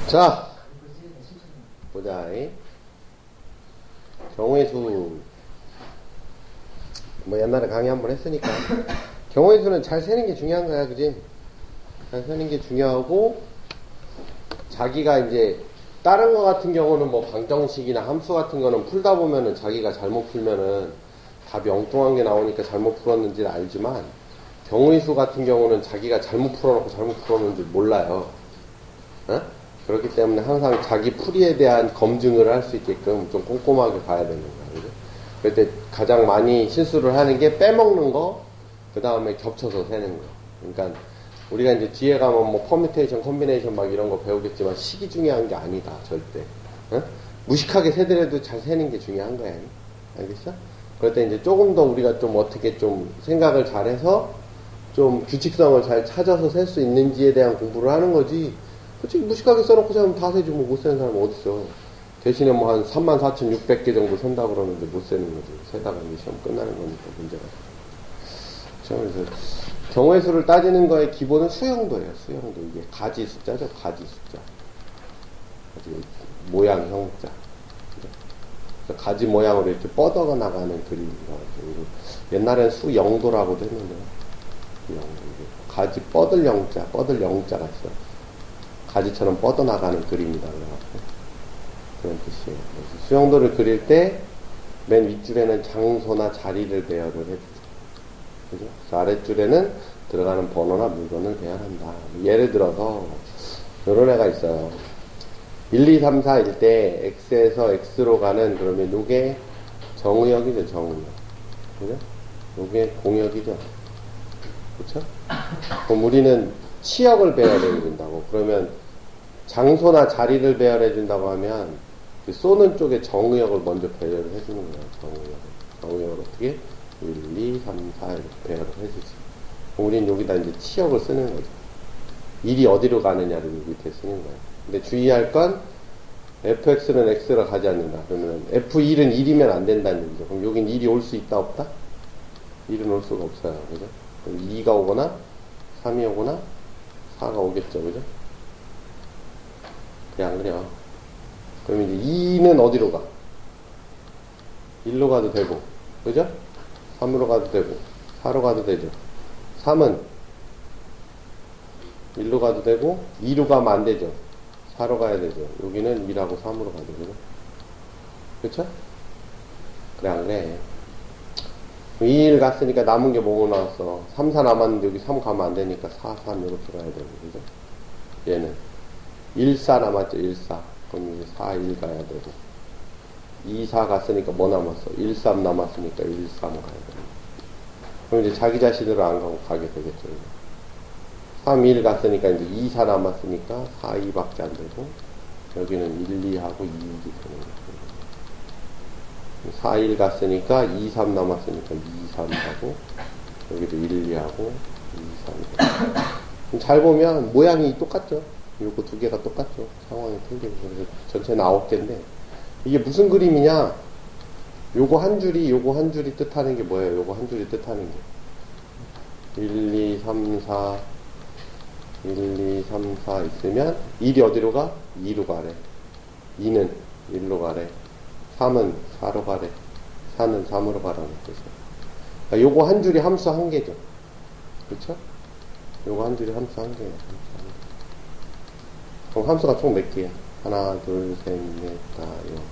자, 보자. 경우의 수, 뭐 옛날에 강의 한번 했으니까. 경우의 수는 잘 세는 게 중요한 거야, 그지? 잘 세는 게 중요하고, 자기가 이제, 다른 거 같은 경우는 뭐 방정식이나 함수 같은 거는 풀다 보면은 자기가 잘못 풀면은 답이 엉뚱한 게 나오니까 잘못 풀었는지를 알지만, 경우의 수 같은 경우는 자기가 잘못 풀어놓고 잘못 풀었는지 몰라요. 어? 그렇기 때문에 항상 자기 풀이에 대한 검증을 할 수 있게끔 좀 꼼꼼하게 봐야 되는 거야. 그죠? 그럴 때 가장 많이 실수를 하는 게 빼먹는 거, 그 다음에 겹쳐서 세는 거. 그러니까 우리가 이제 뒤에 가면 뭐 퍼뮤테이션, 콤비네이션 막 이런 거 배우겠지만 식이 중요한 게 아니다, 절대. 어? 무식하게 세더라도 잘 세는 게 중요한 거야. 알겠어? 그럴 때 이제 조금 더 우리가 좀 어떻게 좀 생각을 잘해서 좀 규칙성을 잘 찾아서 셀 수 있는지에 대한 공부를 하는 거지. 솔직히 무식하게 써놓고 세면 다 세지 뭐 못 세는 사람은 어딨어. 대신에 뭐 한 34,600개 정도 센다 그러는데 못 세는 거지. 세다가 이제 시험 끝나는 거니까 문제가. 그래서 경우의 수를 따지는 거의 기본은 수형도예요. 수형도. 이게 가지 숫자죠. 가지 숫자. 가지 모양 형자. 그래서 가지 모양으로 이렇게 뻗어 나가는 그림이라. 옛날엔 수영도라고도 했는데. 가지 뻗을 영자, 뻗을 영자가 있어. 가지처럼 뻗어나가는 그림이다. 그런 뜻이에요. 그래서 수영도를 그릴 때 맨 윗줄에는 장소나 자리를 배열을 해주죠. 그죠? 아랫줄에는 들어가는 번호나 물건을 배열한다. 예를 들어서 이런 애가 있어요. 1, 2, 3, 4일 때 X에서 X로 가는 그러면 요게 정의역이죠. 정의역. 그죠? 요게 공역이죠. 그쵸? 그럼 우리는 치역을 배열해 준다고. 그러면 장소나 자리를 배열해 준다고 하면 그 쏘는 쪽에 정의역을 먼저 배열을 해주는 거예요. 정의역을 어떻게? 1, 2, 3, 4 이렇게 배열을 해주지. 우리는 여기다 이제 치역을 쓰는 거죠. 일이 어디로 가느냐를 여기 밑에 쓰는 거예요. 근데 주의할 건 fx는 x로 가지 않는다. 그러면 f1은 1이면 안 된다는 얘기죠. 그럼 여긴 1이 올 수 있다 없다? 1은 올 수가 없어요. 그죠? 그럼 2가 오거나 3이 오거나 4가 오겠죠. 그죠? 그래, 안 그래요? 그럼 이제 2는 어디로 가? 1로 가도 되고, 그죠? 3으로 가도 되고, 4로 가도 되죠. 3은 1로 가도 되고, 2로 가면 안 되죠. 4로 가야 되죠. 여기는 1하고 3으로 가죠. 그죠? 그쵸? 그래, 안 그래? 2일 갔으니까 남은 게 뭐가 나왔어? 3, 4 남았는데 여기 3 가면 안 되니까 4, 3 이렇게 가야 되고, 그죠? 얘는 1, 4 남았죠, 1, 4. 그럼 이제 4, 1 가야 되고. 2, 4 갔으니까 뭐 남았어? 1, 3 남았으니까 1, 3 가야 되고. 그럼 이제 자기 자신으로 안 가고 가게 되겠죠. 3, 1 갔으니까 이제 2, 4 남았으니까 4, 2밖에 안 되고. 여기는 1, 2 하고 2, 2이 되는 거죠. 4, 1 갔으니까 2, 3 남았으니까 2, 3 하고. 여기도 1, 2 하고 2, 3. 잘 보면 모양이 똑같죠. 요거 두 개가 똑같죠. 상황이 틀리고. 그래서 전체는 9개인데, 이게 무슨 그림이냐? 요거 한 줄이 뜻하는 게 뭐예요? 요거 한 줄이 뜻하는 게. 1, 2, 3, 4, 1, 2, 3, 4 있으면, 1이 어디로 가? 2로 가래. 2는 1로 가래. 3은 4로 가래. 4는 3으로 가라는 뜻이에요. 그러니까 요거 한 줄이 함수 한 개죠. 그쵸? 요거 한 줄이 함수 한 개예요. 그럼 함수가 총 몇 개야? 하나, 둘, 셋, 넷, 다, 여,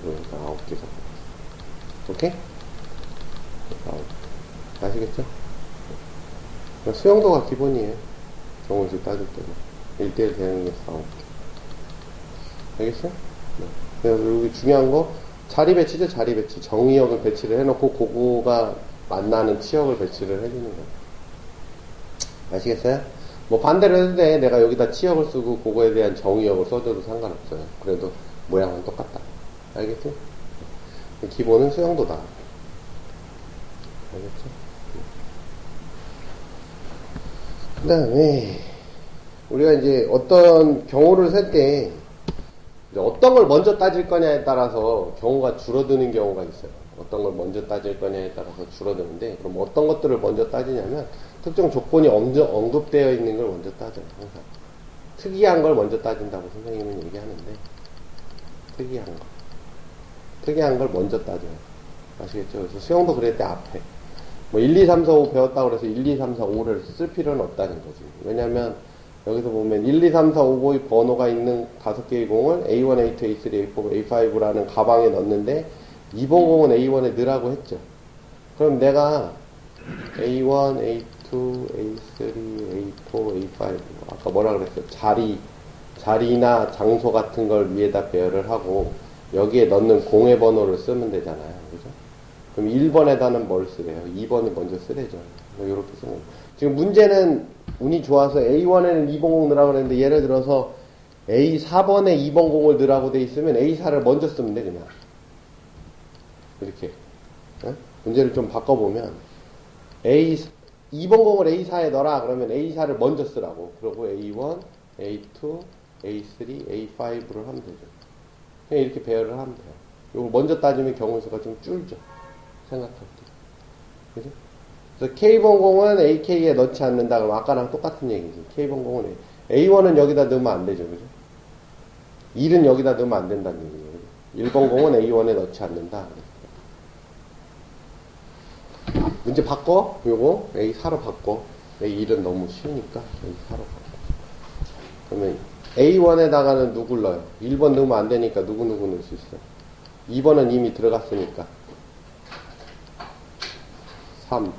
그러니까 9개 잡고. 오케이? 9개. 아시겠죠? 그러니까 수영도가 기본이에요. 정원수 따질 때는. 1대1 대응에서 9개. 알겠어요? 네. 그래서 여기 중요한 거, 자리 배치죠, 자리 배치. 정의역을 배치를 해놓고, 그거가 만나는 치역을 배치를 해주는 거예요. 아시겠어요? 뭐 반대로 해도 돼. 내가 여기다 치역을 쓰고 그거에 대한 정의역을 써줘도 상관없어요. 그래도 모양은 똑같다. 알겠지? 기본은 수영도다. 알겠죠? 그 다음에 우리가 이제 어떤 경우를 셀 때 어떤 걸 먼저 따질 거냐에 따라서 경우가 줄어드는 경우가 있어요. 어떤 걸 먼저 따질 거냐에 따라서 줄어드는데, 그럼 어떤 것들을 먼저 따지냐면 특정 조건이 언급되어 있는 걸 먼저 따져요. 항상. 특이한 걸 먼저 따진다고 선생님은 얘기하는데, 특이한 걸 먼저 따져요. 아시겠죠? 그래서 수영도 그랬대, 앞에. 뭐 1, 2, 3, 4, 5 배웠다고 그래서 1, 2, 3, 4, 5를 쓸 필요는 없다는 거지. 왜냐면 여기서 보면 1, 2, 3, 4, 5, 5의 번호가 있는 5개의 공을 A1, A2, A3, A4, A5라는 가방에 넣었는데 2번 공은 A1에 넣으라고 했죠. 그럼 내가 A1, A2, A3, A4, A5 아까 뭐라 그랬어요? 자리나 장소 같은 걸 위에다 배열을 하고 여기에 넣는 공의 번호를 쓰면 되잖아요. 그죠? 그럼 1번에다는 뭘 쓰래요? 2번을 먼저 쓰래죠. 이렇게 쓰면. 지금 문제는 운이 좋아서 A1에는 2번 공 넣으라고 그랬는데 예를 들어서 A4번에 2번 공을 넣으라고 돼 있으면 A4를 먼저 쓰면 돼, 그냥. 이렇게. 문제를 좀 바꿔보면 2번 공을 A4에 넣어라 그러면 A4를 먼저 쓰라고. 그리고 A1, A2, A3, A5를 하면 되죠. 그냥 이렇게 배열을 하면 돼요. 이거 먼저 따지면 경우수가 좀 줄죠. 생각할 때. 그죠? 그래서 K번 공은 AK에 넣지 않는다 그러면 아까랑 똑같은 얘기지. K번 공은 A1은 여기다 넣으면 안 되죠. 그죠? 1은 여기다 넣으면 안 된다는 얘기예요. 1번 공은 A1에 넣지 않는다. 문제 바꿔. 요거 A4로 바꿔. A1은 너무 쉬우니까 A4로 바꿔. 그러면 A1에다가는 누굴 넣어요? 1번 넣으면 안 되니까 누구 넣을 수 있어? 2번은 이미 들어갔으니까 3,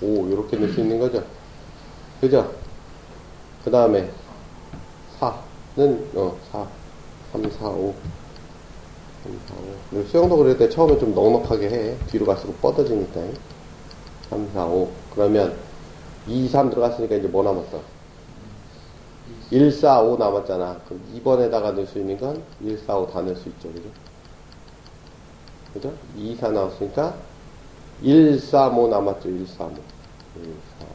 5 이렇게 넣을 수 있는 거죠. 그죠? 그 다음에 4는 4, 3, 4, 5 3, 4, 5 수영도 그럴 때 처음에 좀 넉넉하게 해. 뒤로 갈수록 뻗어지니까 3, 4, 5 그러면 2, 3 들어갔으니까 이제 뭐 남았어? 1, 4, 5 남았잖아. 그럼 2번에다가 넣을 수 있는 건 1, 4, 5 다 넣을 수 있죠. 그죠? 그죠? 2, 4 나왔으니까 1, 3, 5 남았죠. 1, 3, 5. 1, 3,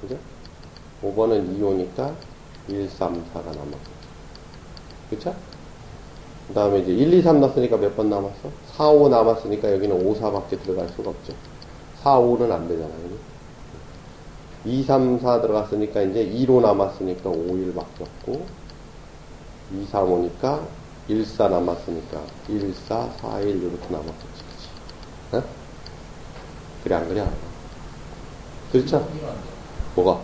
5. 그죠? 5번은 2, 5니까 1, 3, 4가 남았고. 그쵸? 그 다음에 이제 1, 2, 3 넣었으니까 몇 번 남았어? 4, 5 남았으니까 여기는 5, 4밖에 들어갈 수가 없죠. 4, 5는 안 되잖아요. 그죠? 2, 3, 4 들어갔으니까 이제 2로 남았으니까 5, 1밖에 없고 2, 3, 5니까 1, 4 남았으니까 1, 4, 4, 1 이렇게 남았겠지. 어? 그래 안 그래? 그렇죠? 뭐가?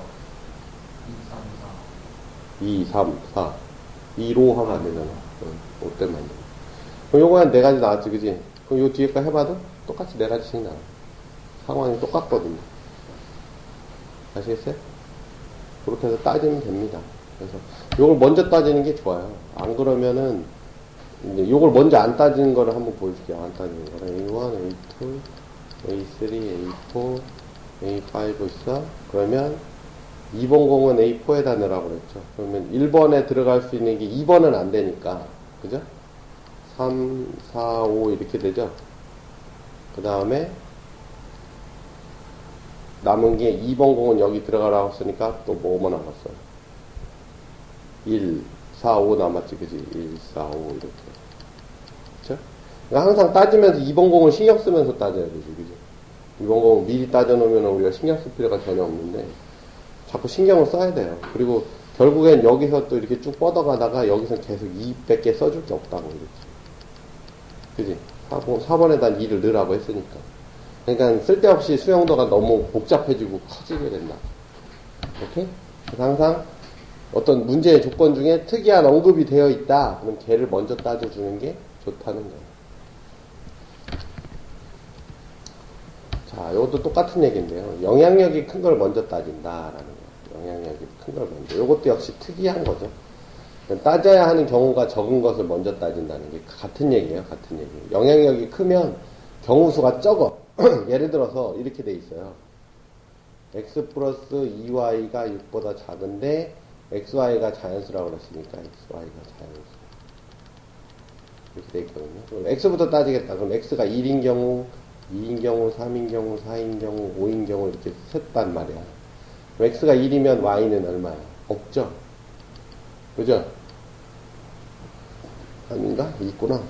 2, 3, 4 2로 하면 안 되잖아. 5 때문에 안 돼. 그럼 요거 한 4가지 나왔지, 그지? 그럼 요 뒤에 거 해봐도 똑같이 4가지씩 나와. 상황이 똑같거든요. 아시겠어요? 그렇게 해서 따지면 됩니다. 그래서 요걸 먼저 따지는 게 좋아요. 안 그러면은 이제 요걸 먼저 안 따지는 거를 한번 보여줄게요. 안 따지는 거를 A1, A2, A3, A4, A5 있어. 그러면 2번 공은 A4에다 넣으라고 그랬죠. 그러면 1번에 들어갈 수 있는 게 2번은 안 되니까. 그죠? 3, 4, 5 이렇게 되죠. 그 다음에 남은 게 2번 공은 여기 들어가라고 했으니까 또 뭐만 남았어? 1, 4, 5 남았지, 그지? 1, 4, 5 이렇게. 그쵸? 그러니까 항상 따지면서 2번 공을 신경 쓰면서 따져야 되지, 그지? 2번 공을 미리 따져놓으면 우리가 신경 쓸 필요가 전혀 없는데 자꾸 신경을 써야 돼요. 그리고 결국엔 여기서 또 이렇게 쭉 뻗어가다가 여기서 계속 2밖에 써줄 게 없다고 그랬지. 그지? 4번에다 2를 넣으라고 했으니까. 그러니까 쓸데없이 수용도가 너무 복잡해지고 커지게 된다. 오케이? 그래서 항상 어떤 문제의 조건 중에 특이한 언급이 되어 있다. 그럼 걔를 먼저 따져주는 게 좋다는 거예요. 자, 이것도 똑같은 얘기인데요. 영향력이 큰 걸 먼저 따진다라는 거예요. 영향력이 큰 걸 먼저. 이것도 역시 특이한 거죠. 따져야 하는 경우가 적은 것을 먼저 따진다는 게 같은 얘기예요. 같은 얘기. 영향력이 크면 경우수가 적어. 예를 들어서 이렇게 돼 있어요. x 플러스 2y가 6보다 작은데 xy가 자연수라고 그랬으니까 xy가 자연수. 이렇게 돼 있거든요. 그럼 x부터 따지겠다. 그럼 x가 1인 경우, 2인 경우, 3인 경우, 4인 경우, 5인 경우 이렇게 셌단 말이야. 그럼 x가 1이면 y는 얼마야? 없죠? 그죠? 아닌가? 있구나.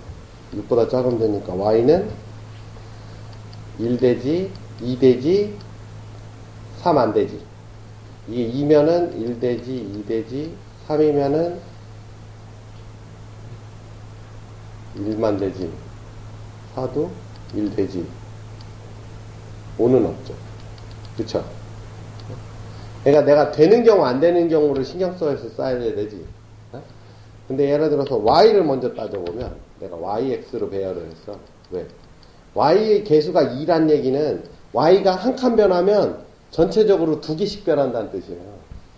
6보다 작으면 되니까 y는 1 되지, 2 되지, 3 안 되지. 이게 2면은 1 되지, 2 되지, 3이면은 1만 되지, 4도 1 되지, 5는 없죠. 그쵸? 그러니까 내가 되는 경우 안 되는 경우를 신경 써서 쌓아야 되지. 근데 예를 들어서 y를 먼저 따져보면 내가 yx로 배열을 했어. 왜? y의 개수가 2란 얘기는 y가 한 칸 변하면 전체적으로 2개씩 변한다는 뜻이에요.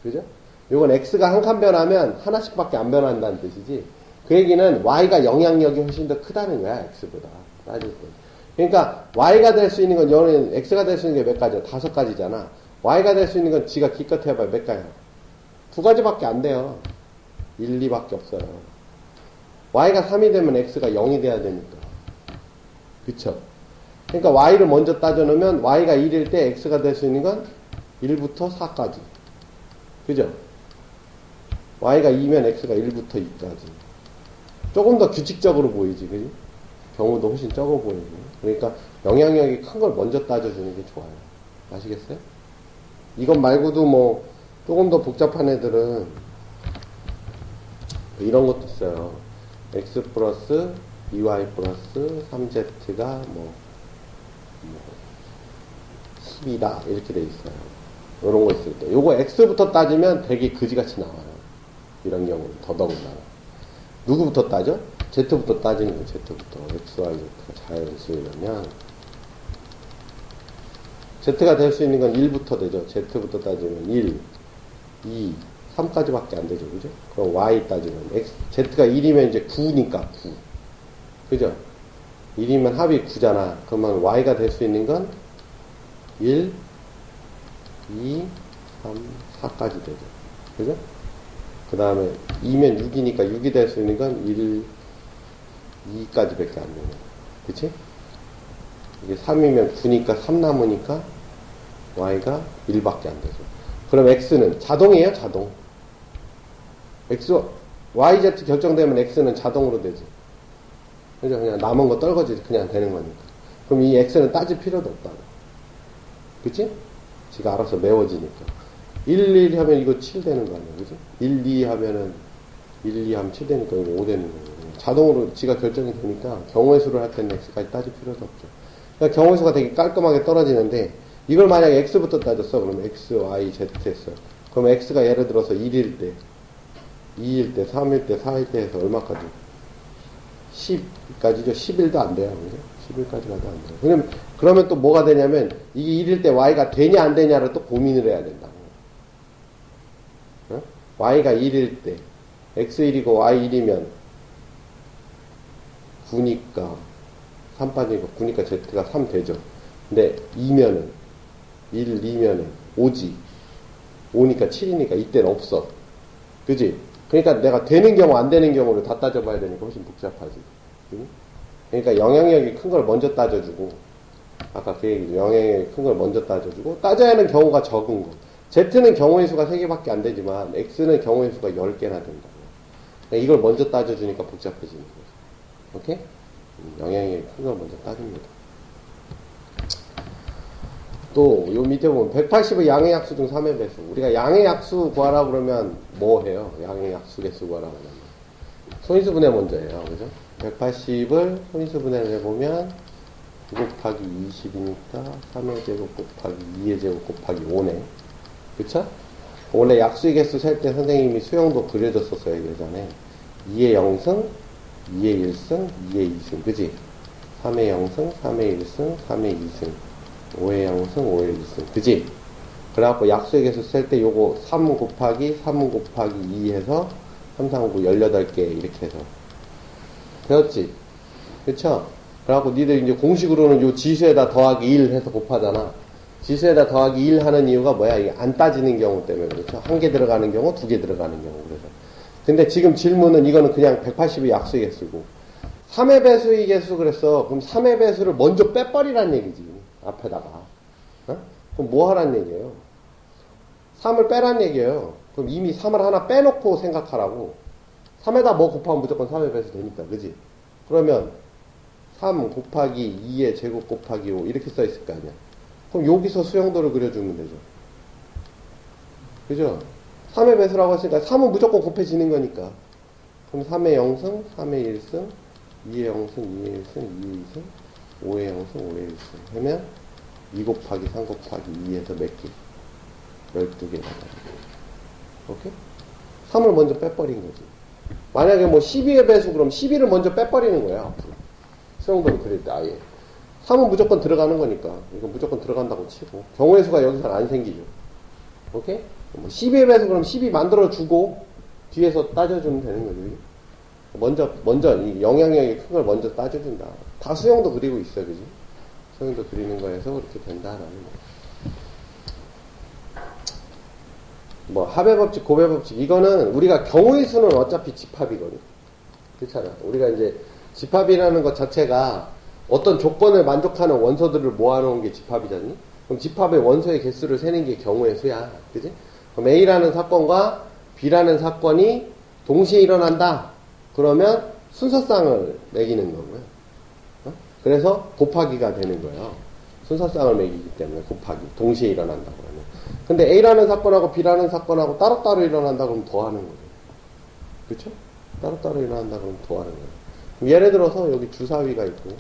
그죠? 요건 x가 한 칸 변하면 하나씩밖에 안 변한다는 뜻이지. 그 얘기는 y가 영향력이 훨씬 더 크다는 거야, x보다. 따질 때. 그러니까 y가 될 수 있는 건 여는 x가 될 수 있는 게 몇 가지야? 5가지잖아. y가 될 수 있는 건 지가 기껏 해봐야 몇 가지야? 2가지밖에 안 돼요. 1, 2밖에 없어요. y가 3이 되면 x가 0이 돼야 되니까. 그쵸? 그러니까 y를 먼저 따져놓으면 y가 1일 때 x가 될 수 있는 건 1부터 4까지. 그죠? y가 2면 x가 1부터 2까지. 조금 더 규칙적으로 보이지, 그지? 경우도 훨씬 적어 보이고. 그러니까 영향력이 큰 걸 먼저 따져주는 게 좋아요. 아시겠어요? 이것 말고도 뭐 조금 더 복잡한 애들은 이런 것도 있어요. x 플러스 2y 플러스 3z가 뭐 10이다 이렇게 돼 있어요. 이런 거 있을 때 요거 x부터 따지면 되게 그지같이 나와요. 이런 경우는 더더군다나. 누구부터 따져? z부터 따지는 거예요. z부터. x, y, z가 자연수이면 z가 될 수 있는 건 1부터 되죠. z부터 따지면 1, 2, 3까지밖에 안 되죠. 그죠? 그럼 y 따지면 z가 1이면 이제 9니까 9. 그죠? 1이면 합이 9잖아. 그러면 y가 될 수 있는 건 1, 2, 3, 4까지 되죠. 그죠? 그 다음에 2면 6이니까 6이 될 수 있는 건 1, 2까지 밖에 안 되는 거야. 그치? 이게 3이면 9니까 3 남으니까 y가 1밖에 안 되죠. 그럼 x는 자동이에요? 자동. x, yz 결정되면 x는 자동으로 되지. 그죠? 그냥 남은 거 떨거지 그냥 되는 거니까. 그럼 이 x는 따질 필요도 없다고. 그치? 지가 알아서 메워지니까. 1, 1 하면 이거 7 되는 거 아니야. 그지? 1, 2 하면은 1, 2 하면 7 되니까 이거 5 되는 거예요. 자동으로 지가 결정이 되니까 경우의 수를 할 때는 x까지 따질 필요도 없죠. 그러니까 경우의 수가 되게 깔끔하게 떨어지는데 이걸 만약에 x부터 따졌어. 그러면 x, y, z 했어. 그럼 x가 예를 들어서 1일 때, 2일 때, 3일 때, 4일 때 해서 얼마까지? 10까지죠. 11도 안 돼요. 그죠? 11까지 가도 안 돼요. 그러면 또 뭐가 되냐면 이게 1일 때 y가 되냐 안 되냐를 또 고민을 해야 된다고. 어? y가 1일 때 x1이고 y1이면 9니까 3 빠지니까 9니까 z가 3 되죠. 근데 2면은 1, 2면은 5지. 5니까 7이니까 이때는 없어. 그지? 그러니까 내가 되는 경우 안 되는 경우를 다 따져봐야 되니까 훨씬 복잡하지. 응? 그러니까 영향력이 큰 걸 먼저 따져주고 아까 그 얘기죠. 영향력이 큰 걸 먼저 따져주고 따져야 하는 경우가 적은 거. Z는 경우의 수가 3개밖에 안 되지만 X는 경우의 수가 10개나 된다고. 그러니까 이걸 먼저 따져주니까 복잡해지는 거죠. 오케이? 영향력이 큰 걸 먼저 따집니다. 또, 요 밑에 보면 180의 양의 약수 중 3의 배수. 우리가 양의 약수 구하라 그러면 뭐 해요? 양의 약수 개수 구하라 그러면. 소인수분해 먼저 해요. 그죠? 180을 소인수분해를 해보면 9 곱하기 20이니까 3의 제곱 곱하기 2의 제곱 곱하기 5네. 그쵸? 원래 약수의 개수 셀 때 선생님이 수형도 그려줬었어요. 예전에. 2의 0승, 2의 1승, 2의 2승. 그지? 3의 0승, 3의 1승, 3의 2승. 5의 0승, 5의 1승. 그지? 그래갖고 약수의 개수 셀 때 요거 3 곱하기 3 곱하기 2 해서 3, 4, 5, 18개 이렇게 해서 배웠지? 그쵸? 그래갖고 니들 이제 공식으로는 요 지수에다 더하기 1 해서 곱하잖아. 지수에다 더하기 1 하는 이유가 뭐야? 이게 안 따지는 경우 때문에 그렇죠? 1개 들어가는 경우, 2개 들어가는 경우. 그래서. 근데 지금 질문은 이거는 그냥 180의 약수의 개수고 3의 배수의 개수 그랬어. 그럼 3의 배수를 먼저 빼버리란 얘기지. 앞에다가. 어? 그럼 뭐 하란 얘기예요? 3을 빼란 얘기예요. 그럼 이미 3을 하나 빼놓고 생각하라고. 3에다 뭐 곱하면 무조건 3의 배수 되니까. 그지? 그러면 3 곱하기 2의 제곱 곱하기 5 이렇게 써 있을 거 아니야. 그럼 여기서 수용도를 그려주면 되죠. 그죠? 3의 배수라고 했으니까 3은 무조건 곱해지는 거니까. 그럼 3의 0승, 3의 1승, 2의 0승, 2의 1승, 2의 2승, 5의 0승, 5의 1승 하면 2 곱하기 3 곱하기 2에서 몇 개? 12개 나가요. 오케이? 3을 먼저 빼버린 거지. 만약에 뭐 12의 배수 그럼 12를 먼저 빼버리는 거야, 앞으로. 수용도를 그릴 때 아예. 3은 무조건 들어가는 거니까. 이거 무조건 들어간다고 치고. 경우의 수가 여기서는 안 생기죠. 오케이? 뭐 12의 배수 그럼 12 만들어주고, 뒤에서 따져주면 되는 거죠. 먼저, 이 영향력이 큰 걸 먼저 따져준다. 다 수용도 그리고 있어, 그지? 수용도 그리는 거에서 그렇게 된다라는 거. 뭐 합의법칙, 고배법칙 이거는 우리가 경우의 수는 어차피 집합이거든. 그렇잖아. 우리가 이제 집합이라는 것 자체가 어떤 조건을 만족하는 원소들을 모아놓은 게 집합이잖니. 그럼 집합의 원소의 개수를 세는 게 경우의 수야. 그지? 그럼 A라는 사건과 B라는 사건이 동시에 일어난다. 그러면 순서쌍을 매기는 거고요. 그래서 곱하기가 되는 거예요. 순서쌍을 매기기 때문에 곱하기. 동시에 일어난다 그러면. 근데 A라는 사건하고 B라는 사건하고 따로따로 일어난다 그러면 더하는 거죠. 그렇죠? 따로따로 일어난다 그러면 더하는 거예요. 그럼 예를 들어서 여기 주사위가 있고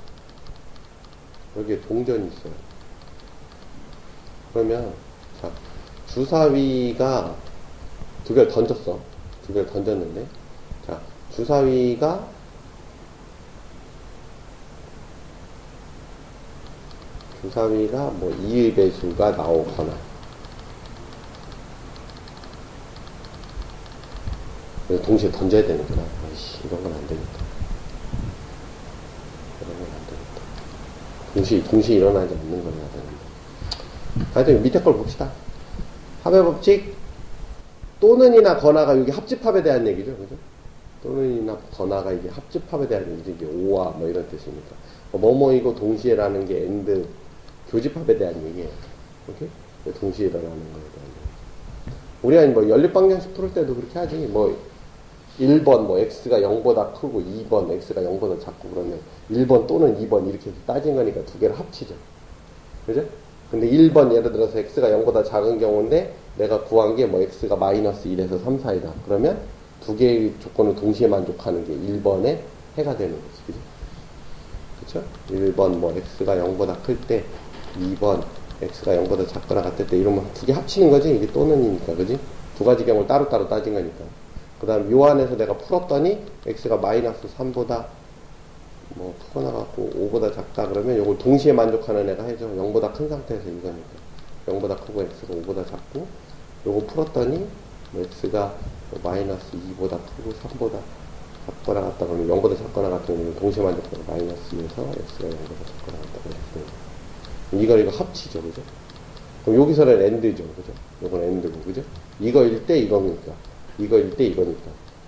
여기에 동전이 있어요. 그러면 자, 주사위가 두 개를 던졌어. 두 개를 던졌는데 자, 주사위가 뭐 2의 배수가 나오거나 동시에 던져야 되는구나. 아이씨, 이런 건 안 되겠다. 이런 건 안 되겠다. 동시에 일어나지 않는 걸 해야 되는데. 하여튼 밑에 걸 봅시다. 합의법칙, 또는이나 거나가 여기 합집합에 대한 얘기죠. 그죠? 또는이나 거나가 이게 합집합에 대한 얘기죠. 이게 오와 뭐 이런 뜻이니까. 뭐뭐이고 동시에라는 게 엔드 교집합에 대한 얘기예요. 오케이? 동시에 일어나는 거에 대한 얘기. 우리가 뭐 연립방정식 풀을 때도 그렇게 하지. 뭐 1번 뭐 x가 0보다 크고 2번 x가 0보다 작고 그러면 1번 또는 2번 이렇게 따진 거니까 두 개를 합치죠. 그죠? 근데 1번 예를 들어서 x가 0보다 작은 경우인데 내가 구한 게 뭐 x가 마이너스 1에서 3, 4이다. 그러면 두 개의 조건을 동시에 만족하는 게 1번의 해가 되는 거지. 그죠? 그쵸? 1번 뭐 x가 0보다 클 때 2번 x가 0보다 작거나 같을 때 이러면 두 개 합치는 거지. 이게 또는이니까. 그지? 두 가지 경우를 따로따로 따진 거니까. 그 다음 요 안에서 내가 풀었더니 x가 마이너스 3보다 뭐 크거나 같고 5보다 작다 그러면 요걸 동시에 만족하는 애가 해줘. 0보다 큰 상태에서 이거니까. 0보다 크고 x가 5보다 작고 요거 풀었더니 뭐 x가 뭐 마이너스 2보다 크고 3보다 작거나 같다 그러면 0보다 작거나 같은 경우는 동시에 만족하는 마이너스 2에서 x가 0보다 작거나 같다 그랬어요. 이거 합치죠. 그죠? 그럼 여기서는 엔드죠. 그죠? 요건 엔드고. 그죠? 이거일 때 이거니까. 이거일 때 이거니까.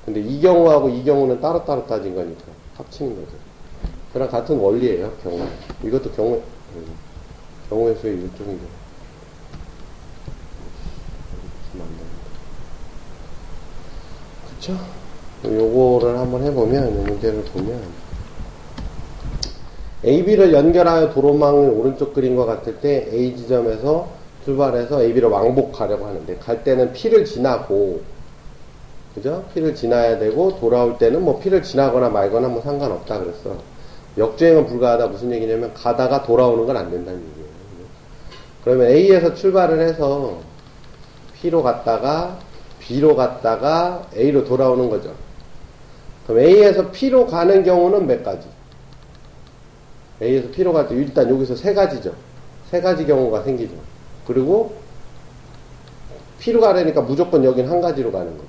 근데 이 경우하고 이 경우는 따로따로 따진 거니까 합치는 거죠. 그랑 같은 원리예요. 경우. 이것도 경우의 수의 일종이죠. 그쵸? 요거를 한번 해보면, 이 문제를 보면 AB를 연결하여 도로망을 오른쪽 그림과 같을 때 A 지점에서 출발해서 AB를 왕복하려고 하는데 갈 때는 P를 지나고 그죠? P를 지나야 되고 돌아올 때는 뭐 P를 지나거나 말거나 뭐 상관없다 그랬어. 역주행은 불가하다 무슨 얘기냐면 가다가 돌아오는 건 안 된다는 얘기예요. 그러면 A에서 출발을 해서 P로 갔다가 B로 갔다가 A로 돌아오는 거죠. 그럼 A에서 P로 가는 경우는 몇 가지? A에서 P로 갈 때 일단 여기서 세 가지죠. 세 가지 경우가 생기죠. 그리고 P로 가려니까 무조건 여긴 한 가지로 가는 거죠.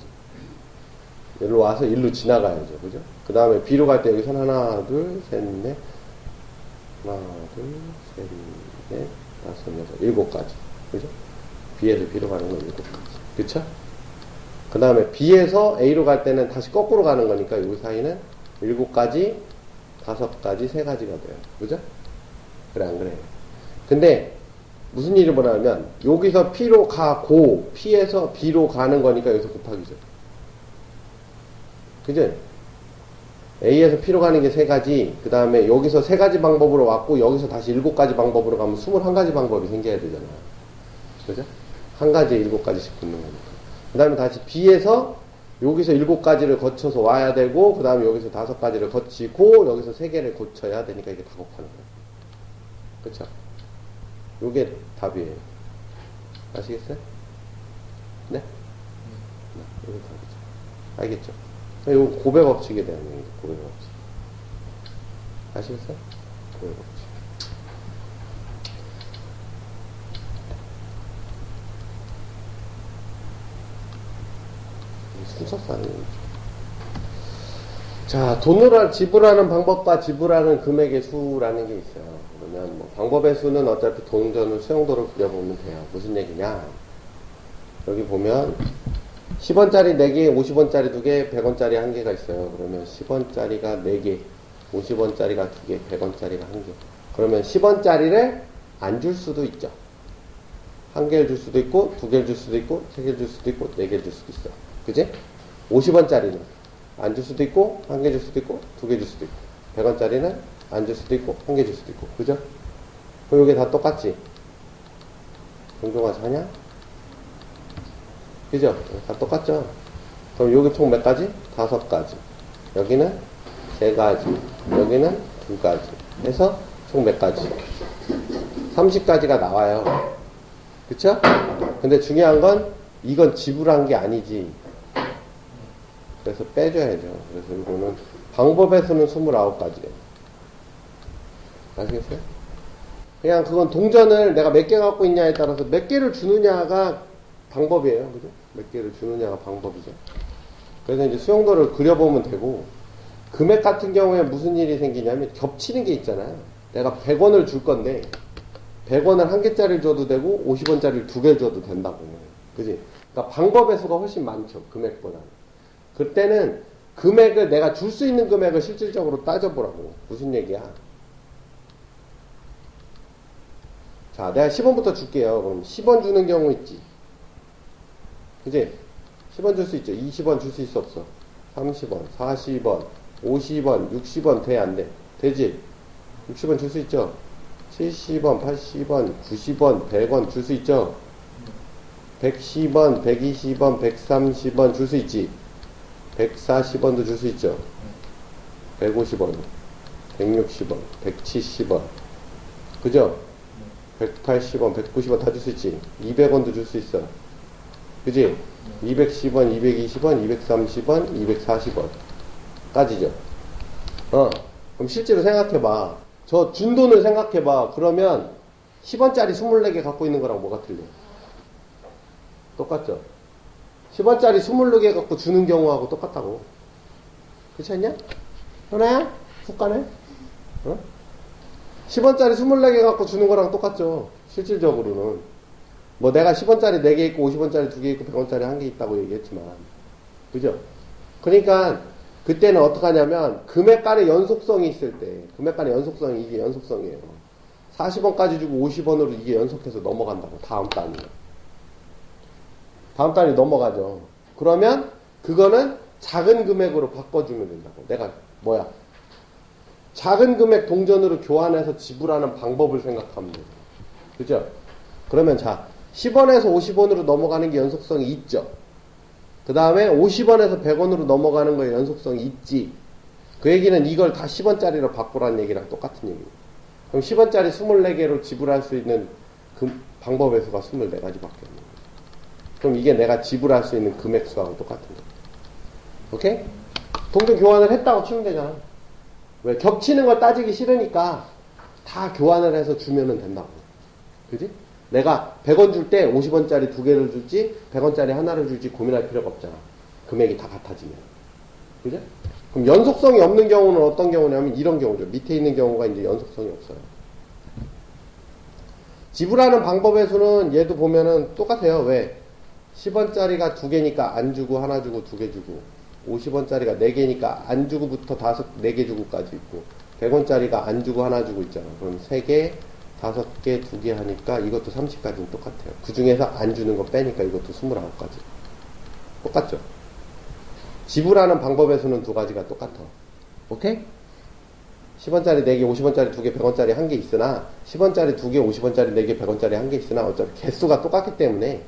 여기로 와서 일로 지나가야죠. 그죠? 그 다음에 B로 갈 때 여기선 하나, 둘, 셋, 넷. 하나, 둘, 셋, 넷, 다섯, 여섯, 일곱 가지. 그죠? B에서 B로 가는 건 일곱 가지. 그쵸? 그 다음에 B에서 A로 갈 때는 다시 거꾸로 가는 거니까 이 사이는 일곱 가지, 다섯 가지, 세 가지가 돼요. 그죠? 그래, 안 그래요? 근데, 무슨 일을 보냐면, 여기서 P로 가고, P에서 B로 가는 거니까 여기서 곱하기죠. 그죠? A에서 P로 가는 게 세 가지, 그 다음에 여기서 세 가지 방법으로 왔고, 여기서 다시 일곱 가지 방법으로 가면 21가지 방법이 생겨야 되잖아. 그죠? 한 가지에 일곱 가지씩 붙는 거니까. 그 다음에 다시 B에서 여기서 7가지를 거쳐서 와야 되고, 그 다음에 여기서 5가지를 거치고, 여기서 3개를 고쳐야 되니까 이게 다 곱하는 거예요. 그쵸? 요게 답이에요. 아시겠어요? 네? 요게 답이죠. 알겠죠? 요거 고배 법칙에 대한 얘기죠. 고배 법칙. 아시겠어요? 고배 법칙. 순서상 아니에요. 자, 돈을 지불하는 방법과 지불하는 금액의 수라는 게 있어요. 그러면 뭐 방법의 수는 어차피 동전을 수용도를 그려보면 돼요. 무슨 얘기냐? 여기 보면 10원짜리 4개, 50원짜리 2개, 100원짜리 1개가 있어요. 그러면 10원짜리가 4개, 50원짜리가 2개, 100원짜리가 1개. 그러면 10원짜리를 안 줄 수도 있죠. 1개를 줄 수도 있고, 2개를 줄 수도 있고, 3개를 줄 수도 있고, 4개를 줄 수도 있어요. 그지? 50원짜리는 안 줄 수도 있고, 1개 줄 수도 있고, 2개 줄 수도 있고, 100원짜리는 안 줄 수도 있고, 1개 줄 수도 있고, 그죠? 그럼 이게 다 똑같지? 동종아 사냐? 그죠? 다 똑같죠? 그럼 여기 총 몇 가지? 5가지. 여기는 3가지. 여기는 2가지. 해서 총 몇 가지? 30가지가 나와요. 그쵸? 근데 중요한 건 이건 지불한 게 아니지. 그래서 빼줘야죠. 그래서 이거는 방법의 수는 29가지예요. 아시겠어요? 그냥 그건 동전을 내가 몇 개 갖고 있냐에 따라서 몇 개를 주느냐가 방법이에요. 그죠? 몇 개를 주느냐가 방법이죠. 그래서 이제 수용도를 그려보면 되고, 금액 같은 경우에 무슨 일이 생기냐면 겹치는 게 있잖아요. 내가 100원을 줄 건데 100원을 1개짜리를 줘도 되고 50원짜리를 2개를 줘도 된다고. 그지? 그러니까 방법의 수가 훨씬 많죠. 금액보다는. 그때는 금액을 내가 줄 수 있는 금액을 실질적으로 따져보라고. 무슨 얘기야? 자, 내가 10원부터 줄게요. 그럼 10원 주는 경우 있지. 그지? 10원 줄 수 있죠. 20원 줄 수 있어, 없어? 30원, 40원, 50원, 60원 돼, 안 돼? 되지? 60원 줄 수 있죠? 70원, 80원, 90원, 100원 줄 수 있죠? 110원, 120원, 130원 줄 수 있지? 140원도 줄 수 있죠? 150원, 160원, 170원. 그죠? 180원, 190원 다 줄 수 있지? 200원도 줄 수 있어. 그지? 210원, 220원, 230원, 240원. 까지죠? 그럼 실제로 생각해봐. 저 준 돈을 생각해봐. 그러면 10원짜리 24개 갖고 있는 거랑 뭐가 틀려? 똑같죠? 10원짜리 24개 갖고 주는 경우하고 똑같다고. 그렇지 않냐? 현아야? 훅 가네? 10원짜리 24개 갖고 주는 거랑 똑같죠. 실질적으로는. 뭐 내가 10원짜리 4개 있고 50원짜리 2개 있고 100원짜리 1개 있다고 얘기했지만. 그죠? 그러니까 그때는 어떻게 하냐면 금액 간의 연속성이 있을 때, 금액 간의 연속성이, 이게 연속성이에요. 40원까지 주고 50원으로 이게 연속해서 넘어간다고. 다음 단위. 다음 단위 넘어가죠. 그러면 그거는 작은 금액으로 바꿔주면 된다고. 내가 뭐야? 작은 금액 동전으로 교환해서 지불하는 방법을 생각하면 돼요. 그죠? 그러면 자, 10원에서 50원으로 넘어가는 게 연속성이 있죠. 그 다음에 50원에서 100원으로 넘어가는 거에 연속성이 있지. 그 얘기는 이걸 다 10원짜리로 바꾸라는 얘기랑 똑같은 얘기예요. 그럼 10원짜리 24개로 지불할 수 있는 그 방법의 수가 24가지밖에 없는 거예요. 그럼 이게 내가 지불할 수 있는 금액 수하고 똑같은 거예요. 오케이? 동전 교환을 했다고 치면 되잖아. 왜? 겹치는 걸 따지기 싫으니까 다 교환을 해서 주면은 된다고. 그지? 내가 100원 줄 때 50원짜리 2개를 줄지 100원짜리 하나를 줄지 고민할 필요가 없잖아. 금액이 다 같아지면. 그죠? 그럼 연속성이 없는 경우는 어떤 경우냐면 이런 경우죠. 밑에 있는 경우가 이제 연속성이 없어요. 지불하는 방법의 수는 얘도 보면은 똑같아요. 왜? 10원짜리가 2개니까 안 주고 하나 주고 2개 주고 50원짜리가 4개니까 안 주고부터 4개 주고까지 있고 100원짜리가 안 주고 하나 주고 있잖아. 그럼 3개 5개, 2개 하니까 이것도 30까지는 똑같아요. 그 중에서 안 주는 거 빼니까 이것도 29가지. 똑같죠? 지불하는 방법의 수는 2가지가 똑같아. 오케이? 10원짜리 4개, 50원짜리 2개, 100원짜리 1개 있으나 10원짜리 2개, 50원짜리 4개, 100원짜리 1개 있으나 어차피 개수가 똑같기 때문에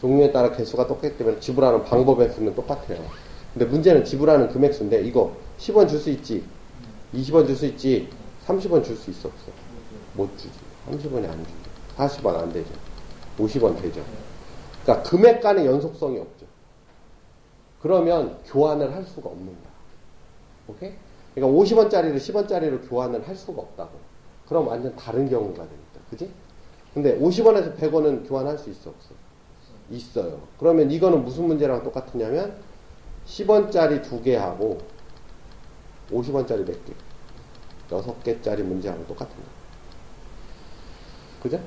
종류에 따라 개수가 똑같기 때문에 지불하는 방법의 수는 똑같아요. 근데 문제는 지불하는 금액수인데 이거 10원 줄 수 있지, 20원 줄 수 있지, 30원 줄 수 있어 없어? 못 주지. 30원이 안 주지. 40원 안 되죠. 50원 되죠. 그러니까 금액 간의 연속성이 없죠. 그러면 교환을 할 수가 없는 거야. 오케이? 그러니까 50원짜리를 10원짜리로 교환을 할 수가 없다고. 그럼 완전 다른 경우가 되니까. 그지? 근데 50원에서 100원은 교환할 수 있어 없어? 있어요. 그러면 이거는 무슨 문제랑 똑같으냐면 10원짜리 2개 하고 50원짜리 몇 개? 6개짜리 문제하고 똑같은 거예요. 그죠?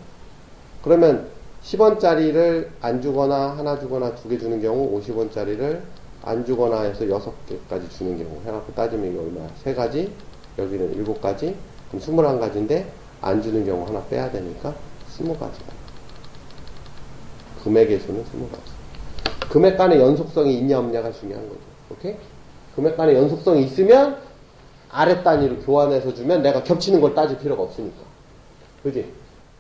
그러면 10원짜리를 안 주거나 하나 주거나 2개 주는 경우 50원짜리를 안 주거나 해서 6개까지 주는 경우 해갖고 따지면 이게 얼마야? 3가지, 여기는 7가지, 그럼 21가지인데 안 주는 경우 하나 빼야 되니까 20가지가. 금액의 수는 20가지. 금액 간의 연속성이 있냐 없냐가 중요한 거죠. 오케이? 금액 간의 연속성이 있으면 아래 단위로 교환해서 주면 내가 겹치는 걸 따질 필요가 없으니까. 그지?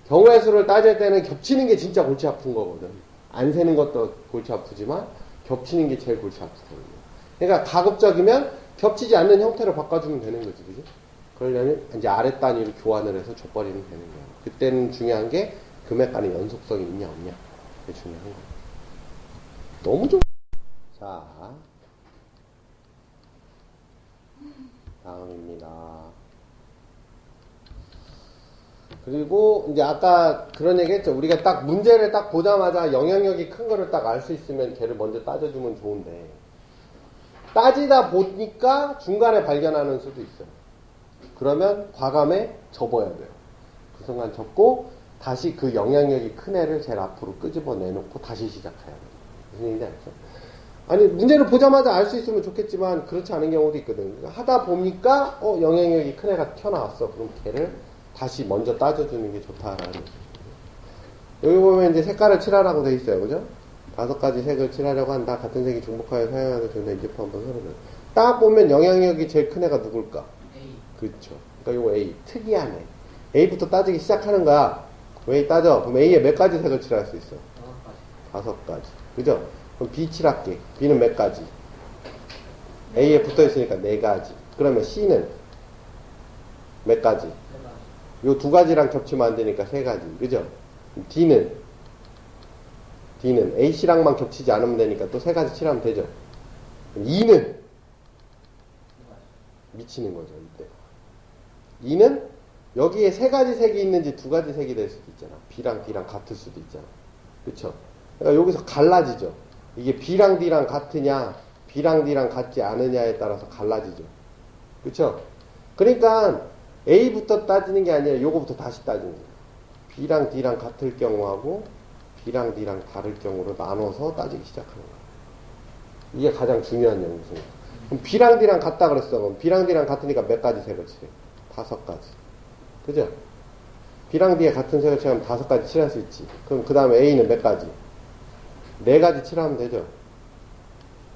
경우의 수를 따질 때는 겹치는 게 진짜 골치 아픈 거거든. 안 세는 것도 골치 아프지만 겹치는 게 제일 골치 아프거든요. 그러니까 가급적이면 겹치지 않는 형태로 바꿔주면 되는 거지. 그지? 그러려면 이제 아래 단위로 교환을 해서 줘버리면 되는 거예요. 그때는 중요한 게 금액 간의 연속성이 있냐 없냐. 그게 중요한 거예요. 너무 좋아. 자, 다음입니다. 그리고 이제 아까 그런 얘기 했죠. 우리가 딱 문제를 딱 보자마자 영향력이 큰 거를 딱 알 수 있으면 걔를 먼저 따져주면 좋은데 따지다 보니까 중간에 발견하는 수도 있어요. 그러면 과감해 접어야 돼요. 그 순간 접고 다시 그 영향력이 큰 애를 제일 앞으로 끄집어 내놓고 다시 시작해야 돼요. 무슨 얘기인지 알죠? 아니 문제를 보자마자 알 수 있으면 좋겠지만 그렇지 않은 경우도 있거든. 그러니까 하다 보니까 영향력이 큰 애가 튀어나왔어. 그럼 걔를 다시 먼저 따져주는 게 좋다라는 거죠. 여기 보면 이제 색깔을 칠하라고 돼 있어요. 그죠? 5가지 색을 칠하려고 한다. 같은 색이 중복하여 사용하는 전자 인제품 한번 서로. 딱 보면 영향력이 제일 큰 애가 누굴까? A. 그렇죠. 그러니까 이거 A. 특이한 애. A부터 따지기 시작하는 거야. 그럼 A 따져. 그럼 A에 몇 가지 색을 칠할 수 있어? 5가지. 그죠? 그럼 B 칠할게. B는 몇 가지? A에 붙어 있으니까 4가지. 그러면 C는 몇 가지? 요 2가지랑 겹치면 안 되니까 3가지. 그죠? D는 A씨랑만 겹치지 않으면 되니까 또 3가지 칠하면 되죠. E는 미치는 거죠, 이때. E는 여기에 3가지 색이 있는지 2가지 색이 될 수도 있잖아. B랑 D랑 같을 수도 있잖아. 그쵸? 그러니까 여기서 갈라지죠. 이게 B랑 D랑 같으냐, B랑 D랑 같지 않으냐에 따라서 갈라지죠. 그쵸? 그러니까 A부터 따지는 게 아니라 요거부터 다시 따지는 거예요. B랑 D랑 같을 경우하고 B랑 D랑 다를 경우로 나눠서 따지기 시작하는 거예요. 이게 가장 중요한 연구입니다. 그럼 B랑 D랑 같다 그랬어. 그럼 B랑 D랑 같으니까 몇 가지 색을 칠해? 5가지. 그죠? B랑 D에 같은 색을 칠하면 5가지 칠할 수 있지. 그럼 그 다음에 A는 몇 가지? 4가지 칠하면 되죠.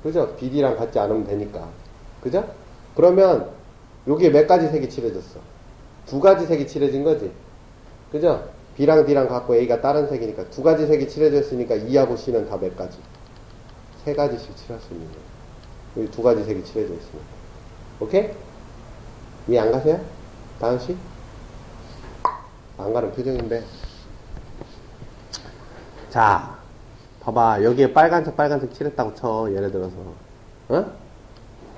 그죠? BD랑 같지 않으면 되니까. 그죠? 그러면 여기에 몇 가지 색이 칠해졌어? 2가지 색이 칠해진 거지. 그죠? B랑 D랑 갖고 A가 다른 색이니까 2가지 색이 칠해졌으니까 E하고 C는 다 몇 가지? 3가지씩 칠할 수 있는 거예요. 여기 2가지 색이 칠해져 있으니까. 오케이? 이해 안 가세요? 다은 씨? 안 가는 표정인데. 자, 봐봐. 여기에 빨간색 칠했다고 쳐. 예를 들어서. 어?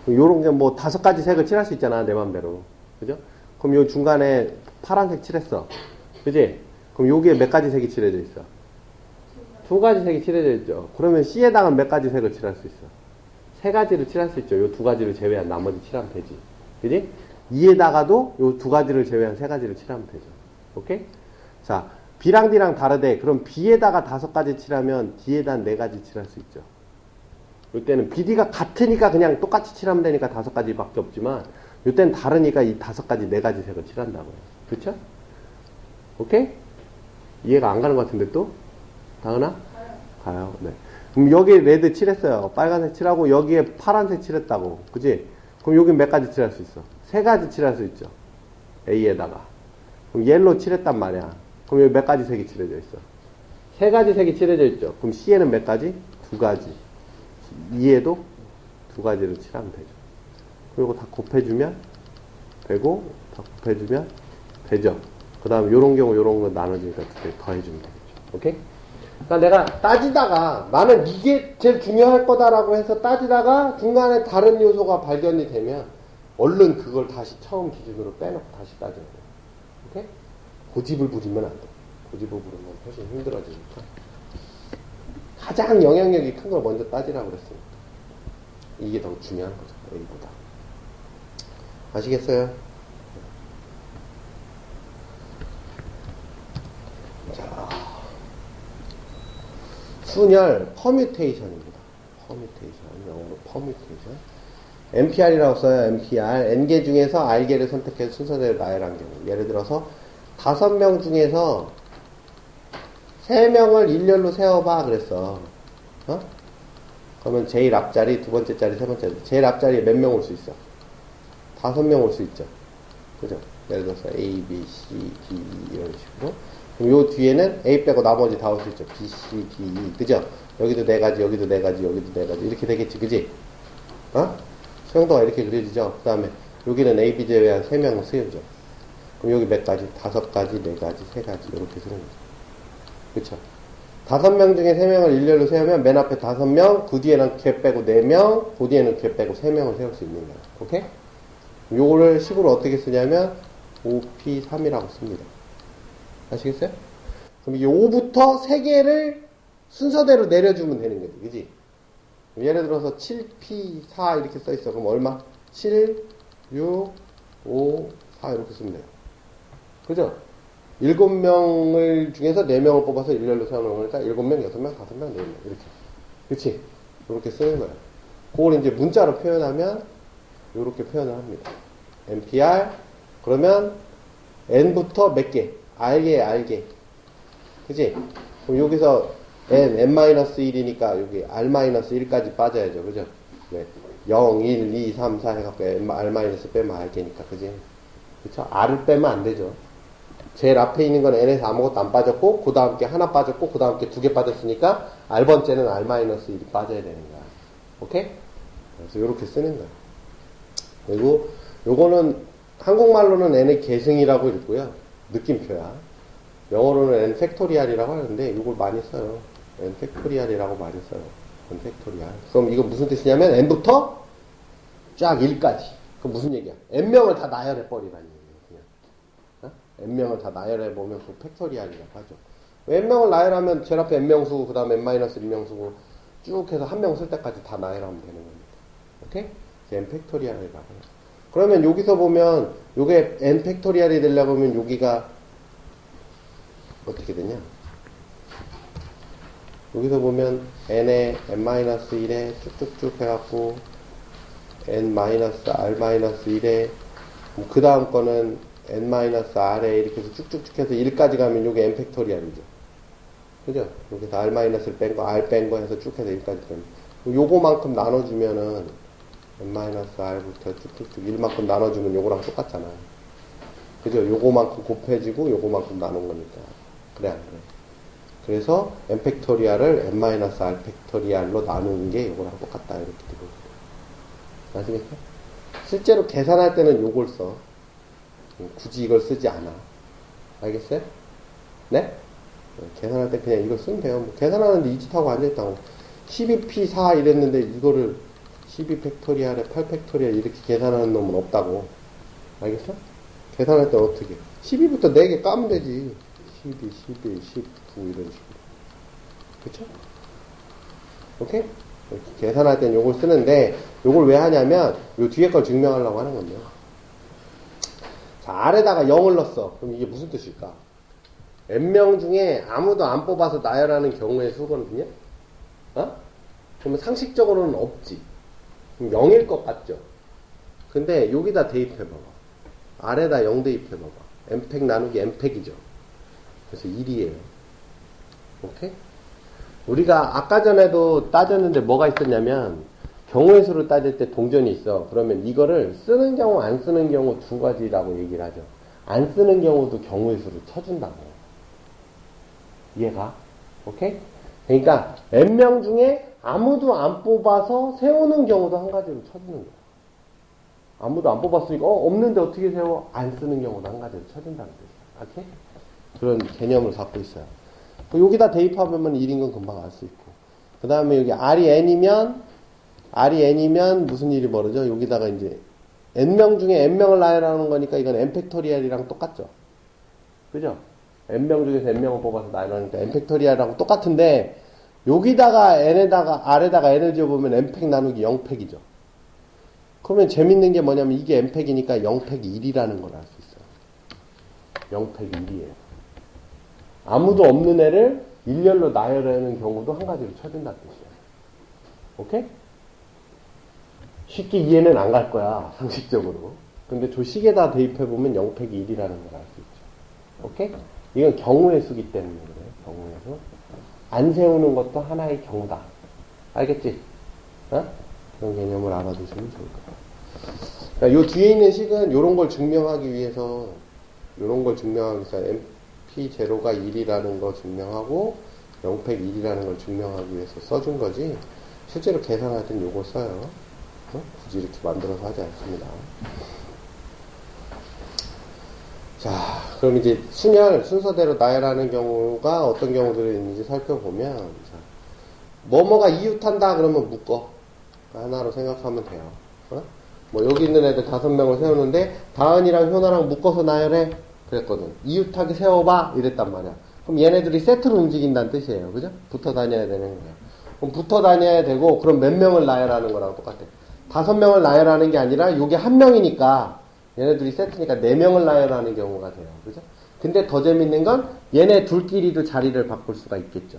요런 게 뭐 5가지 색을 칠할 수 있잖아. 내 맘대로. 그죠? 그럼 요 중간에 파란색 칠했어. 그지? 그럼 여기에 몇 가지 색이 칠해져 있어? 2가지 색이 칠해져 있죠. 그러면 C에다가는 몇 가지 색을 칠할 수 있어? 3가지를 칠할 수 있죠. 요 2가지를 제외한 나머지 칠하면 되지. 그지? E에다가도 요 2가지를 제외한 3가지를 칠하면 되죠. 오케이? 자, B랑 D랑 다르대. 그럼 B에다가 5가지 칠하면 D에다 4가지 칠할 수 있죠. 이때는 BD가 같으니까 그냥 똑같이 칠하면 되니까 5가지밖에 없지만 이때는 다르니까 이 5가지, 4가지 색을 칠한다고요. 그쵸? 오케이? 이해가 안 가는 것 같은데 또? 다은아? 가요. 네. 그럼 여기에 레드 칠했어요. 빨간색 칠하고 여기에 파란색 칠했다고. 그지? 그럼 여기 몇 가지 칠할 수 있어? 3가지 칠할 수 있죠. A에다가. 그럼 옐로 칠했단 말이야. 그럼 여기 몇 가지 색이 칠해져 있어? 세 가지 색이 칠해져 있죠. 그럼 C에는 몇 가지? 두 가지. E에도 두 가지를 칠하면 되죠. 그리고 다 곱해주면 되고, 다 곱해주면 되죠. 그 다음에 요런 경우 요런 거 나눠주니까 두 개 더해주면 되겠죠. 오케이? 그러니까 내가 따지다가 나는 이게 제일 중요할 거다라고 해서 따지다가 중간에 다른 요소가 발견이 되면 얼른 그걸 다시 처음 기준으로 빼놓고 다시 따져야 돼요. 오케이? 고집을 부리면 안 돼. 고집을 부리면 훨씬 힘들어지니까. 가장 영향력이 큰 걸 먼저 따지라고 그랬습니다. 이게 더 중요한 거죠. A보다. 아시겠어요? 자, 순열 퍼뮤테이션입니다. 퍼뮤테이션, 영어로 퍼뮤테이션. NPR이라고 써요. NPR. N개 중에서 R개를 선택해서 순서대로 나열한 경우. 예를 들어서 5명 중에서 3명을 일렬로 세워봐 그랬어. 어? 그러면 제일 앞자리, 두 번째 자리, 세 번째 자리. 제일 앞자리에 몇 명 올 수 있어? 5명 올 수 있죠. 그죠? 예를 들어서 A, B, C, D, E 이런 식으로. 그럼 요 뒤에는 A 빼고 나머지 다 올 수 있죠. B, C, D, E. 그죠? 여기도 4가지, 여기도 4가지, 여기도 4가지. 이렇게 되겠지. 그지? 어? 수영도가 이렇게 그려지죠. 그 다음에 여기는 A, B 제외한 3명을 쓰여죠. 그럼 여기 몇 가지? 5가지, 4가지, 3가지 이렇게 쓰는 거죠. 그쵸? 5명 중에 3명을 일렬로 세우면 맨 앞에 5명, 그 뒤에는 걔 빼고 4명, 그 뒤에는 걔 빼고 3명을 세울 수 있는 거예요. 오케이? 요거를 식으로 어떻게 쓰냐면 5P3이라고 씁니다. 아시겠어요? 그럼 이 5부터 3개를 순서대로 내려주면 되는 거지. 그지? 예를 들어서 7P4 이렇게 써있어. 그럼 얼마? 7, 6, 5, 4 이렇게 쓰면 돼요. 그죠? 7명을 중에서 4명을 뽑아서 일렬로 세우는 거니까 7명, 6명, 5명, 4명 이렇게. 그치? 이렇게 쓰는 거예요. 그걸 이제 문자로 표현하면 이렇게 표현을 합니다. NPR 그러면 N부터 몇 개? R개. 그치? 그럼 여기서 N-1이니까 여기 R-1까지 빠져야죠. 그죠? 네. 0, 1, 2, 3, 4 해갖고 R- 빼면 R개니까. 그지? 그쵸? R을 빼면 안 되죠. 제일 앞에 있는 건 N에서 아무것도 안 빠졌고, 그 다음 게 하나 빠졌고, 그 다음 게 2개 빠졌으니까, R번째는 R-1이 빠져야 되는 거야. 오케이? 그래서 이렇게 쓰는 거야. 그리고, 요거는, 한국말로는 N의 계승이라고 읽고요. 느낌표야. 영어로는 N 팩토리알이라고 하는데, 요걸 많이 써요. N 팩토리알이라고 많이 써요. N 팩토리알. 그럼 이건 무슨 뜻이냐면, N부터 쫙 1까지. 그럼 무슨 얘기야? N명을 다 나열해버리라니. N명을 다 나열해보면 그 팩토리알이라고 하죠. N명을 나열하면 제일 앞에 N명수, 그 다음에 N-1명수고 쭉 해서 한 명 쓸 때까지 다 나열하면 되는 겁니다. 오케이? N 팩토리알이라고 해요. 그러면 여기서 보면 요게 N 팩토리알이 되려고 하면 여기가 어떻게 되냐? 여기서 보면 N에 N-1에 쭉쭉쭉 해갖고 N-R-1에 그 다음 거는 N-R에 이렇게 해서 쭉쭉쭉 해서 1까지 가면 이게 N 팩토리알이죠. 그죠? 여기서 R-를 뺀 거, R 뺀 거 해서 쭉 해서 1까지 가면. 요거만큼 나눠주면은 N-R부터 쭉쭉쭉 1만큼 나눠주면 요거랑 똑같잖아. 그죠? 요거만큼 곱해지고 요거만큼 나눈 거니까. 그래, 안 그래? 그래서 N 팩토리알을 N-R 팩토리알로 나누는 게 요거랑 똑같다. 이렇게 되고. 아시겠죠? 실제로 계산할 때는 요걸 써. 굳이 이걸 쓰지 않아. 알겠어요? 네? 계산할 때 그냥 이걸 쓰면 돼요. 뭐 계산하는데 이 짓하고 앉아있다고. 12P4 이랬는데 이거를 12팩토리알에 8팩토리알 이렇게 계산하는 놈은 없다고. 알겠어? 계산할 때 어떻게? 12부터 4개 까면 되지. 12, 11, 19 이런 식으로. 그쵸? 오케이? 계산할 땐 요걸 쓰는데 요걸 왜 하냐면 요 뒤에 걸 증명하려고 하는 건데요. 자, R에다가 0을 넣었어. 그럼 이게 무슨 뜻일까? N명 중에 아무도 안 뽑아서 나열하는 경우의 수거든요? 어? 그러면 상식적으로는 없지. 그럼 0일 것 같죠? 근데 여기다 대입해봐봐. R에다 0 대입해봐봐. N팩 나누기 N팩이죠. 그래서 1이에요. 오케이? 우리가 아까 전에도 따졌는데 뭐가 있었냐면 경우의 수를 따질 때 동전이 있어. 그러면 이거를 쓰는 경우, 안 쓰는 경우 두 가지라고 얘기를 하죠. 안 쓰는 경우도 경우의 수를 쳐준다고. 이해가? 오케이? 그러니까 n명 중에 아무도 안 뽑아서 세우는 경우도 한 가지로 쳐주는 거야. 아무도 안 뽑았으니까 없는데 어떻게 세워? 안 쓰는 경우도 한 가지로 쳐준다는 뜻이야. 오케이? 그런 개념을 갖고 있어요. 여기다 대입하면 1인 건 금방 알 수 있고. 그 다음에 여기 R이 N이면 무슨 일이 벌어져? 여기다가 이제 N명 중에 N명을 나열하는 거니까 이건 N 팩토리얼이랑 똑같죠. 그죠? N명 중에서 N명을 뽑아서 나열하니까 N 팩토리얼이랑 똑같은데 여기다가 N에다가 R에다가 N을 지어보면 N팩 나누기 0팩이죠. 그러면 재밌는 게 뭐냐면 이게 N팩이니까 0팩 1이라는 걸 알 수 있어요. 0팩 1이에요. 아무도 없는 애를 일렬로 나열하는 경우도 한 가지로 쳐준다는 뜻이에요. 오케이? 쉽게 이해는 안 갈 거야, 상식적으로. 근데 저 식에다 대입해보면 0팩 1이라는 걸 알 수 있죠. 오케이? 이건 경우의 수기 때문에 그래요. 경우의 수. 안 세우는 것도 하나의 경우다. 알겠지? 어? 그런 개념을 알아두시면 좋을 거예요. 그러니까 요 뒤에 있는 식은 요런 걸 증명하기 위해서 MP0가 1이라는 거 증명하고 0팩 1이라는 걸 증명하기 위해서 써준 거지 실제로 계산할 땐 요거 써요. 굳이 이렇게 만들어서 하지 않습니다. 자, 그럼 이제 순서대로 나열하는 경우가 어떤 경우들이 있는지 살펴보면, 자, 뭐뭐가 이웃한다 그러면 묶어. 하나로 생각하면 돼요. 뭐 여기 있는 애들 5명을 세우는데 다은이랑 효나랑 묶어서 나열해 그랬거든. 이웃하게 세워봐 이랬단 말이야. 그럼 얘네들이 세트로 움직인다는 뜻이에요. 그죠? 붙어 다녀야 되는 거야. 그럼 붙어 다녀야 되고 그럼 몇 명을 나열하는 거랑 똑같아. 5명을 나열하는 게 아니라 요게 1명이니까 얘네들이 세트니까 4명을 나열하는 경우가 돼요. 그죠? 근데 더 재밌는 건 얘네 둘끼리도 자리를 바꿀 수가 있겠죠.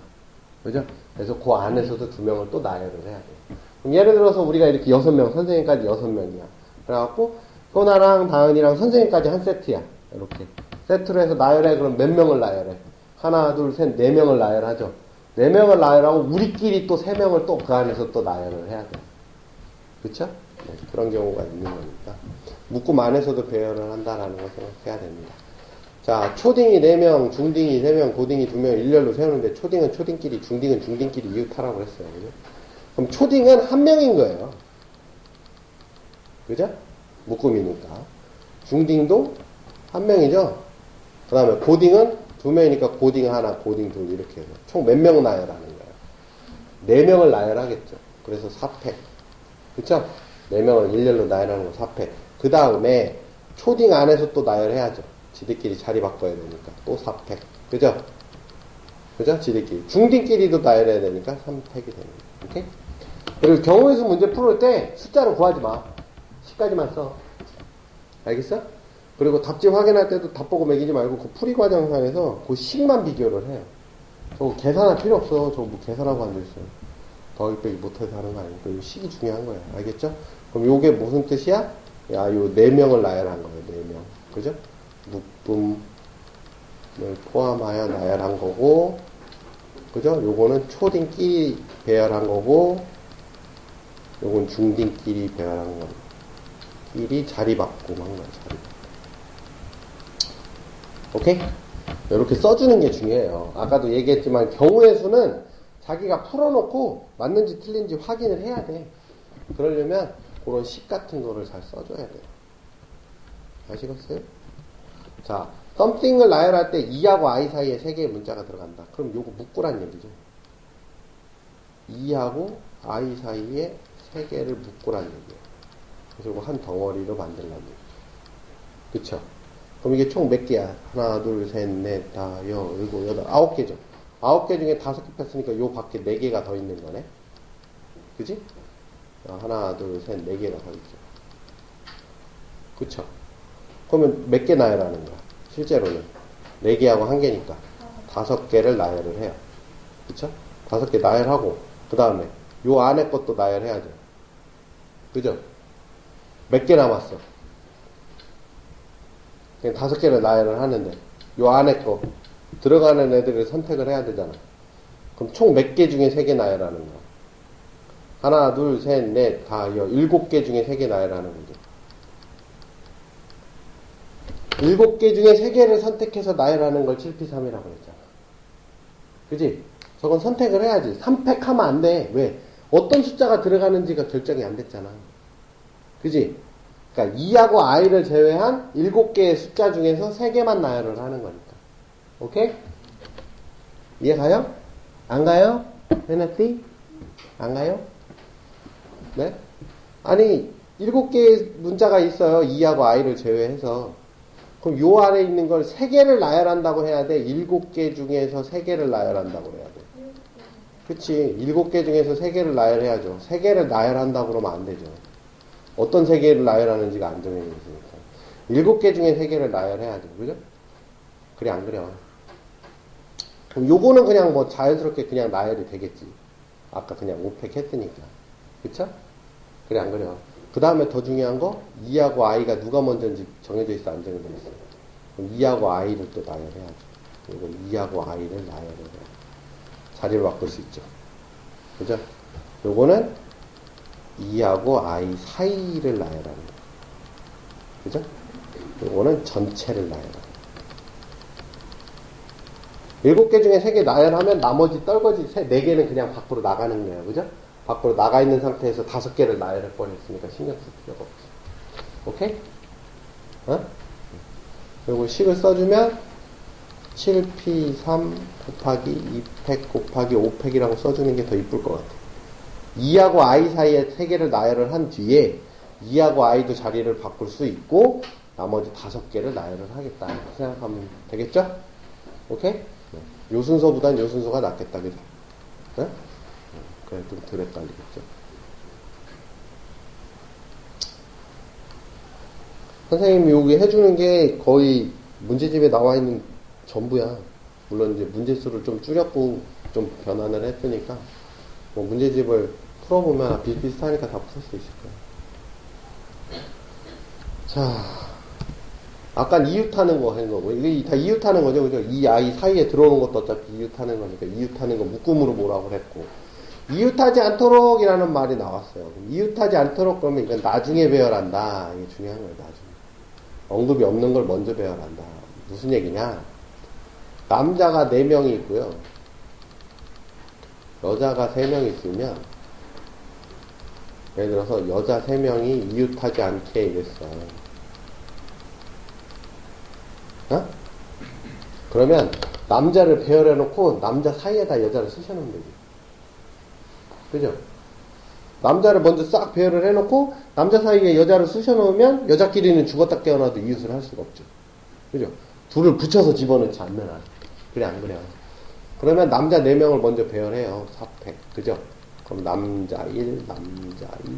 그죠? 그래서 그 안에서도 2명을 또 나열을 해야 돼요. 그럼 예를 들어서 우리가 이렇게 6명, 선생님까지 6명이야. 그래갖고 효나랑 다은이랑 선생님까지 한 세트야. 이렇게. 세트로 해서 나열해. 그럼 몇 명을 나열해? 하나, 둘, 셋, 4명을 나열하죠. 4명을 나열하고 우리끼리 또 3명을 또 그 안에서 또 나열을 해야 돼. 그쵸? 네, 그런 경우가 있는 거니까. 묶음 안에서도 배열을 한다라는 걸 생각해야 됩니다. 자, 초딩이 4명, 중딩이 3명, 고딩이 2명 일렬로 세우는데 초딩은 초딩끼리, 중딩은 중딩끼리 이웃하라고 했어요. 그죠? 그럼 초딩은 1명인 거예요. 그죠? 묶음이니까. 중딩도 1명이죠? 그 다음에 고딩은 2명이니까 고딩 하나, 고딩 둘 이렇게 해서 총 몇 명 나열하는 거예요? 4명을 나열하겠죠. 그래서 4팩. 그쵸? 4명을 일렬로 나열하는 거 4팩. 그 다음에 초딩 안에서 또 나열해야죠. 지들끼리 자리 바꿔야 되니까 또 4팩. 그죠? 그죠? 지들끼리. 중딩끼리도 나열해야 되니까 3팩이 되는 거예요. 오케이? 그리고 경우의 수 문제 풀을 때 숫자로 구하지 마. 10까지만 써. 알겠어? 그리고 답지 확인할 때도 답 보고 매기지 말고 그 풀이 과정상에서 그 식만 비교를 해요. 저거 계산할 필요 없어. 저거 뭐 계산하고 앉아있어요. 더하기 빼기 못해서 하는 거 아니니까 이 식이 중요한 거야. 알겠죠? 그럼 요게 무슨 뜻이야? 야, 요 4명을 나열한 거예요. 4명. 그죠? 묶음을 포함하여 나열한 거고, 그죠? 요거는 초딩끼리 배열한 거고, 요건 중딩끼리 배열한 거. 끼리 자리 바꿈 한 거야, 자리. 오케이? 이렇게 써주는 게 중요해요. 아까도 얘기했지만 경우의 수는 자기가 풀어놓고 맞는지 틀린지 확인을 해야 돼. 그러려면 그런 식 같은 거를 잘 써줘야 돼요. 아시겠어요? 자, something을 나열할 때 이하고 I 사이에 3개의 문자가 들어간다. 그럼 요거 묶으란 얘기죠. 이하고 I 사이에 3개를 묶으란 얘기예요. 그래서 이거 한 덩어리로 만들란 얘기죠. 그쵸? 그럼 이게 총 몇 개야? 하나, 둘, 셋, 넷, 다, 여, 일곱, 여덟, 9개죠. 9개 중에 5개 뺐으니까 요 밖에 4개가 더 있는 거네. 그지? 하나, 둘, 셋, 4개가 더 있죠. 그쵸? 그러면 몇 개 나열하는 거야? 실제로는 4개하고 1개니까 5개를 나열을 해요. 그쵸? 5개 나열하고 그 다음에 요 안에 것도 나열해야죠. 그죠? 몇 개 남았어? 그냥 5개를 나열을 하는데 요 안에 거 들어가는 애들을 선택을 해야 되잖아. 그럼 총 몇 개 중에 3개 나열하는 거야? 하나, 둘, 셋, 넷, 다, 7개 중에 3개 나열하는 거죠. 7개 중에 3개를 선택해서 나열하는 걸 7P3이라고 했잖아. 그지? 저건 선택을 해야지. 3팩하면 안 돼. 왜? 어떤 숫자가 들어가는지가 결정이 안 됐잖아. 그지? 그러니까 2하고 i를 제외한 7개의 숫자 중에서 3개만 나열을 하는 거니까. 오케이? 이해 가요? 안 가요? 해냈디? 안 가요? 네? 아니, 7개의 문자가 있어요. 2하고 i를 제외해서. 그럼 요 아래 있는 걸 3개를 나열한다고 해야 돼? 7개 중에서 3개를 나열한다고 해야 돼? 그치. 7개 중에서 3개를 나열해야죠. 3개를 나열한다고 그러면 안 되죠. 어떤 3개를 나열하는지가 안 정해져 있으니까. 7개 중에 3개를 나열해야죠. 그죠? 그래, 안 그래요? 그럼 요거는 그냥 뭐 자연스럽게 그냥 나열이 되겠지. 아까 그냥 5팩 했으니까. 그쵸? 그래, 안 그래요? 그 다음에 더 중요한 거, 2하고 i가 누가 먼저인지 정해져 있어, 안 정해져 있어? 그럼 2하고 i를 또 나열해야죠. 이거 2하고 i를 나열해요. 자리를 바꿀 수 있죠. 그죠? 요거는 2하고 i 사이를 나열하는 거예요. 그죠? 요거는 전체를 나열하는 거예요. 7개 중에 3개 나열하면 나머지 떨거지 4개는 그냥 밖으로 나가는 거예요. 그죠? 밖으로 나가 있는 상태에서 5개를 나열할 뻔했으니까 신경 쓸 필요가 없어. 오케이? 어? 그리고 식을 써주면 7p3 곱하기 2팩 곱하기 5팩이라고 써주는 게 더 이쁠 것 같아. 2하고 i 사이에 3개를 나열을 한 뒤에 2하고 i도 자리를 바꿀 수 있고 나머지 5개를 나열을 하겠다 이렇게 생각하면 되겠죠? 오케이? 요 순서보단 요 순서가 낫겠다. 그죠? 네? 그래 좀 덜 헷갈리겠죠? 선생님이 여기 해주는 게 거의 문제집에 나와 있는 전부야. 물론 이제 문제수를 좀 줄였고 좀 변환을 했으니까 뭐 문제집을 풀어보면 비슷비슷하니까 다 풀 수 있을 거야. 자, 아까 이웃하는 거 한 거고 이게 다 이웃하는 거죠, 그죠? 이 아이 사이에 들어오는 것도 어차피 이웃하는 거니까 이웃하는 거 묶음으로 뭐라고 그랬고 이웃하지 않도록이라는 말이 나왔어요. 이웃하지 않도록 그러면 이건 나중에 배열한다. 이게 중요한 거예요, 나중에. 언급이 없는 걸 먼저 배열한다. 무슨 얘기냐? 남자가 4명이 있고요. 여자가 3명이 있으면, 예를 들어서 여자 3명이 이웃하지 않게 이랬어. 어? 그러면 남자를 배열해놓고 남자 사이에다 여자를 쓰셔놓으면 되지. 그죠? 남자를 먼저 싹 배열을 해놓고 남자 사이에 여자를 쑤셔놓으면 여자끼리는 죽었다 깨어나도 이웃을 할 수가 없죠. 그죠? 둘을 붙여서 집어넣지 않는 한. 그래 안 그래요? 그러면 남자 4명을 먼저 배열해요. 4팩. 그죠? 그럼 남자 1, 남자 2,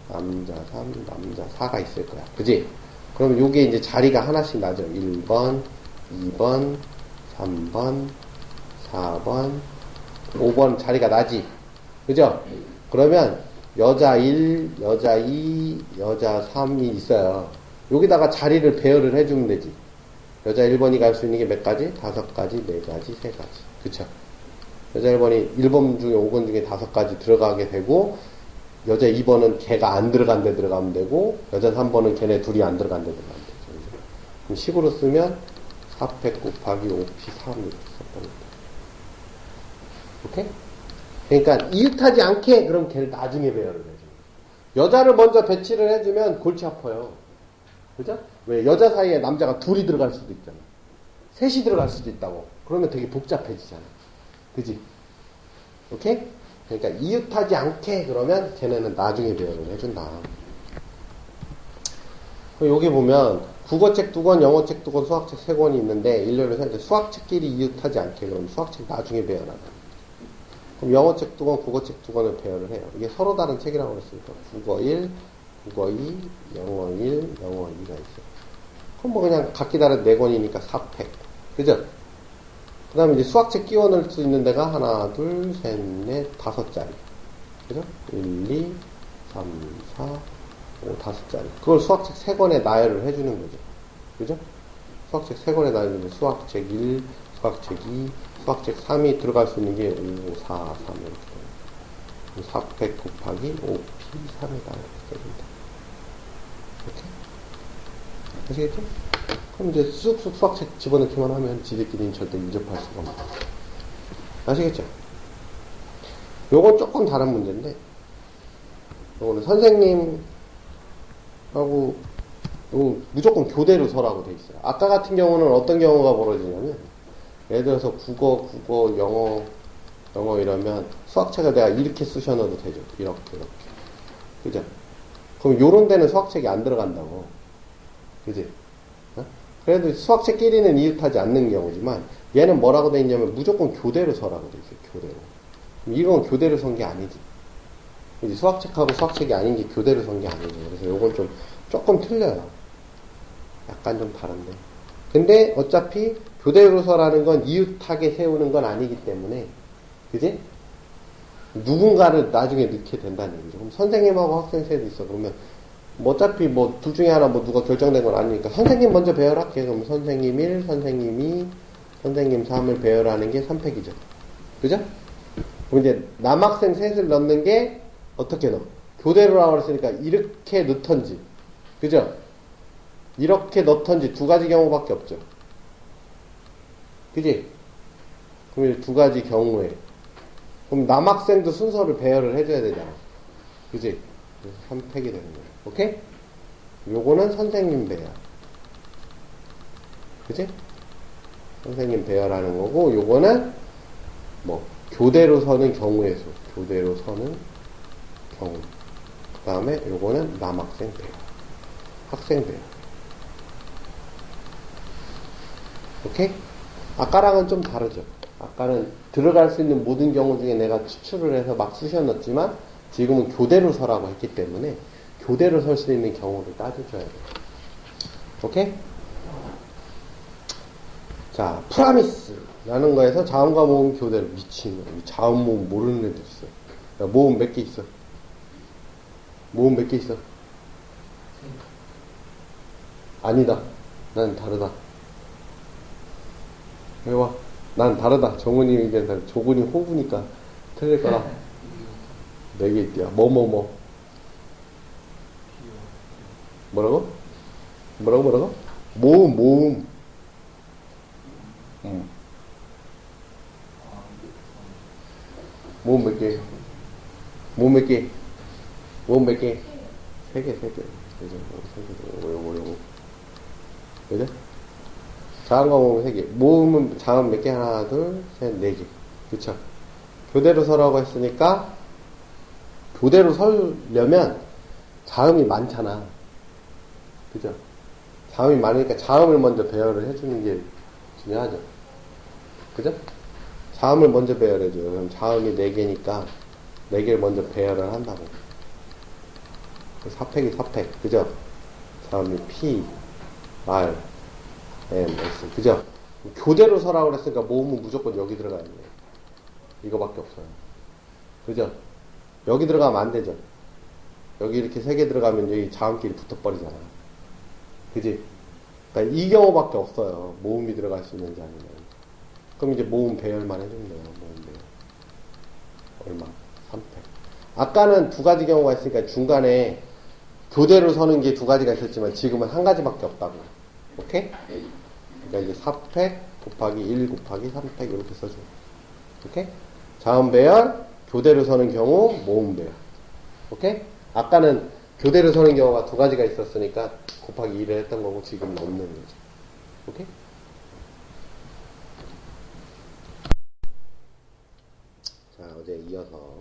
남자 3, 남자 4가 있을 거야. 그지? 그럼 요게 이제 자리가 하나씩 나죠. 1번, 2번, 3번, 4번, 5번 자리가 나지. 그죠? 그러면 여자 1, 여자 2, 여자 3이 있어요. 여기다가 자리를 배열을 해주면 되지. 여자 1번이 갈 수 있는 게 몇 가지? 5가지, 4가지, 3가지. 그쵸? 여자 1번이 1번 중에 5번 중에 5가지 들어가게 되고 여자 2번은 걔가 안 들어간 데 들어가면 되고 여자 3번은 걔네 둘이 안 들어간 데 들어가면 되죠. 그럼 식으로 쓰면 4팩 곱하기 5p3 이렇게 썼답니다. 오케이? 그러니까 이웃하지 않게 그럼 걔를 나중에 배열을 해줘. 여자를 먼저 배치를 해주면 골치 아파요. 그죠? 왜? 여자 사이에 남자가 둘이 들어갈 수도 있잖아. 셋이 들어갈 수도 있다고. 그러면 되게 복잡해지잖아. 그지? 오케이? 그러니까 이웃하지 않게 그러면 걔네는 나중에 배열을 해준다. 여기 보면 국어책 2권, 영어책 2권, 수학책 3권이 있는데 일렬로 해서 수학책끼리 이웃하지 않게 그러면 수학책 나중에 배열한다. 그럼 영어책 2권, 국어책 2권을 배열을 해요. 이게 서로 다른 책이라고 했으니까 국어 1, 국어 2, 영어 1, 영어 2가 있어요. 그럼 뭐 그냥 각기 다른 4권이니까 4팩. 그죠? 그 다음에 이제 수학책 끼워 넣을 수 있는 데가 하나, 둘, 셋, 넷, 5자리. 그죠? 1, 2, 3, 4, 5, 5자리. 그걸 수학책 3권에 나열을 해주는 거죠. 그죠? 수학책 3권에 나열을 수학책 1, 수학책 2, 수학책 3이 들어갈 수 있는 게 5, 4, 3 이렇게 돼요. 4팩 곱하기 5p3에다 이렇게 써준다. 이렇게. 아시겠죠? 그럼 이제 쑥쑥 수학책 집어넣기만 하면 지들끼리는 절대 인접할 수가 없다. 아시겠죠? 요건 조금 다른 문제인데, 요거는 선생님하고 요건 무조건 교대로 서라고 돼 있어요. 아까 같은 경우는 어떤 경우가 벌어지냐면, 예를 들어서 국어, 영어 이러면 수학책을 내가 이렇게 쑤셔 넣어도 되죠. 이렇게. 그죠? 그럼 요런 데는 수학책이 안 들어간다고. 그지? 어? 그래도 수학책끼리는 이웃하지 않는 경우지만, 얘는 뭐라고 돼 있냐면 무조건 교대로 서라고 돼 있어요. 교대로. 이건 교대로 선 게 아니지. 이제 수학책하고 수학책이 아닌 게 교대로 선 게 아니에요. 그래서 요건 좀 조금 틀려요. 약간 좀 다른데. 근데 어차피 교대로 서라는 건 이웃하게 세우는 건 아니기 때문에, 그지? 누군가를 나중에 넣게 된다는 얘기죠. 그럼 선생님하고 학생 셋이 있어. 그러면 뭐 어차피 뭐 둘 중에 하나 뭐 누가 결정된 건 아니니까 선생님 먼저 배열할게. 그럼 선생님 1, 선생님 2, 선생님 3을 배열하는 게 3팩이죠. 그죠? 그럼 이제 남학생 셋을 넣는 게 어떻게 넣어? 교대로라고 했으니까 이렇게 넣던지, 그죠? 이렇게 넣던지 두 가지 경우밖에 없죠. 그지? 그럼 이제 두 가지 경우에 그럼 남학생도 순서를 배열을 해줘야 되잖아. 그지? 3팩이 되는 거야. 오케이? 요거는 선생님 배열. 그지? 선생님 배열하는 거고, 요거는 뭐 교대로 서는 경우의 수. 교대로 서는 경우. 그 다음에 요거는 남학생 배열. 학생 배열. 오케이? 아까랑은 좀 다르죠. 아까는 들어갈 수 있는 모든 경우 중에 내가 추출을 해서 막 쑤셔 넣었지만 지금은 교대로 서라고 했기 때문에 교대로 설 수 있는 경우를 따져줘야 돼요. 오케이? 자, 프라미스라는 거에서 자음과 모음 교대로. 미친. 자음 모음 모르는 애들 있어. 야, 모음 몇 개 있어? 모음 몇 개 있어? 아니다. 난 다르다. 해봐. 난 다르다. 정훈이 의견, 조군이 호구니까 틀릴 거라. 4개 있대요. 뭐. 뭐라고? 모음. 모음 몇 개? 모음 몇 개? 3개. 그죠? 요거. 그죠? 자음과 모음 3개. 모음은 자음 몇 개? 하나, 둘, 셋, 4개. 그쵸? 교대로 서라고 했으니까, 교대로 서려면 자음이 많잖아. 그죠? 자음이 많으니까 자음을 먼저 배열을 해주는 게 중요하죠. 그죠? 자음을 먼저 배열해줘요. 그럼 자음이 4개니까 4개를 먼저 배열을 한다고. 4팩이 4팩. 그죠? 자음이 P, R, M, S. 그죠? 교대로 서라고 그랬으니까 모음은 무조건 여기 들어가야 돼요. 이거밖에 없어요. 그죠? 여기 들어가면 안 되죠? 여기 이렇게 3개 들어가면 여기 자음끼리 붙어버리잖아. 그지? 그러니까 이 경우밖에 없어요. 모음이 들어갈 수 있는지 아니면. 그럼 이제 모음 배열만 해주면 돼요. 모음 배열. 얼마? 3팩. 아까는 2가지 경우가 있으니까 중간에 교대로 서는 게 2가지가 있었지만 지금은 1가지밖에 없다고. 오케이? 그러니까 이제 4팩 곱하기 1 곱하기 3팩 이렇게 써줘. 오케이? 자음 배열, 교대로 서는 경우, 모음 배열. 오케이? 아까는 교대로 서는 경우가 2가지가 있었으니까 곱하기 2를 했던 거고 지금은 없는 거죠. 오케이? 자, 어제 이어서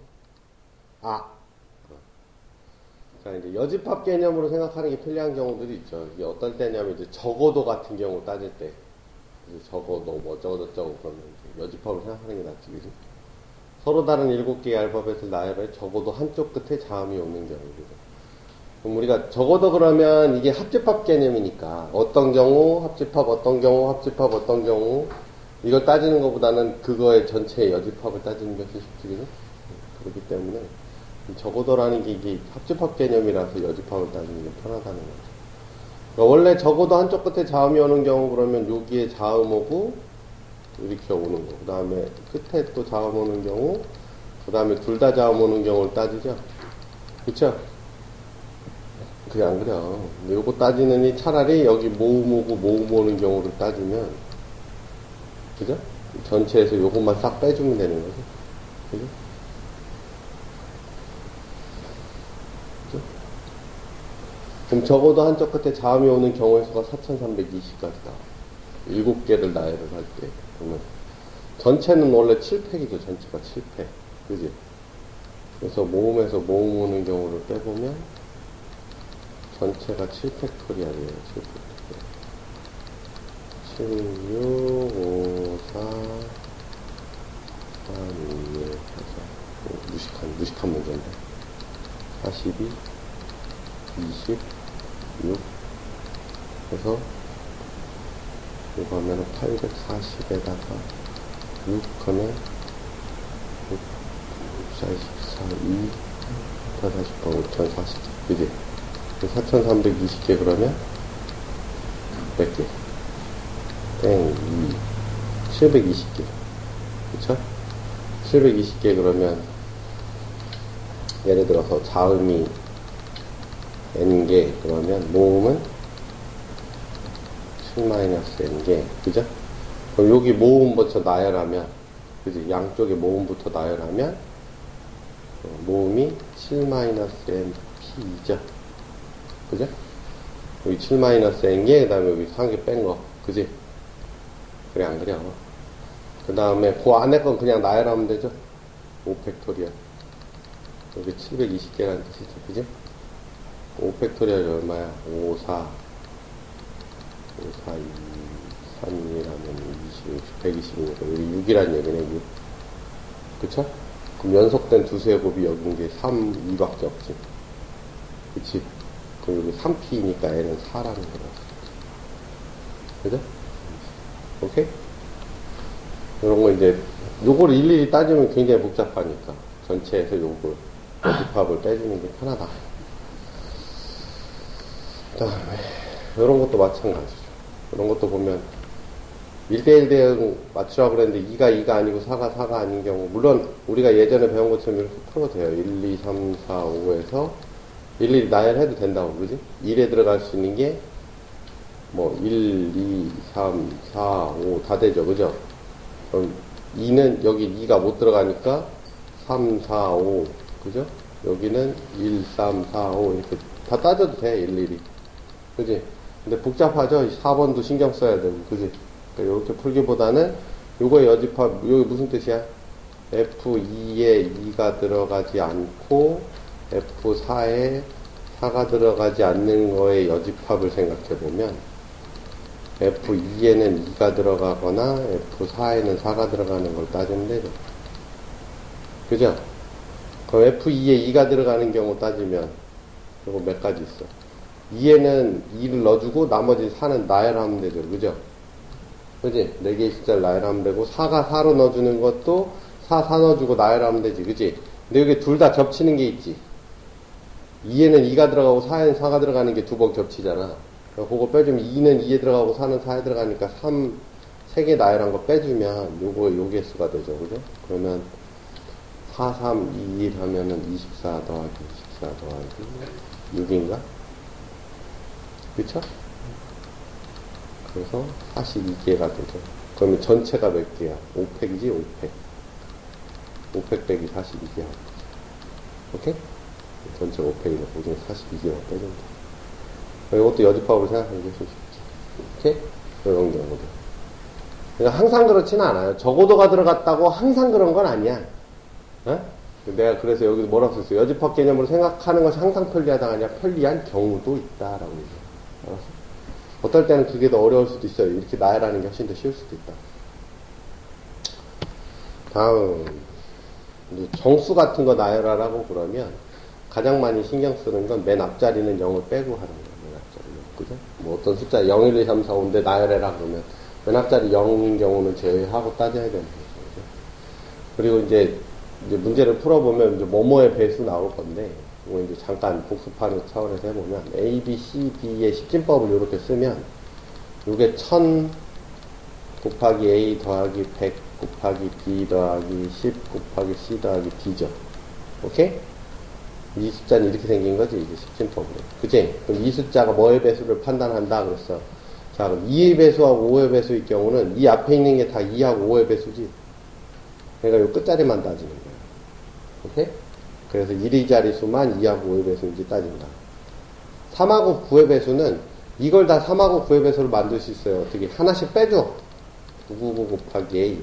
자, 이제 여집합 개념으로 생각하는 게 편리한 경우들이 있죠. 이게 어떤 때냐면 이제 적어도 같은 경우 따질 때 이제 적어도 뭐 어쩌고저쩌고 그러면 여집합을 생각하는 게 낫지, 그지? 서로 다른 7개의 알파벳을 나열해 적어도 한쪽 끝에 자음이 오는 경우죠. 그럼 우리가 적어도 그러면 이게 합집합 개념이니까 어떤 경우 합집합, 어떤 경우 합집합, 어떤 경우 이걸 따지는 것보다는 그거의 전체의 여집합을 따지는 것이 쉽지, 그죠? 그렇기 때문에 적어도라는 게 이게 합집합 개념이라서 여집합을 따지는 게 편하다는 거죠. 그러니까 원래 적어도 한쪽 끝에 자음이 오는 경우 그러면 여기에 자음 오고 이렇게 오는 거. 그 다음에 끝에 또 자음 오는 경우, 그 다음에 둘 다 자음 오는 경우를 따지죠. 그쵸? 그래, 안 그래요. 근데 요거 따지느니 차라리 여기 모음 오고 모음 오는 경우를 따지면, 그죠? 전체에서 요것만 싹 빼주면 되는 거죠. 그죠? 그럼 적어도 한쪽 끝에 자음이 오는 경우의 수가 4320까지 나와. 7개를 나열을 할 때. 보면. 전체는 원래 7팩이죠. 전체가 7팩. 그지? 그래서 모음에서 모음 오는 경우를 빼보면, 전체가 7팩토리얼이에요. 7팩토리얼. 7, 6, 5, 4, 3, 2, 1, 4. 무식한 문제인데. 42, 20, 6. 그래서, 이거 하면 840에다가 6 하면 6, 44, 2, 440, 5040. 그지? 4320개 그러면 몇 개? 땡, 2. 720개. 그쵸? 720개 그러면 예를 들어서 자음이 n개 그러면 모음은 7-n개. 그죠? 그럼 여기 모음부터 나열하면 그지? 양쪽에 모음부터 나열하면 모음이 7-np이죠. 그죠? 여기 7-n개, 그 다음에 여기 1개 뺀 거. 그지? 그래, 안 그래? 그 다음에 그 안에 건 그냥 나열하면 되죠? 5팩토리얼. 여기 720개라는 뜻이죠. 그지? 5팩토리얼이 얼마야? 5, 4, 5, 4, 2, 3, 2라면 20, 120이니까 여기 6이란 얘기네, 6. 그쵸? 그럼 연속된 두수의 곱이 여긴 게 3, 2밖에 없지. 그치? 그럼 여기 3p니까 n은 4라는 거다. 그죠? 오케이? 이런 거 이제, 요걸 일일이 따지면 굉장히 복잡하니까. 전체에서 요걸, 여집합을 빼주는 게 편하다. 그 다음에, 이런 것도 마찬가지죠. 이런 것도 보면, 1대1 대응 맞추라고 그랬는데, 2가 아니고 4가 아닌 경우, 물론, 우리가 예전에 배운 것처럼 이렇게 풀어도 돼요. 1, 2, 3, 4, 5에서, 일일이 나열해도 된다고, 그러지? 1에 들어갈 수 있는 게, 1, 2, 3, 4, 5, 다 되죠, 그죠? 그럼 2는, 여기 2가 못 들어가니까, 3, 4, 5, 그죠? 여기는 1, 3, 4, 5, 이렇게 다 따져도 돼, 일일이. 그지? 근데 복잡하죠? 4번도 신경 써야 되고, 그지? 그러니까 이렇게 풀기보다는, 요거의 여집합, 여기 무슨 뜻이야? F2에 2가 들어가지 않고, F4에 4가 들어가지 않는 거의 여집합을 생각해보면 F2에는 2가 들어가거나 F4에는 4가 들어가는 걸 따지면 되죠. 그죠? 그럼 F2에 2가 들어가는 경우 따지면 이거 몇 가지 있어. 2에는 2를 넣어주고 나머지 4는 나열하면 되죠. 그죠? 그지? 4개의 숫자를 나열하면 되고 4가 4로 넣어주는 것도 4 넣어주고 나열하면 되지. 그지? 근데 여기 둘 다 겹치는 게 있지. 2에는 2가 들어가고 4에는 4가 들어가는 게 두 번 겹치잖아. 그거 빼주면 2는 2에 들어가고 4는 4에 들어가니까 3개 나열한 거 빼주면 요 개수가 되죠. 그죠? 그러면 4, 3, 2, 1 하면은 24 더하기 24 더하기 6인가? 그쵸? 그래서 42개가 되죠. 그러면 전체가 몇 개야? 5팩이지, 5팩. 5팩 빼기 42개야. 오케이? 전체 5팩이니까 거기는 42개만 빼준다. 이것도 여집합을 생각하는 게 쉽지. 오케이? 이런 경우도. 그러니까 항상 그렇지는 않아요. 적어도가 들어갔다고 항상 그런 건 아니야. 어? 내가 그래서 여기서 뭐라고 썼어요? 여집합 개념으로 생각하는 것이 항상 편리하다가 아니라 편리한 경우도 있다라고 얘기해요. 알았어? 어떨 때는 그게 더 어려울 수도 있어요. 이렇게 나열하는 게 훨씬 더 쉬울 수도 있다. 다음, 이제 정수 같은 거 나열하라고 그러면 가장 많이 신경 쓰는 건 맨 앞자리는 0을 빼고 하는 거예요. 맨 앞자리 0. 그죠? 뭐 어떤 숫자 0, 1, 2, 3, 4, 5인데 나열해라 그러면 맨 앞자리 0인 경우는 제외하고 따져야 되는 거죠. 그리고 이제 문제를 풀어보면 이제 뭐뭐의 배수 나올 건데, 이거 이제 잠깐 복습하는 차원에서 해보면 A, B, C, B의 십진법을 이렇게 쓰면 이게 1000 곱하기 A 더하기 100 곱하기 B 더하기 10 곱하기 C 더하기 D죠. 오케이? 이 숫자는 이렇게 생긴 거지, 이제 십진법으로. 그치? 그럼 이 숫자가 뭐의 배수를 판단한다 그랬어. 자, 그럼 2의 배수하고 5의 배수의 경우는 이 앞에 있는 게 다 2하고 5의 배수지. 그러니까 요 끝자리만 따지는 거야. 오케이? 그래서 1의 자리수만 2하고 5의 배수인지 따진다. 3하고 9의 배수는 이걸 다 3하고 9의 배수로 만들 수 있어요. 어떻게? 하나씩 빼줘. 999 곱하기 A,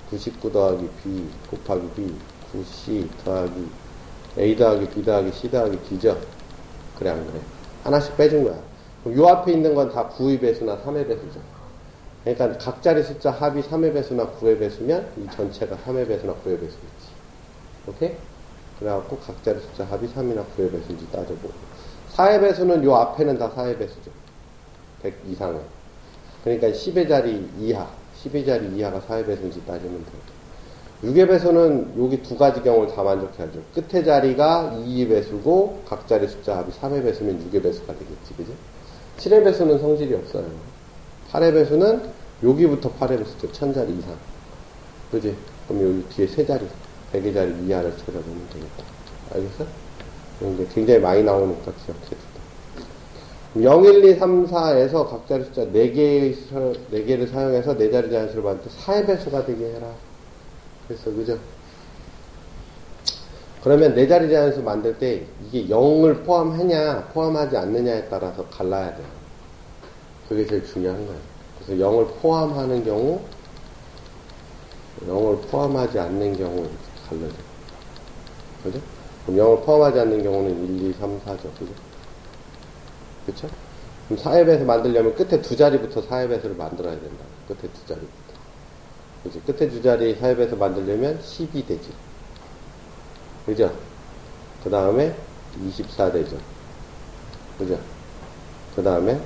99 더하기 B 곱하기 B, 9C 더하기 A 더하기 B 더하기 C 더하기 D죠. 그래, 안 그래? 하나씩 빼준 거야. 그럼 요 앞에 있는 건 다 9의 배수나 3의 배수죠. 그러니까 각자리 숫자 합이 3의 배수나 9의 배수면 이 전체가 3의 배수나 9의 배수겠지. 오케이? 그래갖고 각자리 숫자 합이 3이나 9의 배수인지 따져보고. 4의 배수는 요 앞에는 다 4의 배수죠. 100 이상은. 그러니까 10의 자리 이하, 10의 자리 이하가 4의 배수인지 따지면 돼요. 6의 배수는 여기 두 가지 경우를 다 만족해야죠. 끝의 자리가 2의 배수고 각자리 숫자 합이 3의 배수면 6의 배수가 되겠지. 그지? 7의 배수는 성질이 없어요. 8의 배수는 여기부터 8의 배수죠. 1000자리 이상. 그지? 그럼 여기 뒤에 세 자리, 100의 자리 이하를 찾아보면 되겠다. 알겠어? 이제 굉장히 많이 나오니까 기억해두다. 0, 1, 2, 3, 4에서 각자리 숫자 4개를 사용해서 4자리 자연수를 만들 때 4의 배수가 되게 해라. 그래서, 그죠? 그러면 4자리 자연수 만들 때 이게 0을 포함하냐, 포함하지 않느냐에 따라서 갈라야 돼요. 그게 제일 중요한 거예요. 그래서 0을 포함하는 경우, 0을 포함하지 않는 경우 이렇게 갈라져요. 그죠? 그럼 0을 포함하지 않는 경우는 1, 2, 3, 4죠. 그죠? 그쵸? 그럼 4의 배수 만들려면 끝에 두 자리부터 4의 배수를 만들어야 된다. 끝에 두 자리부터. 그죠? 끝에 두 자리 4의 배수 만들려면 10이 되지. 그죠? 그 다음에 24 되죠. 그죠? 그 다음에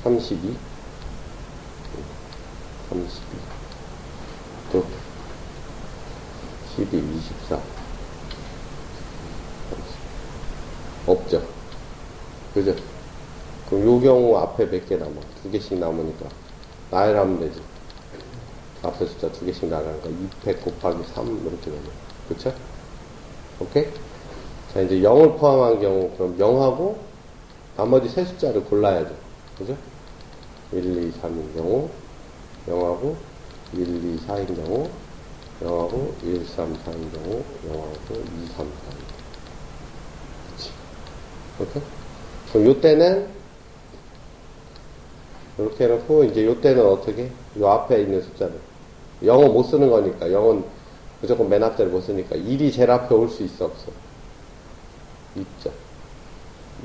32. 또 12, 24. 30. 없죠. 그죠? 그럼 요 경우 앞에 몇 개 남아? 두 개씩 남으니까 나열하면 되지. 앞에 숫자 두 개씩 나가니까 200 곱하기 3 이렇게 되면. 그쵸? 오케이? 자, 이제 0을 포함한 경우, 그럼 0하고 나머지 세 숫자를 골라야죠. 그죠? 1, 2, 3인 경우, 0하고 1, 2, 4인 경우, 0하고 1, 3, 4인 경우, 0하고 2, 3, 4인 경우. 그치? 오케이? 그럼 요때는 이렇게 해놓고, 이제 요때는 어떻게? 요 앞에 있는 숫자를. 0은 못 쓰는 거니까, 0은 무조건 맨 앞자리 못 쓰니까, 1이 제일 앞에 올 수 있어, 없어? 있죠.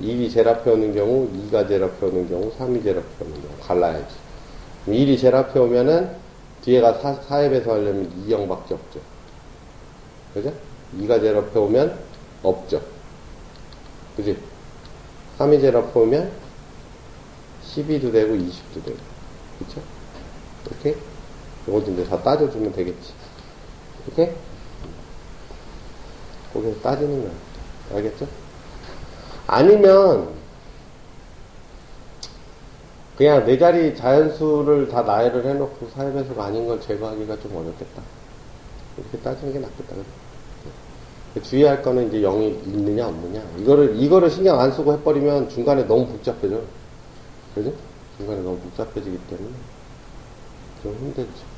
1이 제일 앞에 오는 경우, 2가 제일 앞에 오는 경우, 3이 제일 앞에 오는 경우, 갈라야지. 1이 제일 앞에 오면은, 뒤에가 4의 배수 하려면 2형밖에 없죠. 그죠? 2가 제일 앞에 오면, 없죠. 그지? 3이 제일 앞에 오면, 12도 되고, 20도 되고. 그쵸? 이렇게? 이것도 이제 다 따져주면 되겠지. 이렇게? 거기서 따지는 거야. 알겠죠? 아니면, 그냥 네 자리 자연수를 다 나열을 해놓고 사회배수가 아닌 걸 제거하기가 좀 어렵겠다. 이렇게 따지는 게 낫겠다. 그래? 주의할 거는 이제 0이 있느냐, 없느냐. 이거를 신경 안 쓰고 해버리면 중간에 너무 복잡해져. 그죠? 중간에 너무 복잡해지기 때문에 좀 힘들죠.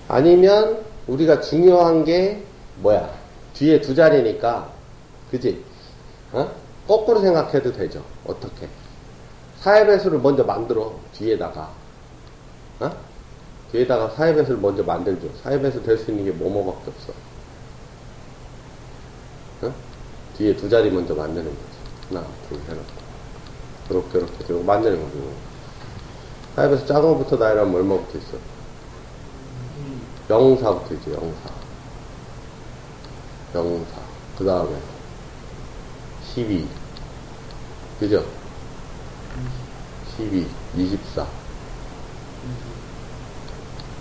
아니면 우리가 중요한 게 뭐야? 뒤에 두 자리니까, 그지? 어? 거꾸로 생각해도 되죠. 어떻게? 4의 배수를 먼저 만들어. 뒤에다가. 어? 뒤에다가 4의 배수를 먼저 만들죠. 4의 배수 될 수 있는 게 뭐뭐밖에 없어. 어? 뒤에 두 자리 먼저 만드는 거지. 하나, 둘, 해놓고. 이렇게 만드는 거죠. 4의 배수 작은 것부터 나열하면 얼마부터 있어? 0사부터 있죠. 0사. 그 다음에 12. 그죠? 12, 24,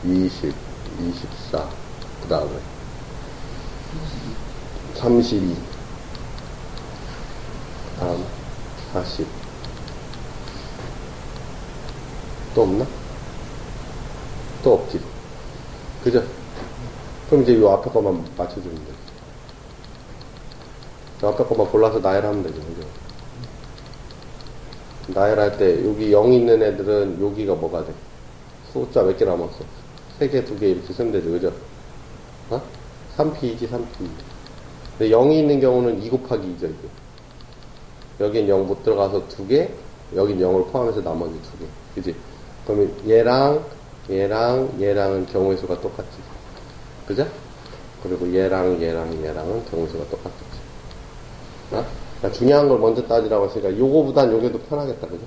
20, 24, 그 다음에 32, 그 다음 40. 또 없나? 또 없지. 그죠? 그럼 이제 요 앞에 것만 맞춰주면 돼. 요 앞에 것만 골라서 나열하면 되죠. 그죠? 나열할 때 여기 0 있는 애들은 여기가 뭐가 돼? 숫자 몇 개 남았어? 3개, 2개 이렇게 쓰면 되죠. 그죠? 어? 3P이지 3P. 근데 0이 있는 경우는 2 곱하기 2죠, 이게. 여긴 0 못 들어가서 2개, 여긴 0을 포함해서 나머지 2개. 그지? 그러면 얘랑은 경우의 수가 똑같지. 그죠? 그리고 얘랑은 경우의 수가 똑같겠지. 어? 그러니까 중요한 걸 먼저 따지라고 했으니까 요거보단 요게 더 편하겠다. 그죠?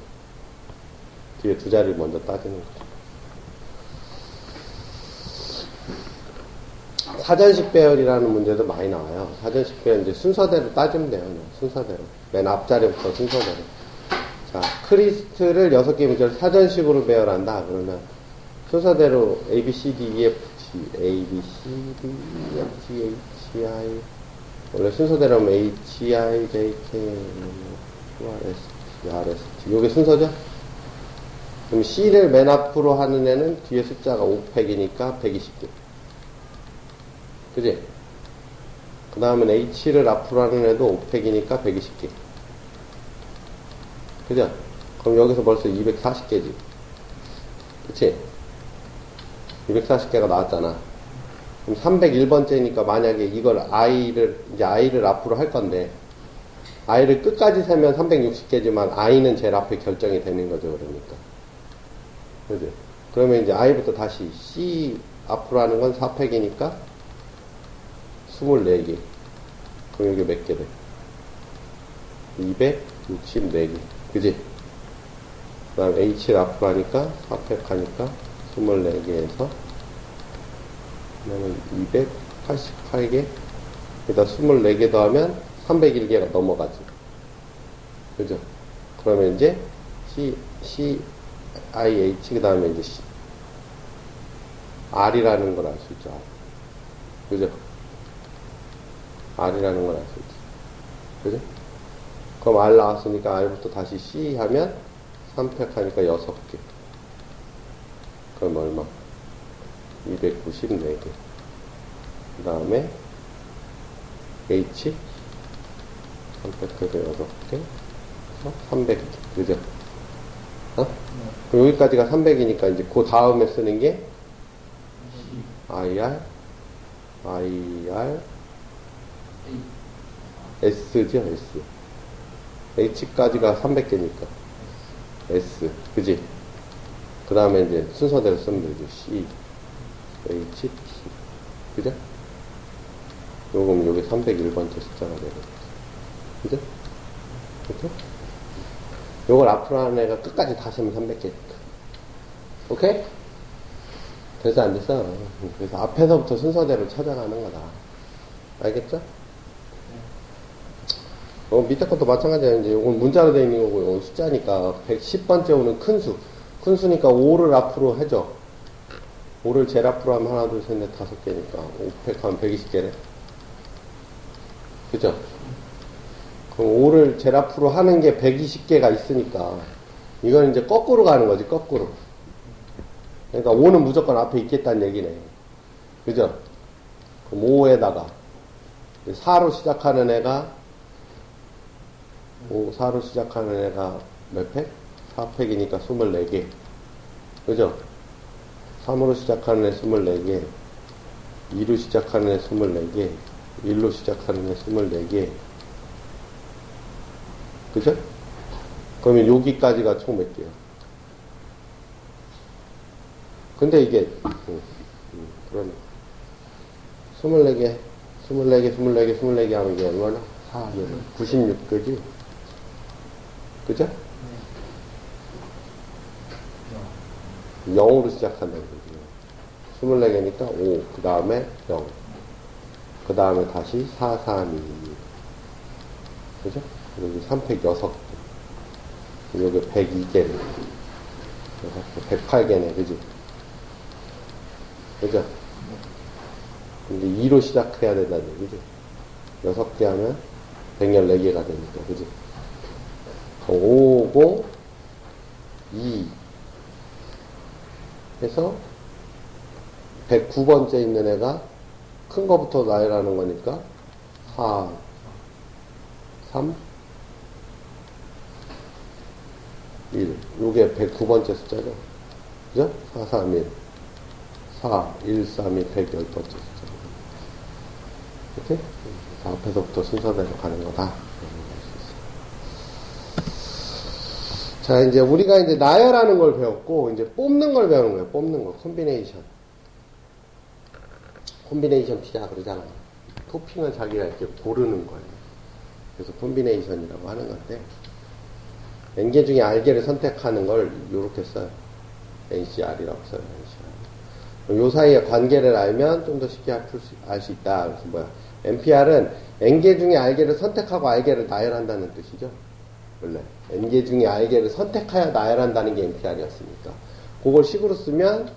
뒤에 두 자리를 먼저 따지는 거죠. 사전식 배열이라는 문제도 많이 나와요. 사전식 배열 이제 순서대로 따지면 돼요. 순서대로. 맨 앞자리부터 순서대로. 자, 크리스트를 6개 문제를 사전식으로 배열한다. 그러면 순서대로 A, B, C, D, E, F, G, A, B, C, D, E, F, G, H, I. 원래 순서대로 하면 H, I, J, K, L, S, T, R, S, T. 요게 순서죠? 그럼 C를 맨 앞으로 하는 애는 뒤에 숫자가 5팩이니까 120개. 그지? 그 다음엔 H를 앞으로 하는 애도 5팩이니까 120개. 그죠? 그럼 여기서 벌써 240개지. 그치? 240개가 나왔잖아. 그럼 301번째니까 만약에 이걸 I를 앞으로 할 건데, I를 끝까지 세면 360개지만 I는 제일 앞에 결정이 되는 거죠, 그러니까. 그죠? 그러면 이제 I부터 다시 C 앞으로 하는 건 4팩이니까 24개. 그럼 여기 몇 개 돼? 264개. 그지? 그 다음 H를 앞으로 하니까 4팩 하니까 24개에서 그러면 288개. 여기다 24개 더하면 301개가 넘어가지. 그죠? 그러면 이제 CIH 그 다음에 이제 R이라는 걸 알 수 있죠. 그죠? R이라는 걸 알 수 있지. 그죠? 그럼 R 나왔으니까 R부터 다시 C 하면 3팩 하니까 6개. 그럼 얼마? 294개. 그 다음에 H 3팩에서 6개. 300개. 그죠? 어? 그럼 여기까지가 300이니까 이제 그 다음에 쓰는 게 IR S죠, S. H까지가 300개니까. S. 그지? 그 다음에 이제 순서대로 쓰면 되죠. C, H, T. 그죠? 요거면 요게 301번째 숫자가 되거든요. 그죠? 그죠? 요걸 앞으로 하는 애가 끝까지 다시 하면 300개니까. 오케이? 돼서 안 됐어. 그래서 앞에서부터 순서대로 찾아가는 거다. 알겠죠? 밑에 것도 마찬가지야. 이제 요건 문자로 되어 있는 거고, 요건 숫자니까, 110번째 오는 큰 수. 큰 수니까 5를 앞으로 해줘. 5를 제일 앞으로 하면 하나, 둘, 셋, 넷, 5개니까. 5팩 하면 120개래. 그죠? 그럼 5를 제일 앞으로 하는 게 120개가 있으니까, 이건 이제 거꾸로 가는 거지, 거꾸로. 그러니까 5는 무조건 앞에 있겠다는 얘기네. 그죠? 그럼 5에다가, 4로 시작하는 애가 4로 시작하는 애가 몇 팩? 4팩이니까 24개. 그죠? 3으로 시작하는 애 24개. 2로 시작하는 애 24개. 1로 시작하는 애 24개. 그죠? 그러면 여기까지가 총 몇 개야? 근데 이게, 그러네. 24개 하면 이게 얼마나? 96개지? 그죠? 0으로 시작한다는 거죠. 24개니까 5, 그 다음에 0. 그 다음에 다시 4, 3, 2. 그죠? 그리고 3팩 6개. 여기 102개네. 108개네. 그지? 그죠? 근데 2로 시작해야 된다는 얘기지. 6개 하면 114개가 되니까. 그지? 5, 5, 2 해서 109번째 있는 애가 큰 거부터 나열하는 거니까 4, 3, 1. 요게 109번째 숫자죠. 그죠? 4, 3, 1. 4, 1, 3, 2, 110번째 숫자. 그치? 앞에서부터 순서대로 가는 거다. 자, 이제 우리가 이제 나열하는 걸 배웠고, 이제 뽑는 걸 배우는 거예요. 뽑는 거. 콤비네이션. 콤비네이션 피자 그러잖아. 토핑을 자기가 이렇게 고르는 거예요. 그래서 콤비네이션이라고 하는 건데, N개 중에 R개를 선택하는 걸 요렇게 써요. NCR이라고 써요. NCR. 요 사이의 관계를 알면 좀 더 쉽게 알 수 있다. 그래서 뭐야. NPR은 N개 중에 R개를 선택하고 R개를 나열한다는 뜻이죠. 원래. N개 중에 R개를 선택하여 나열한다는 게 NPR이었으니까. 그걸 식으로 쓰면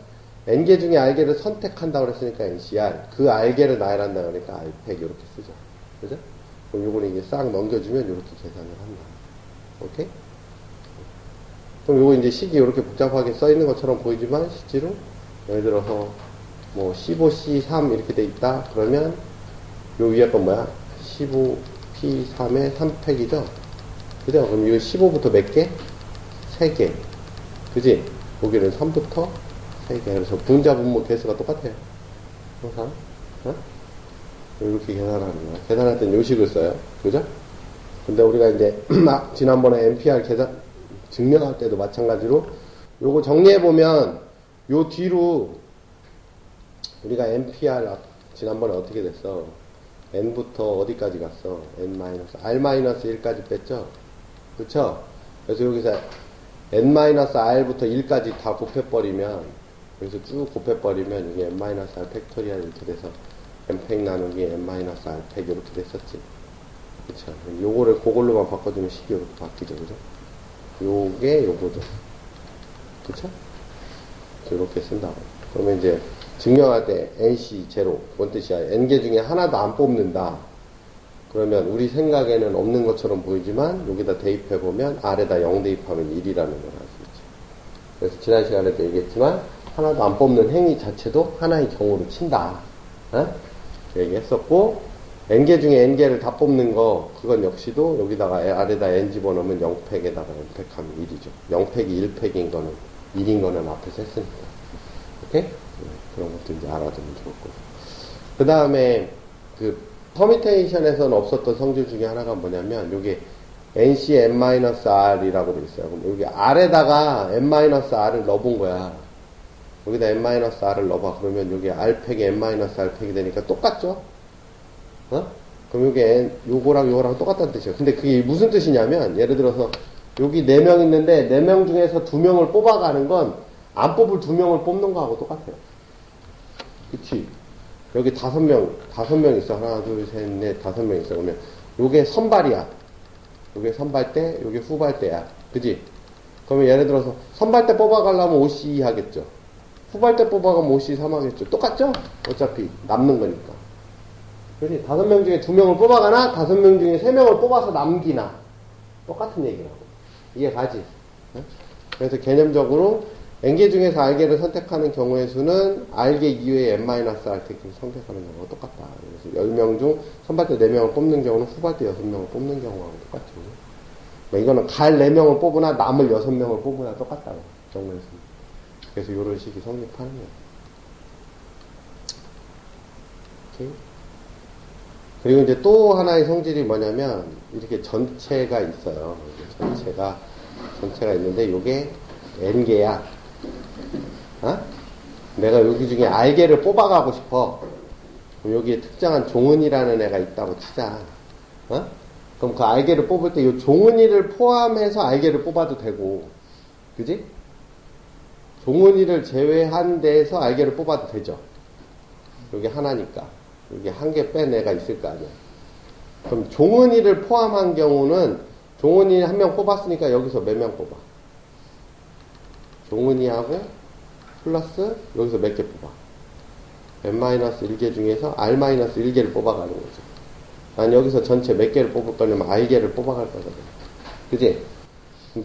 N개 중에 R개를 선택한다고 그랬으니까 NCR. 그 R개를 나열한다 그러니까 R팩 이렇게 쓰죠. 그죠? 그럼 요거는 이게 싹 넘겨주면 이렇게 계산을 한다. 오케이? 그럼 요거 이제 식이 이렇게 복잡하게 써 있는 것처럼 보이지만 실제로 예를 들어서 뭐 15C3 이렇게 돼 있다. 그러면 요 위에 건 뭐야? 15P3의 3팩이죠? 그죠? 그럼 이거 15부터 몇 개? 3개. 그지? 여기는 3부터 3개. 그래서 분자, 분모, 개수가 똑같아요. 항상. 어? 이렇게 계산하는 거야. 계산할 땐 요식을 써요. 그죠? 근데 우리가 이제, 지난번에 NPR 계산, 증명할 때도 마찬가지로, 요거 정리해보면, 요 뒤로, 우리가 NPR, 지난번에 어떻게 됐어? N부터 어디까지 갔어? R-1까지 뺐죠? 그쵸? 그래서 여기서 N-R부터 1까지 다 곱해버리면, 여기서 쭉 곱해버리면, 이게 N-R 팩토리얼 이렇게 돼서, N팩 나누기 N-R 팩 이렇게 됐었지. 그쵸? 요거를 그걸로만 바꿔주면 식이 이렇게 바뀌죠. 그죠? 요게 요거죠. 그쵸? 이렇게 쓴다고. 그러면 이제, 증명할 때 NC 제로, 뭔 뜻이야? N개 중에 하나도 안 뽑는다. 그러면 우리 생각에는 없는 것처럼 보이지만 여기다 대입해보면 R에다 0 대입하면 1이라는 걸 알 수 있지. 그래서 지난 시간에도 얘기했지만 하나도 안 뽑는 행위 자체도 하나의 경우로 친다. 어? 얘기했었고 N개 중에 N개를 다 뽑는 거 그건 역시도 여기다가 R에다 N 집어넣으면 0팩에다가 N팩하면 1이죠. 0팩이 1팩인 거는 1인 거는 앞에서 했으니까. 오케이? 그런 것도 이제 알아두면 좋을 거고. 그 다음에, 퍼미테이션에서는 없었던 성질 중에 하나가 뭐냐면, 요게 NC N-R이라고 돼 있어요. 그럼 여기 R에다가 N-R을 넣어본 거야. 여기다 N-R을 넣어봐. 그러면 여기 R팩이 N-R팩이 되니까 똑같죠? 어? 그럼 요거랑 똑같다는 뜻이에요. 근데 그게 무슨 뜻이냐면, 예를 들어서, 여기 4명 있는데, 4명 중에서 2명을 뽑아가는 건, 안 뽑을 2명을 뽑는 거하고 똑같아요. 그치? 여기 5명 있어. 하나, 둘, 셋, 넷, 5명 있어. 그러면, 요게 선발이야. 요게 선발대, 요게 후발대야. 그지? 그러면 예를 들어서, 선발대 뽑아가려면 OC 하겠죠. 후발대 뽑아가면 OC3 하겠죠. 똑같죠? 어차피, 남는 거니까. 그지? 5명 중에 2명을 뽑아가나, 5명 중에 3명을 뽑아서 남기나. 똑같은 얘기라고. 이해 가지? 그래서 개념적으로, N개 중에서 R개를 선택하는 경우의 수는 R개 이외에 N-R 택을 선택하는 경우가 똑같다. 그래서 10명 중 선발대 4명을 뽑는 경우는 후발대 6명을 뽑는 경우하고 똑같죠. 이거는 갈 4명을 뽑으나 남을 6명을 뽑으나 똑같다고. 경우의 수. 그래서 이런 식이 성립하는 거예요. 오케이? 그리고 이제 또 하나의 성질이 뭐냐면 이렇게 전체가 있어요. 전체가 있는데 이게 N개야. 어? 내가 여기 중에 R개를 뽑아가고 싶어. 그럼 여기에 특정한 종은이라는 애가 있다고 치자. 어? 그럼 그 R개를 뽑을 때 이 종은이를 포함해서 R개를 뽑아도 되고, 그지? 종은이를 제외한 데에서 R개를 뽑아도 되죠. 여기 하나니까. 여기 한 개 뺀 애가 있을 거 아니야. 그럼 종은이를 포함한 경우는 종은이 한 명 뽑았으니까 여기서 몇 명 뽑아? 종은이하고 플러스 여기서 몇 개 뽑아? N-1개 중에서 R-1개를 뽑아가는 거죠. 난 여기서 전체 몇 개를 뽑을 거냐면 R개를 뽑아갈 거거든. 그지?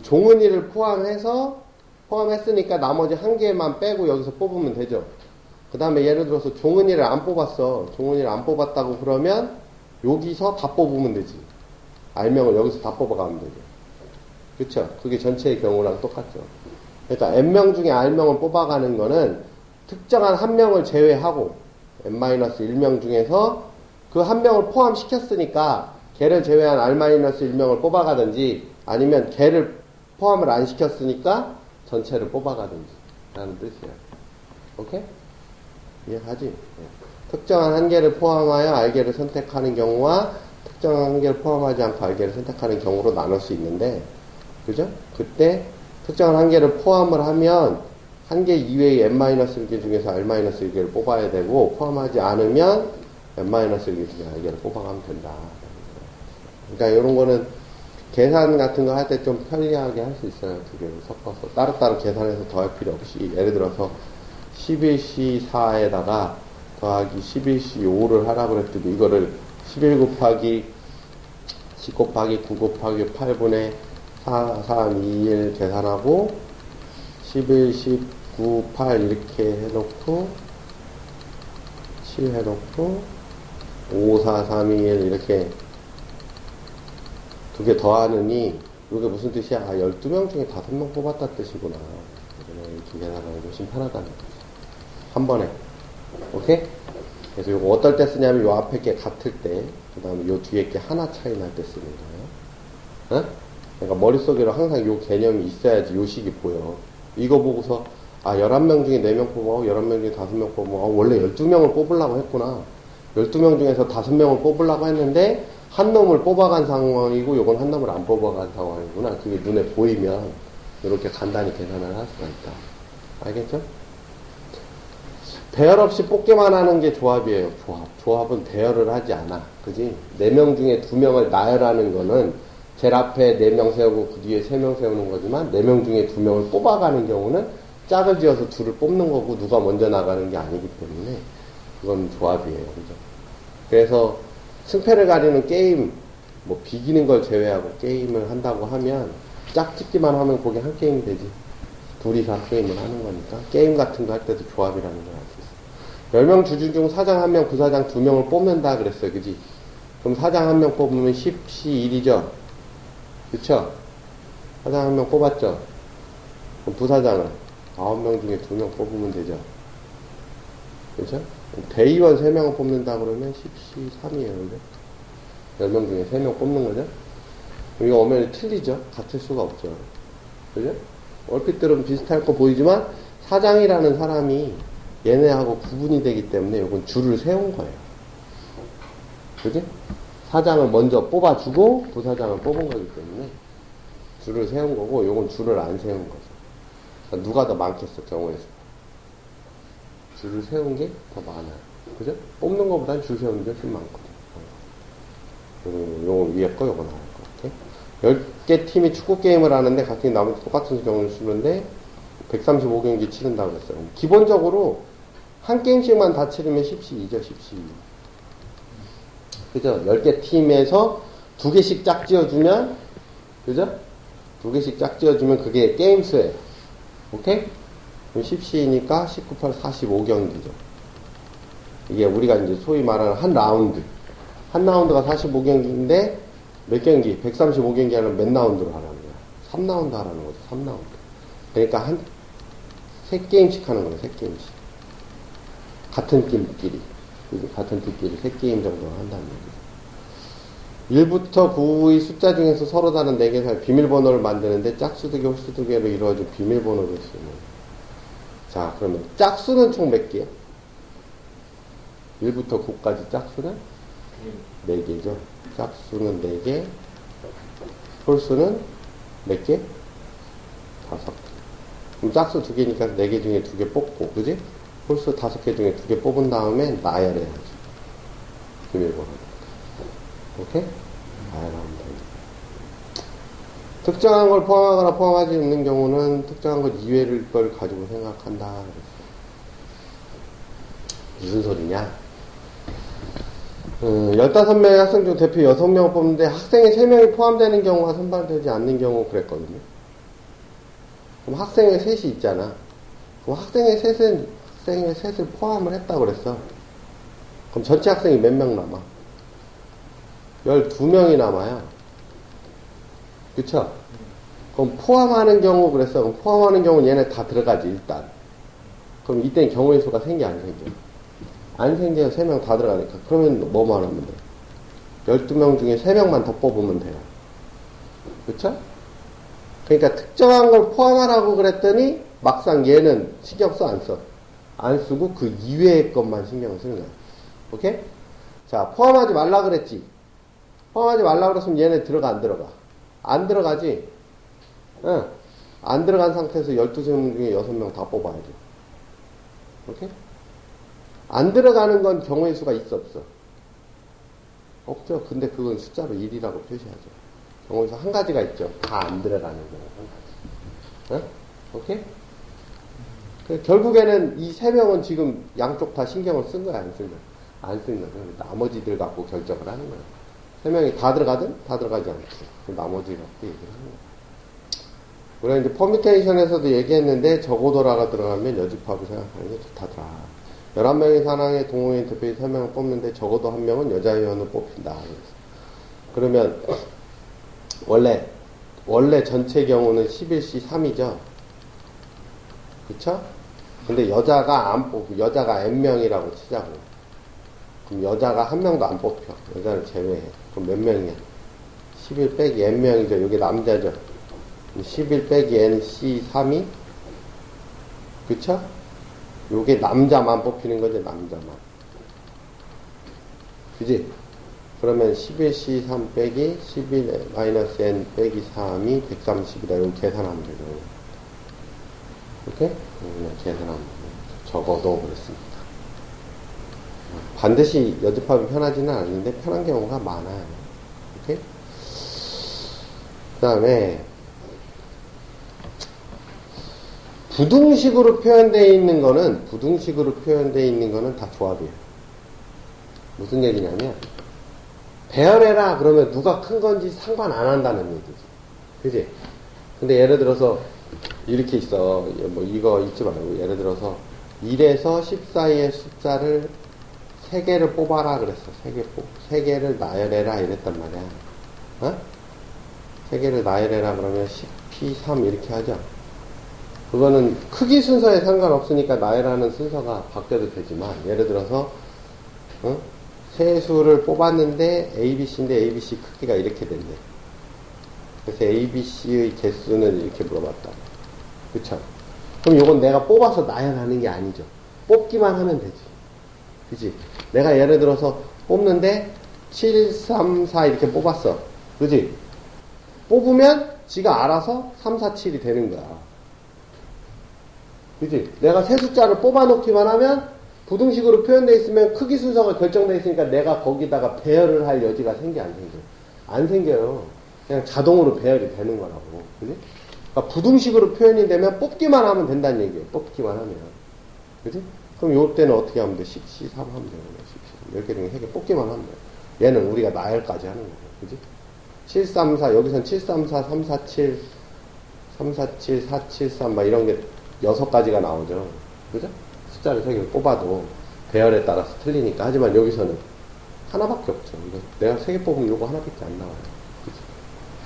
종은이를 포함했으니까 나머지 한 개만 빼고 여기서 뽑으면 되죠. 그 다음에 예를 들어서 종은이를 안 뽑았어. 종은이를 안 뽑았다고 그러면 여기서 다 뽑으면 되지. R명을 여기서 다 뽑아가면 되죠. 그쵸? 그게 전체의 경우랑 똑같죠. 그러니까 N명 중에 R명을 뽑아가는 거는 특정한 한 명을 제외하고 N-1명 중에서 그 한 명을 포함시켰으니까 걔를 제외한 R-1명을 뽑아가든지 아니면 걔를 포함을 안 시켰으니까 전체를 뽑아가든지 라는 뜻이에요. 오케이? 이해하지? 네. 특정한 한 개를 포함하여 R개를 선택하는 경우와 특정한 한 개를 포함하지 않고 R개를 선택하는 경우로 나눌 수 있는데, 그죠? 그때 특정한 한 개를 포함을 하면 한 개 이외의 n-1개 중에서 R-1개를 뽑아야 되고, 포함하지 않으면 n-1개 중에 R개를 뽑아가면 된다. 그러니까 이런 거는 계산 같은 거 할 때 좀 편리하게 할 수 있어요. 두 개를 섞어서 따로따로 계산해서 더할 필요 없이, 예를 들어서 11C4에다가 더하기 11C5를 하라 그랬더니 이거를 11 곱하기 10 곱하기 9 곱하기 8분의 4, 3, 2, 1 계산하고 11, 10, 9, 8 이렇게 해놓고 7 해놓고 5, 4, 3, 2, 1 이렇게 두 개 더하느니 이게 무슨 뜻이야? 아, 12명 중에 5명 뽑았다 뜻이구나. 이렇게 계산하는 게 훨씬 편하다는 거지. 한 번에. 오케이? 그래서 이거 어떨 때 쓰냐면 요 앞에 게 같을 때, 그 다음에 요 뒤에 게 하나 차이 날 때 쓰는 거예요. 어? 그러니까 머릿속에로 항상 요 개념이 있어야지 요 식이 보여. 이거 보고서, 아, 11명 중에 4명 뽑아, 11명 중에 5명 뽑아, 원래 12명을 뽑으려고 했구나. 12명 중에서 5명을 뽑으려고 했는데, 한 놈을 뽑아간 상황이고, 요건 한 놈을 안 뽑아간 상황이구나. 그게 눈에 보이면, 이렇게 간단히 계산을 할 수가 있다. 알겠죠? 대열 없이 뽑기만 하는 게 조합이에요. 조합은 대열을 하지 않아. 그지? 4명 중에 2명을 나열하는 거는 제일 앞에 4명 세우고 그 뒤에 3명 세우는 거지만 4명 중에 2명을 뽑아가는 경우는 짝을 지어서 둘을 뽑는 거고 누가 먼저 나가는 게 아니기 때문에 그건 조합이에요. 그죠? 그래서 승패를 가리는 게임, 뭐 비기는 걸 제외하고 게임을 한다고 하면 짝짓기만 하면 그게 한 게임이 되지. 둘이서 한 게임을 하는 거니까 게임 같은 거 할 때도 조합이라는 걸 알 수 있어. 10명 주주 중 사장 1명, 부사장 2명을 뽑는다 그랬어요. 그지? 그럼 사장 1명 뽑으면 10C1이죠? 그쵸? 사장 1명 뽑았죠? 그럼 부사장은 9명 중에 2명 뽑으면 되죠? 그쵸? 대의원 3명을 뽑는다 그러면 10C3이에요. 그죠? 10명 중에 3명 뽑는 거죠? 이거 엄연히 틀리죠? 같을 수가 없죠. 그죠? 얼핏 들으면 비슷할 거 보이지만 사장이라는 사람이 얘네하고 구분이 되기 때문에 이건 줄을 세운 거예요. 그지? 사장을 먼저 뽑아주고 부사장을 뽑은 거기 때문에 줄을 세운 거고 이건 줄을 안 세운 거죠. 그러니까 누가 더 많겠어 경우에서. 줄을 세운 게 더 많아요. 그죠? 뽑는 것보다는 줄 세우는 게 훨씬 많거든. 요거 위에 거 요거 나올 거. 10개 팀이 축구 게임을 하는데 같은 나머지 똑같은 경우를 쓰는데 135경기 치른다고 그랬어요. 기본적으로 한 게임씩만 다 치르면 10C2죠, 10C2. 그죠? 10개 팀에서 2개씩 짝 지어주면, 그죠? 2개씩 짝 지어주면 그게 게임 수예요. 오케이? 그럼 10C니까 19, 8, 45경기죠. 이게 우리가 이제 소위 말하는 한 라운드. 한 라운드가 45경기인데, 몇 경기? 135경기 하면 몇 라운드로 하라는 거야? 3라운드 하라는 거죠, 3라운드. 그러니까 3게임씩 하는 거예요, 3게임씩. 같은 팀끼리. 같은 팀끼리 3게임 정도 한다는 얘기죠. 1부터 9의 숫자 중에서 서로 다른 4개 사이 비밀번호를 만드는데 짝수두개, 홀수두개로 이루어진 비밀번호를 쓰는. 자, 그러면 짝수는 총 몇 개요? 1부터 9까지 짝수는 4개죠. 짝수는 4개, 홀수는 몇 개? 5개. 그럼 짝수 2개니까 4개 중에 2개 뽑고, 그지? 홀수 5개 중에 2개 뽑은 다음에 나열해야죠. 비밀번호. 오케이? 나열하면 됩니다. 특정한 걸 포함하거나 포함하지 않는 경우는 특정한 것 이외의 걸 가지고 생각한다. 무슨 소리냐? 15명의 학생 중 대표 6명을 뽑는데 학생의 3명이 포함되는 경우가 선발되지 않는 경우 그랬거든요. 그럼 학생의 셋이 있잖아. 그럼 학생의 셋을 포함을 했다고 그랬어. 그럼 전체 학생이 몇 명 남아? 12명이 남아요. 그쵸? 그럼 포함하는 경우 그랬어. 그럼 포함하는 경우는 얘네 다 들어가지, 일단. 그럼 이때는 경우의 수가 생겨, 안 생겨? 안 생겨요. 3명 다 들어가니까. 그러면 뭐만 하면 돼? 12명 중에 3명만 더 뽑으면 돼요. 그쵸? 그러니까 특정한 걸 포함하라고 그랬더니 막상 얘는 신경 써, 안 써? 안 쓰고 그 이외의 것만 신경을 쓰는 거야. 오케이? 자, 포함하지 말라 그랬지? 포함하지 말라 그랬으면 얘네 들어가, 안 들어가? 안 들어가지? 응. 안 들어간 상태에서 12명 중에 6명 다 뽑아야 돼. 오케이? 안 들어가는 건 경우의 수가 있어, 없어? 없죠. 근데 그건 숫자로 1이라고 표시하죠. 경우의 수 한 가지가 있죠. 다 안 들어가는 경우 한 가지. 어? 오케이? 결국에는 이 3명은 지금 양쪽 다 신경을 쓴 거야, 안 쓴 거야? 안 쓴 거야. 나머지들 갖고 결정을 하는 거야. 3명이 다 들어가든 다 들어가지 않고 나머지 갖고 얘기를 하는 거야. 우리가 이제 퍼뮤테이션에서도 얘기했는데 적어도라가 들어가면 여집합을 생각하는 게 좋다더라. 11명의 산항의 동호인 대표인 3명을 뽑는데 적어도 1명은 여자위원을 뽑힌다. 그러면 원래 전체 경우는 11C 3이죠. 그쵸? 근데 여자가 안 뽑고 여자가 N명이라고 치자고. 그럼 여자가 1명도 안 뽑혀. 여자를 제외해. 그럼 몇 명이야? 11 빼기 N명이죠. 여기 남자죠. 11 빼기 NC 3이 그쵸? 요게 남자만 뽑히는 거죠. 남자만. 그지? 그러면 11C 3 빼기 11-N 빼기 3이 130이다. 이거 계산하면 되죠. 오케이? 그냥 계산하면 돼요. 적어도 그렇습니다. 반드시 여집합이 편하지는 않은데 편한 경우가 많아요. 오케이? 그 다음에 부등식으로 표현되어 있는 거는 다 조합이에요. 무슨 얘기냐면 배열해라 그러면 누가 큰 건지 상관 안 한다는 얘기지. 그지? 근데 예를 들어서 이렇게 있어. 뭐 이거 잊지 말고 예를 들어서 1에서 10 사이의 숫자를 3개를 뽑아라 그랬어. 3개를 나열해라 이랬단 말이야. 어? 3개를 나열해라 그러면 10P3 이렇게 하죠. 그거는 크기 순서에 상관없으니까 나열하는 순서가 바뀌어도 되지만 예를 들어서 세 수를 뽑았는데 ABC인데 ABC 크기가 이렇게 된대. 그래서 ABC의 개수는 이렇게 물어봤다. 그쵸? 그럼 이건 내가 뽑아서 나열하는 게 아니죠. 뽑기만 하면 되지. 그치? 내가 예를 들어서 뽑는데 7, 3, 4 이렇게 뽑았어. 그치? 뽑으면 지가 알아서 3, 4, 7이 되는 거야. 그치? 내가 세 숫자를 뽑아놓기만 하면 부등식으로 표현되어 있으면 크기 순서가 결정되어 있으니까 내가 거기다가 배열을 할 여지가 생겨, 안 생겨? 안 생겨요. 그냥 자동으로 배열이 되는 거라고. 그치? 그러니까 부등식으로 표현이 되면 뽑기만 하면 된다는 얘기예요. 뽑기만 하면. 그치? 그럼 요 때는 어떻게 하면 돼? 10C3 하면 되는 거야. 10개 중에 3개 뽑기만 하면 돼. 얘는 우리가 나열까지 하는 거야. 그치? 7, 3, 4, 여기선 7, 3, 4, 3, 4, 7, 3, 4, 7, 4, 7, 3, 막 이런 게 6가지가 나오죠. 그죠? 숫자를 3개를 뽑아도 배열에 따라서 틀리니까. 하지만 여기서는 하나밖에 없죠. 이거 내가 3개 뽑으면 요거 하나밖에 안 나와요. 그치?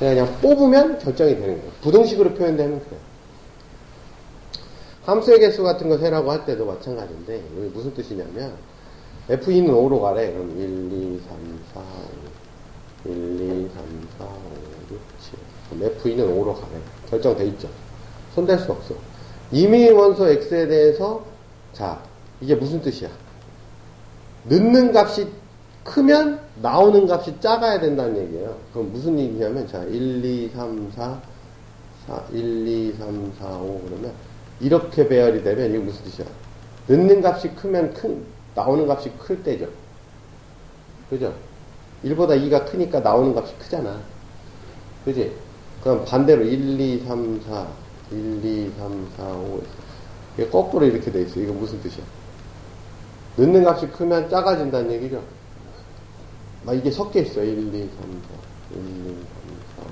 그냥 뽑으면 결정이 되는 거예요. 부등식으로 표현되면 그래요. 함수의 개수 같은 거 세라고 할 때도 마찬가지인데, 이게 무슨 뜻이냐면, FE는 5로 가래. 그럼 1, 2, 3, 4, 5. 1, 2, 3, 4, 5, 6, 7. 그럼 FE는 5로 가래. 결정돼 있죠. 손댈 수 없어. 임의 원소 X에 대해서, 자, 이게 무슨 뜻이야? 넣는 값이 크면 나오는 값이 작아야 된다는 얘기예요. 그럼 무슨 얘기냐면, 자, 1, 2, 3, 4, 1, 2, 3, 4, 5 그러면, 이렇게 배열이 되면 이게 무슨 뜻이야? 넣는 값이 크면 나오는 값이 클 때죠. 그죠? 1보다 2가 크니까 나오는 값이 크잖아. 그지? 그럼 반대로 1, 2, 3, 4, 1, 2, 3, 4, 5. 이게 거꾸로 이렇게 돼 있어. 이거 무슨 뜻이야? 넣는 값이 크면 작아진다는 얘기죠. 막 이게 섞여 있어. 1, 2, 3, 4, 1, 2, 3, 4,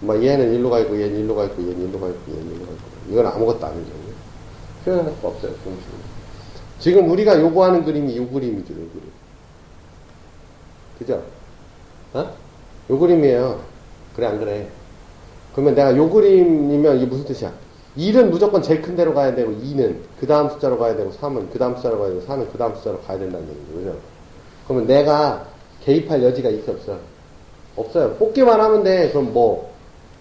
5. 막 얘는 1로 가 있고, 얘는 1로 가 있고, 얘는 1로 가 있고, 얘는 1로 가 있고. 이건 아무것도 아니죠. 표현할 거 없어요. 지금 우리가 요구하는 그림이 요 그림이죠. 요 그림. 그죠? 어? 요 그림이에요. 그래 안 그래? 그러면 내가 요 그림이면 이게 무슨 뜻이야? 1은 무조건 제일 큰 데로 가야 되고 2는 그 다음 숫자로 가야 되고 3은 그 다음 숫자로 가야 되고 4는 그 다음 숫자로 가야 된다는 얘기죠. 그죠? 그러면 내가 개입할 여지가 있어 없어? 없어요. 뽑기만 하면 돼. 그럼 뭐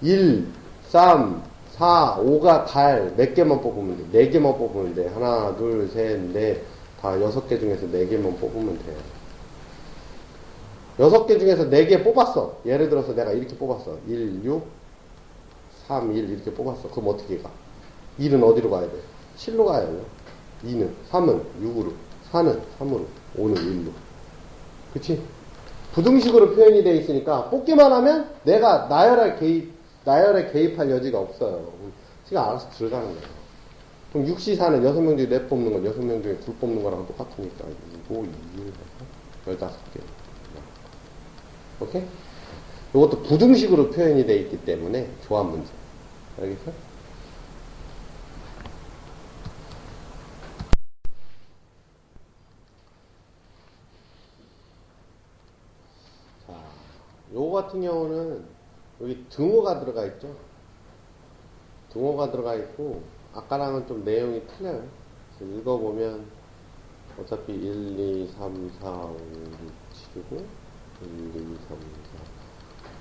1, 3, 4, 5가 갈 몇 개만 뽑으면 돼. 4개만 뽑으면 돼. 하나, 둘, 셋, 넷. 다 6개 중에서 4개만 뽑으면 돼. 6개 중에서 4개 뽑았어. 예를 들어서 내가 이렇게 뽑았어. 1, 6, 3, 1 이렇게 뽑았어. 그럼 어떻게 가? 1은 어디로 가야 돼? 7로 가야죠. 2는 3은 6으로, 4는 3으로, 5는 1로. 그치? 부등식으로 표현이 되어 있으니까 뽑기만 하면 내가 나열에 개입할 여지가 없어요. 지가 알아서 들어가는 거예요. 그럼 6시 4는 6명 중에 4 뽑는 건 6명 중에 2 뽑는 거랑 똑같으니까 5, 2, 15개. 오케이? 이것도 부등식으로 표현이 되어 있기 때문에 조합 문제. 알겠어? 자, 요거 같은 경우는 여기 등호가 들어가 있죠? 등호가 들어가 있고 아까랑은 좀 내용이 틀려요. 그래서 읽어보면 어차피 1, 2, 3, 4, 5, 6, 7이고 1, 2, 3, 4,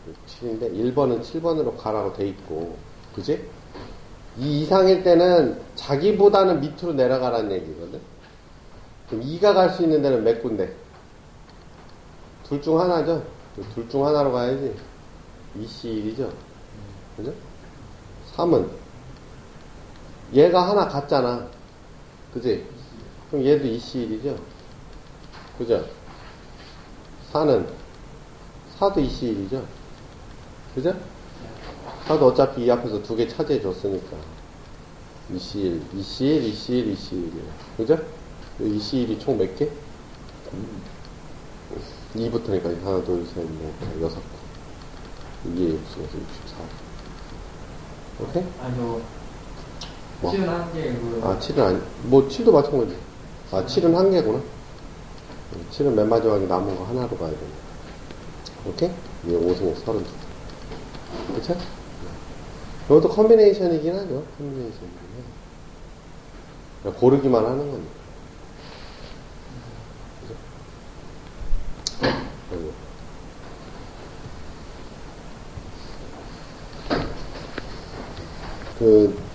6, 7인데 1번은 7번으로 가라고 돼 있고 그지? 이 이상일 때는 자기보다는 밑으로 내려가라는 얘기거든. 그럼 2가 갈 수 있는 데는 몇 군데? 둘 중 하나죠? 둘 중 하나로 가야지. 2C1이죠? 그죠? 3은 얘가 하나 같잖아. 그지? 그럼 얘도 2C1이죠? 그죠? 4는 4도 2C1이죠? 그죠? 4도 어차피 이 앞에서 2개 차지해 줬으니까 2C1, 2C1, 2C1, 2C1이에요. 그죠? 2C1이 총 몇 개? 2부터니까 하나, 둘, 셋, 넷, 6, 9 2에 6, 64 오케이? 아니요. 뭐? 7은 한 개, 아, 7은 아니, 뭐, 7도 마찬가지. 아, 7은 한 개구나. 7은 맨 마지막에 남은 거 하나로 가야 돼. 오케이? 이게 5승 32. 그쵸? 이것도 컨비네이션이긴 하죠. 컨비네이션이긴 하죠. 고르기만 하는 거니까. 그죠? 그리고.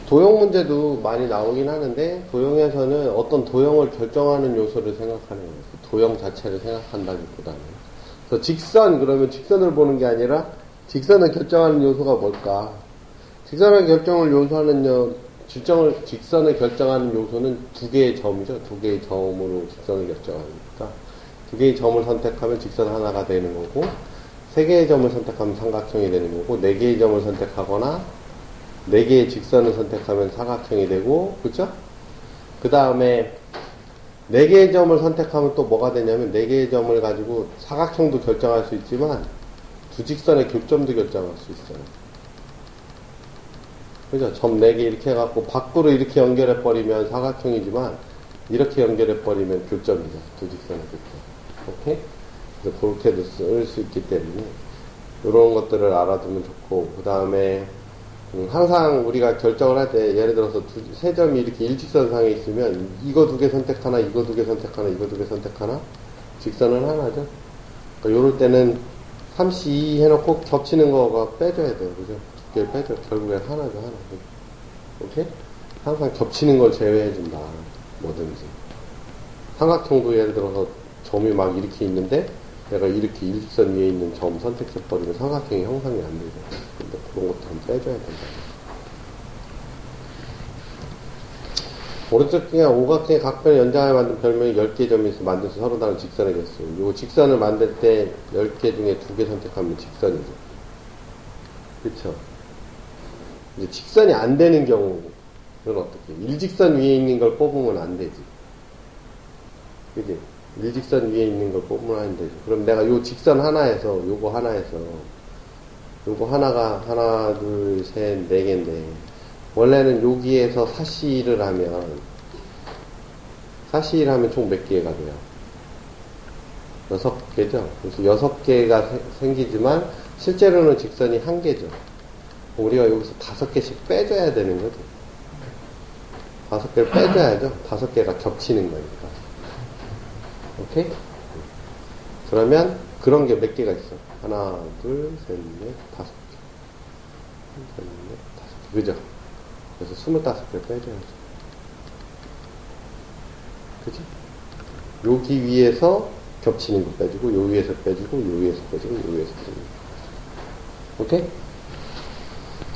도형 문제도 많이 나오긴 하는데, 도형에서는 어떤 도형을 결정하는 요소를 생각하는 거예요. 도형 자체를 생각한다기보다는. 그래서 직선, 그러면 직선을 보는 게 아니라, 직선을 결정하는 요소가 뭘까? 직선을 결정하는 요소는 2개의 점이죠. 2개의 점으로 직선을 결정하니까. 2개의 점을 선택하면 직선 하나가 되는 거고, 3개의 점을 선택하면 삼각형이 되는 거고, 4개의 점을 선택하거나, 4개의 직선을 선택하면 사각형이 되고, 그쵸? 그 다음에, 4개의 점을 선택하면 또 뭐가 되냐면, 4개의 점을 가지고 사각형도 결정할 수 있지만, 두 직선의 교점도 결정할 수 있어요. 그죠? 점 4개 이렇게 해갖고, 밖으로 이렇게 연결해버리면 사각형이지만, 이렇게 연결해버리면 교점이죠. 두 직선의 교점. 오케이? 그래서 그렇게도 쓸 수 있기 때문에, 이런 것들을 알아두면 좋고, 그 다음에, 항상 우리가 결정을 할 때 예를 들어서 세 점이 이렇게 일직선상에 있으면 이거 2개 선택하나 이거 2개 선택하나 이거 2개 선택하나 직선은 하나죠. 그러니까 요럴 때는 3C2 해놓고 겹치는 거가 빼줘야 돼요. 그죠? 2개를 빼줘. 결국엔 하나죠. 하나. 오케이? 항상 겹치는 걸 제외해준다. 뭐든지. 삼각형도 예를 들어서 점이 막 이렇게 있는데 내가 이렇게 일직선 위에 있는 점 선택해버리면 삼각형이 형성이 안 되죠. 근데 그런 것도 좀 빼줘야 된다. 오른쪽 중에 오각형의 각변을 연장하여 만든 별명이 10개의 점이 있어 만들어서 서로 다른 직선의 개수. 요 직선을 만들 때 10개 중에 2개 선택하면 직선이죠. 그쵸? 이제 직선이 안 되는 경우는 어떻게? 일직선 위에 있는 걸 뽑으면 안 되지. 그지? 일직선 위에 있는 걸 뽑으면 안 되죠. 그럼 내가 요 직선 하나에서, 요거 하나에서, 요거 하나가, 하나, 둘, 셋, 4개인데, 원래는 여기에서 사시를 하면, 사시를 하면 총 몇 개가 돼요? 6개죠? 그래서 6개가 생기지만, 실제로는 직선이 1개죠. 우리가 여기서 5개씩 빼줘야 되는 거죠. 5개를 빼줘야죠. 5개가 겹치는 거니까. 오케이? 그러면 그런 게 몇 개가 있어? 하나, 둘, 셋, 넷, 5개. 셋, 넷, 5개. 그죠? 그래서 25개를 빼줘야죠. 그죠? 여기 위에서 겹치는 거 빼주고, 요 위에서 빼주고, 요 위에서 빼주고, 요 위에서 빼주고. 오케이?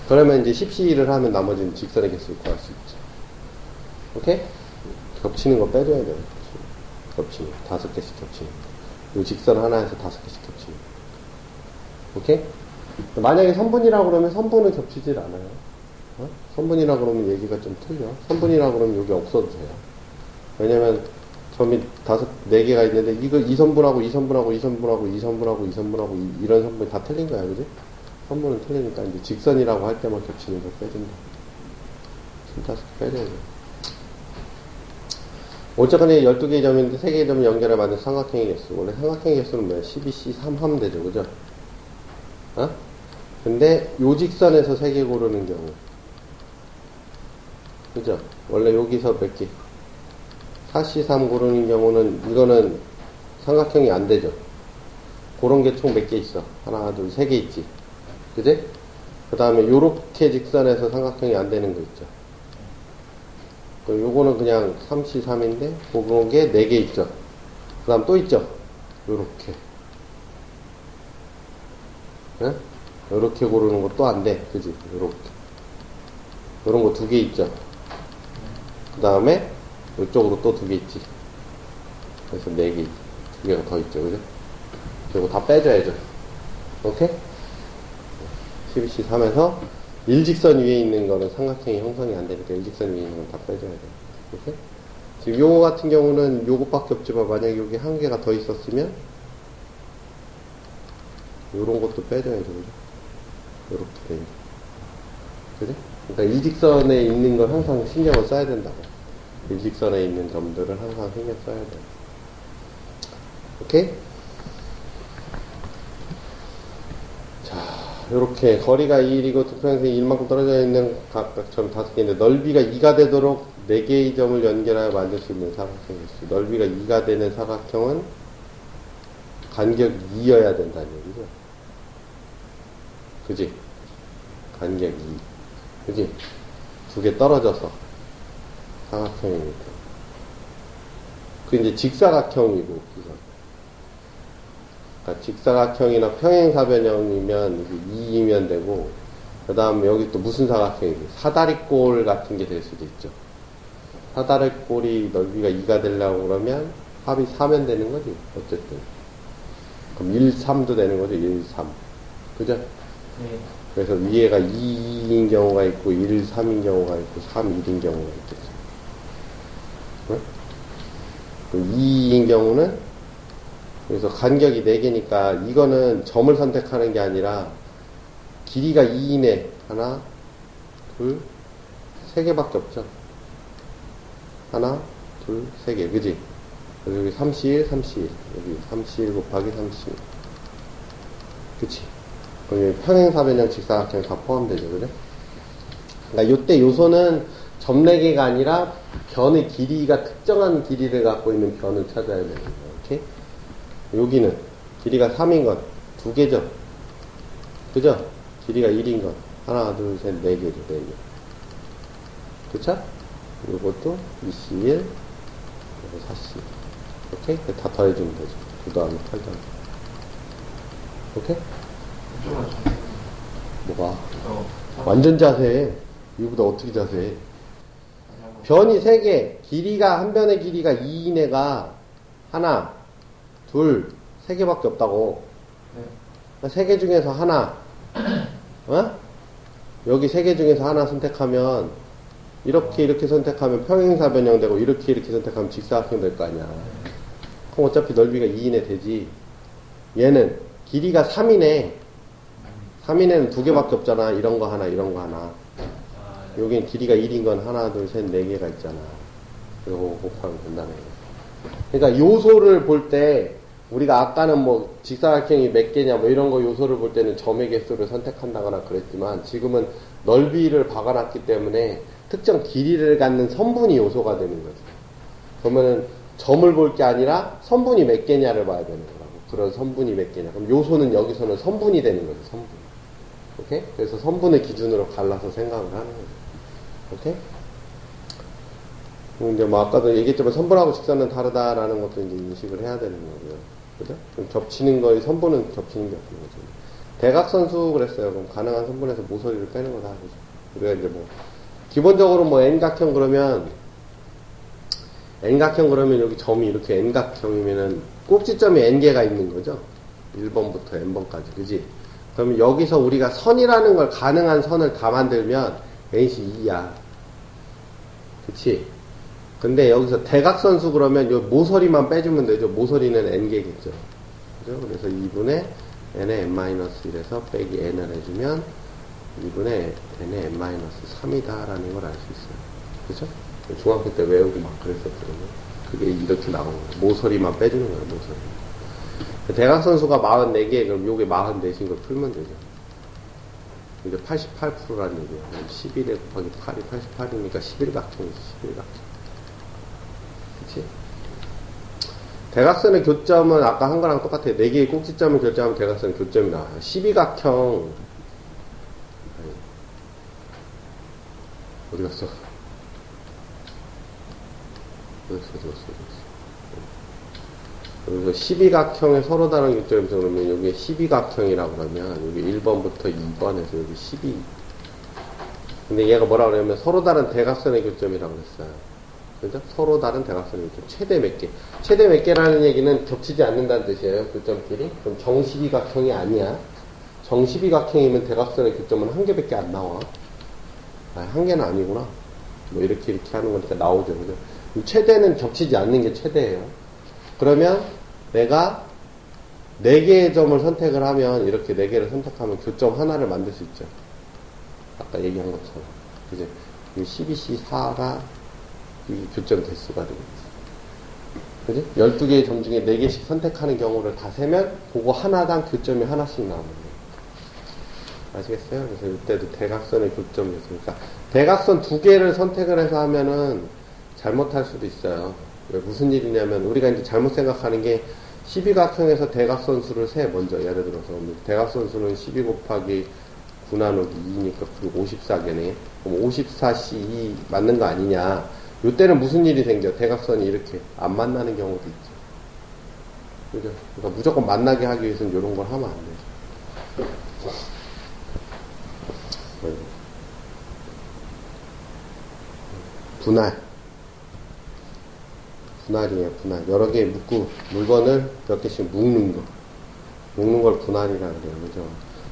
그러면 이제 10C를 하면 나머지는 직선의 개수를 구할 수 있죠. 오케이? 겹치는 거 빼줘야 돼요. 겹치는 거. 5개씩 겹치는 거. 요 직선 하나에서 5개씩 겹치는 거. 오케이? 만약에 선분이라고 그러면 선분은 겹치질 않아요. 어? 선분이라고 그러면 얘기가 좀 틀려. 선분이라고 그러면 여기 없어도 돼요. 왜냐면 점이 4개가 있는데 이거 2선분하고 2선분하고 2선분하고 2선분하고 2선분하고 이런 선분이 다 틀린 거야. 그지? 선분은 틀리니까 이제 직선이라고 할 때만 겹치는 거 빼준다. 25개 빼줘야 돼. 어쨌거나 12개의 점인데 3개의 점을 연결해 만든 삼각형의 개수. 원래 삼각형의 개수는 뭐야? 12C3 하면 되죠. 그죠? 어? 근데 요 직선에서 3개 고르는 경우. 그죠? 원래 여기서 몇 개? 4C3 고르는 경우는 이거는 삼각형이 안 되죠. 그런 게 총 몇 개 있어? 하나, 둘, 3개 있지. 그지? 그 다음에 요렇게 직선에서 삼각형이 안 되는 거 있죠. 요거는 그냥 3C3인데 그런 게 4개 있죠. 그 다음 또 있죠. 요렇게. 네? 요렇게 고르는 거 또 안 돼. 그지? 요렇게. 요런 거 2개 있죠. 그 다음에 이쪽으로 또 2개 있지. 그래서 4개, 2개가 더 있죠. 그죠? 그리고 다 빼줘야죠. 오케이? 12C3에서 일직선 위에 있는 거는 삼각형이 형성이 안 되니까 일직선 위에 있는 건 다 빼줘야 돼요. 오케이? 지금 요거 같은 경우는 요것밖에 없지만 만약에 여기 한 개가 더 있었으면 요런 것도 빼줘야죠. 그죠? 요렇게 돼요. 그죠? 그러니까 일직선에 있는 걸 항상 신경을 써야 된다고. 일직선에 있는 점들을 항상 신경 써야 돼요. 오케이? 요렇게 거리가 2이고 투평행선이 1만큼 떨어져 있는 각각 점 5개인데 넓이가 2가 되도록 4개의 점을 연결하여 만들 수 있는 사각형이 있어요. 넓이가 2가 되는 사각형은 간격이 2여야 된다는 얘기죠. 그지? 간격 2. 그지? 2개 떨어져서 사각형이니까. 그 이제 직사각형이고, 그거. 그러니까 직사각형이나 평행사변형이면 2이면 되고, 그 다음 여기 또 무슨 사각형이고, 사다리꼴 같은 게 될 수도 있죠. 사다리꼴이 넓이가 2가 되려고 그러면 합이 4면 되는 거지, 어쨌든. 그럼 1, 3도 되는 거죠, 1, 3. 그죠? 네. 그래서 위에가 2인 경우가 있고, 1, 3인 경우가 있고, 3, 1인 경우가 있겠죠. 네? 2인 경우는 그래서 간격이 4개니까 이거는 점을 선택하는 게 아니라 길이가 2이네. 하나, 둘, 3개밖에 없죠. 하나, 둘, 3개. 그지? 그래서 여기 31, 31. 여기 31 곱하기 31. 그치? 그럼 여기 평행사변형 직사각형 다 포함되죠. 그죠? 그러니까 요때 요소는 점 4개가 아니라 변의 길이가 특정한 길이를 갖고 있는 변을 찾아야 되는 거예요. 오케이? 여기는 길이가 3인 건 2개죠. 그죠? 길이가 1인 건 하나, 둘, 셋, 4개죠. 4개. 그쵸? 요것도 2C1, 요거 4C. 오케이? 다 더해주면 되죠. 9 더하기 8 더하기. 오케이? 뭐가? 완전 자세해. 이거보다 어떻게 자세해? 변이 3개. 길이가, 한 변의 길이가 2인 애가 하나, 둘, 3개밖에 없다고. 네. 3개 중에서 하나, 어? 여기 3개 중에서 하나 선택하면, 이렇게 선택하면 평행사변형 되고, 이렇게 선택하면 직사각형 될 거 아니야. 그럼 어차피 넓이가 2이네 되지. 얘는 길이가 3이네. 3인에는 2개밖에 없잖아. 이런 거 하나, 이런 거 하나. 여긴 길이가 1인 건 하나, 둘, 셋, 4개가 있잖아. 그리고 곱하면 된다는 거야. 그러니까 요소를 볼 때 우리가 아까는 뭐 직사각형이 몇 개냐 뭐 이런 거 요소를 볼 때는 점의 개수를 선택한다거나 그랬지만 지금은 넓이를 박아놨기 때문에 특정 길이를 갖는 선분이 요소가 되는 거죠. 그러면은 점을 볼 게 아니라 선분이 몇 개냐를 봐야 되는 거라고. 그런 선분이 몇 개냐. 그럼 요소는 여기서는 선분이 되는 거죠. 선분. 오케이? 그래서 선분을 기준으로 갈라서 생각을 하는 거죠. 오케이? 이제 뭐 아까도 얘기했지만 선분하고 직선은 다르다라는 것도 이제 인식을 해야 되는 거고요. 그죠? 그럼 겹치는 거의 선분은 겹치는 게 없는 거죠. 대각선수 그랬어요. 그럼 가능한 선분에서 모서리를 빼는 거다. 그죠? 우리가 이제 뭐 기본적으로 뭐 N각형 그러면 여기 점이 이렇게 N각형이면은 꼭지점이 N개가 있는 거죠. 1번부터 N번까지. 그지? 그러면 여기서 우리가 선이라는 걸 가능한 선을 다 만들면 N시 2야. 그치? 근데 여기서 대각선수 그러면 요 모서리만 빼주면 되죠. 모서리는 N개겠죠. 그죠? 그래서 2분의 N의 N-1에서 빼기 N을 해주면 2분의 N의 N-3이다 라는 걸 알 수 있어요. 그죠? 중학교 때 외우고 막 그랬었거든요. 그게 이렇게 나오는 거예요. 모서리만 빼주는 거예요, 모서리. 대각선수가 44개, 그럼 요게 44인 걸 풀면 되죠. 이제 88%라는 얘기예요. 11에 곱하기 8이 88이니까 11각형이지, 11각형. 그치? 대각선의 교점은 아까 한 거랑 똑같아요. 4개의 꼭지점을 결정하면 대각선의 교점이 나와요. 12각형. 어디 갔어? 그래서 12각형의 서로 다른 교점에서 그러면 여기 12각형이라고 그러면 여기 1번부터 2번에서 여기 12. 근데 얘가 뭐라 그러냐면 서로 다른 대각선의 교점이라고 그랬어요. 그죠? 서로 다른 대각선의 교점. 최대 몇 개. 최대 몇 개라는 얘기는 겹치지 않는다는 뜻이에요. 교점끼리. 그럼 정12각형이 아니야. 정12각형이면 대각선의 교점은 한 개밖에 안 나와. 한 개는 아니구나. 뭐 이렇게 하는 거니까 나오죠. 그죠? 최대는 겹치지 않는 게 최대예요. 그러면 내가 4개의 점을 선택을 하면 이렇게 4개를 선택하면 교점 하나를 만들 수 있죠. 아까 얘기한 것처럼. 그죠? 12C4가 이 교점 개수가 되겠지. 그죠? 12개의 점 중에 4개씩 선택하는 경우를 다 세면 그거 하나당 교점이 하나씩 나오는 거예요. 아시겠어요? 그래서 이때도 대각선의 교점이 있으니까 대각선 2개를 선택을 해서 하면은 잘못할 수도 있어요. 왜 무슨 일이냐면 우리가 이제 잘못 생각하는 게 12각형에서 대각선수를 세 먼저 예를 들어서 대각선수는 12 곱하기 9 나누기 2니까 그리고 54개네. 그럼 54C2 맞는 거 아니냐. 이때는 무슨 일이 생겨? 대각선이 이렇게 안 만나는 경우도 있죠. 그죠? 그러니까 무조건 만나게 하기 위해서는 이런 걸 하면 안 되죠. 분할이에요, 분할. 여러 개의 물건을 몇 개씩 묶는 거. 묶는 걸 분할이라 그래요, 그죠?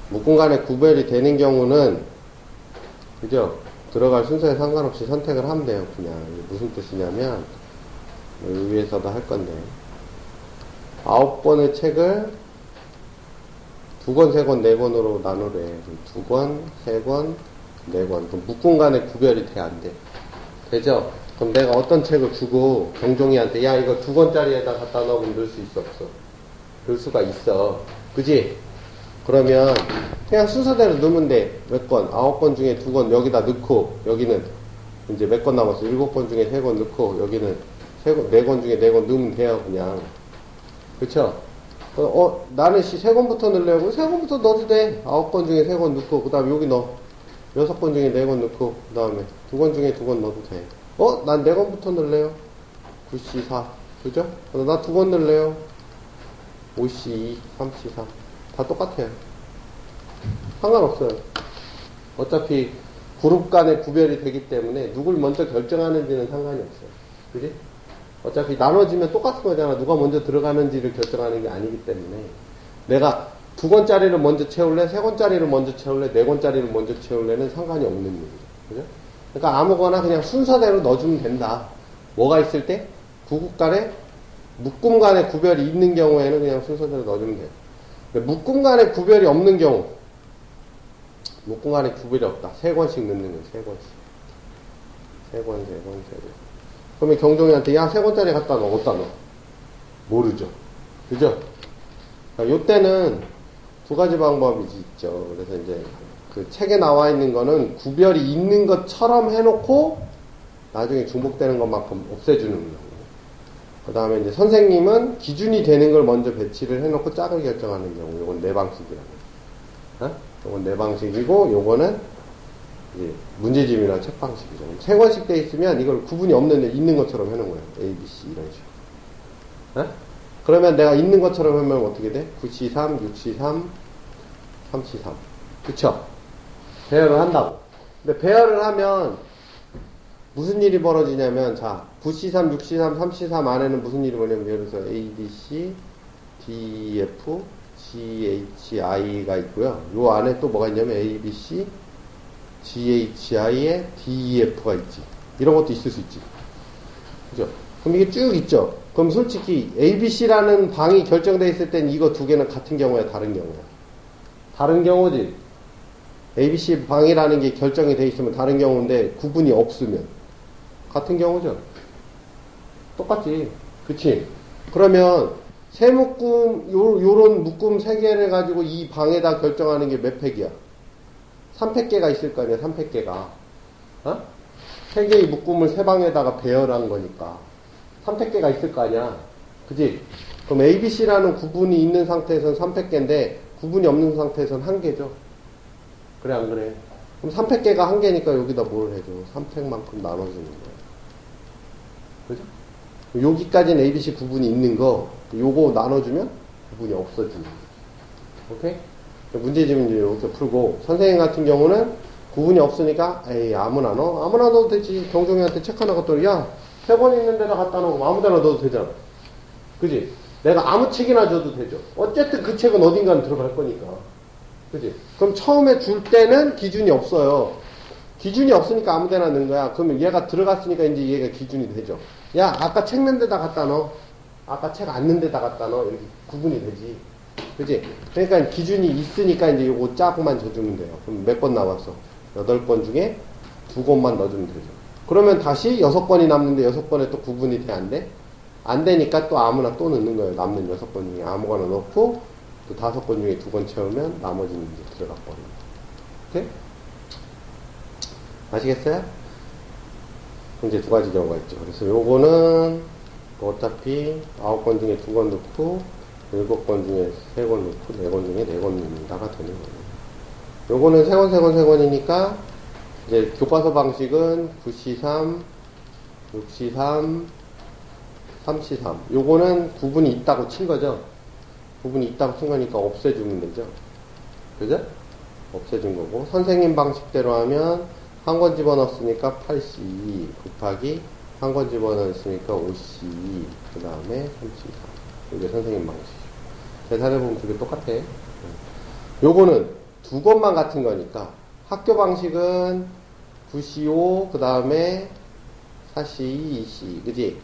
묶음 간에 구별이 되는 경우는, 그죠? 들어갈 순서에 상관없이 선택을 하면 돼요, 그냥. 무슨 뜻이냐면, 위에서도 할 건데. 9권의 책을 2권, 3권, 4권으로 나누래. 2권, 3권, 4권. 그럼 묶음 간에 구별이 돼, 안 돼? 되죠? 그럼 내가 어떤 책을 주고 경종이한테 야 이거 2권짜리에다 갖다 넣으면 넣을 수 있어 없어? 넣을 수가 있어. 그지? 그러면 그냥 순서대로 넣으면 돼. 몇 권? 9권 중에 2권 여기다 넣고 여기는 이제 몇 권 남았어? 7권 중에 3권 넣고 여기는 4권 중에 4권 넣으면 돼요 그냥. 그쵸? 나는 3권부터 넣으려고 3권부터 넣어도 돼. 9권 중에 3권 넣고 그 다음에 여기 넣어. 6권 중에 4권 넣고 그 다음에 2권 중에 2권 넣어도 돼. 난 4권부터 넣을래요. 9C4. 그죠? 나 2권 넣을래요. 5C2, 3C3. 다 똑같아요. 상관없어요. 어차피 그룹 간에 구별이 되기 때문에 누굴 먼저 결정하는지는 상관이 없어요. 그지? 어차피 나눠지면 똑같은 거잖아. 누가 먼저 들어가는지를 결정하는 게 아니기 때문에 내가 2권짜리를 먼저 채울래? 3권짜리를 먼저 채울래? 4권짜리를 먼저 채울래는 상관이 없는 얘기죠. 그죠? 그러니까 아무거나 그냥 순서대로 넣어주면 된다. 뭐가 있을 때? 구국 간에 묶음 간에 구별이 있는 경우에는 그냥 순서대로 넣어주면 돼요. 묶음 간에 구별이 없는 경우, 묶음 간에 구별이 없다. 3권씩 넣는 거예요. 3권씩. 3권. 그러면 경종이한테 야 3권짜리 갖다 넣어. 어디다 넣어? 모르죠. 그죠? 요때는 두 가지 방법이 있죠. 그래서 이제 그 책에 나와 있는 거는 구별이 있는 것처럼 해놓고 나중에 중복되는 것만큼 없애주는 거고. 그 다음에 이제 선생님은 기준이 되는 걸 먼저 배치를 해놓고 짝을 결정하는 경우. 요건 네 방식이라고. 요건 네 방식이고, 요거는 이제 문제집이나 책 방식이죠. 세 권씩 돼 있으면 이걸 구분이 없는데 있는 것처럼 해놓은 거예요. A, B, C 이런 식으로. 그러면 내가 있는 것처럼 하면 어떻게 돼? 9C3, 6C3, 3C3. 그쵸? 배열을 한다고. 근데 배열을 하면 무슨 일이 벌어지냐면, 자, 9C3, 6C3, 3C3 안에는 무슨 일이 벌어지냐면, 예를 들어서 A, B, C, D, F, G, H, I가 있고요. 요 안에 또 뭐가 있냐면 A, B, C, G, H, I에 D, E, F가 있지. 이런 것도 있을 수 있지. 그죠? 그럼 이게 쭉 있죠? 그럼 솔직히 A, B, C라는 방이 결정되어 있을 땐 이거 두 개는 같은 경우야, 다른 경우야? 다른 경우지. A, B, C 방이라는 게 결정이 되어 있으면 다른 경우인데 구분이 없으면 같은 경우죠. 똑같지. 그치? 그러면 세 묶음, 요런 묶음 세 개를 가지고 이 방에다 결정하는 게 몇 팩이야? 3팩계가 있을 거 아니야, 3팩계가. 세 개의 묶음을 세 방에다가 배열한 거니까. 3팩계가 있을 거 아니야. 그지? 그럼 A, B, C라는 구분이 있는 상태에서는 3팩계인데, 구분이 없는 상태에서는 1개죠. 그래, 안 그래? 그럼 3팩계가 1개니까 여기다 뭘 해줘? 3팩만큼 나눠주는 거야. 그죠? 여기까지는 A, B, C 구분이 있는 거, 요거 나눠주면 구분이 없어지는 거야. 오케이? 문제집은 이제 이렇게 풀고, 선생님 같은 경우는 구분이 없으니까, 에이, 아무나 넣어? 아무나 넣어도 되지. 경종이한테 책 하나 갖다 놓으면, 야, 3권 있는 데다 갖다 놓으면 아무 데나 넣어도 되잖아. 그지? 내가 아무 책이나 줘도 되죠. 어쨌든 그 책은 어딘가는 들어갈 거니까. 그지? 그럼 처음에 줄 때는 기준이 없어요. 기준이 없으니까 아무 데나 넣은 거야. 그러면 얘가 들어갔으니까 이제 얘가 기준이 되죠. 야, 아까 책 넣은 데다 갖다 넣어. 아까 책 안 넣은 데다 갖다 넣어. 이렇게 구분이 되지. 그지? 그러니까 기준이 있으니까 이제 요거 짝만 줘주면 돼요. 그럼 몇 권 나왔어? 8권 중에 2권만 넣어주면 되죠. 그러면 다시 6권이 남는데 6권에 또 구분이 돼, 안 돼? 안 되니까 또 아무나 또 넣는 거예요. 남는 6권 중에 아무거나 넣고 또 5권 중에 2권 채우면 나머지는 이제 들어가 버립니다. 오케이? 아시겠어요? 이제 두 가지 경우가 있죠. 그래서 요거는 어차피 9권 중에 2권 넣고 7권 중에 3권 넣고 4권 중에 4권 넣는다가 되는 거예요. 요거는 3권 이제 교과서 방식은 9C3, 6C3, 3C3. 요거는 구분이 있다고 친 거죠. 구분이 있다고 친 거니까 없애주면 되죠. 그죠? 없애준 거고. 선생님 방식대로 하면 한 권 집어넣었으니까 8C 곱하기 한 권 집어넣었으니까 5C 그 다음에 3C3. 이게 선생님 방식. 계산해보면 두 개 똑같아. 요거는 두 권만 같은 거니까 학교 방식은 9C5 그 다음에 4C, 2C 그지?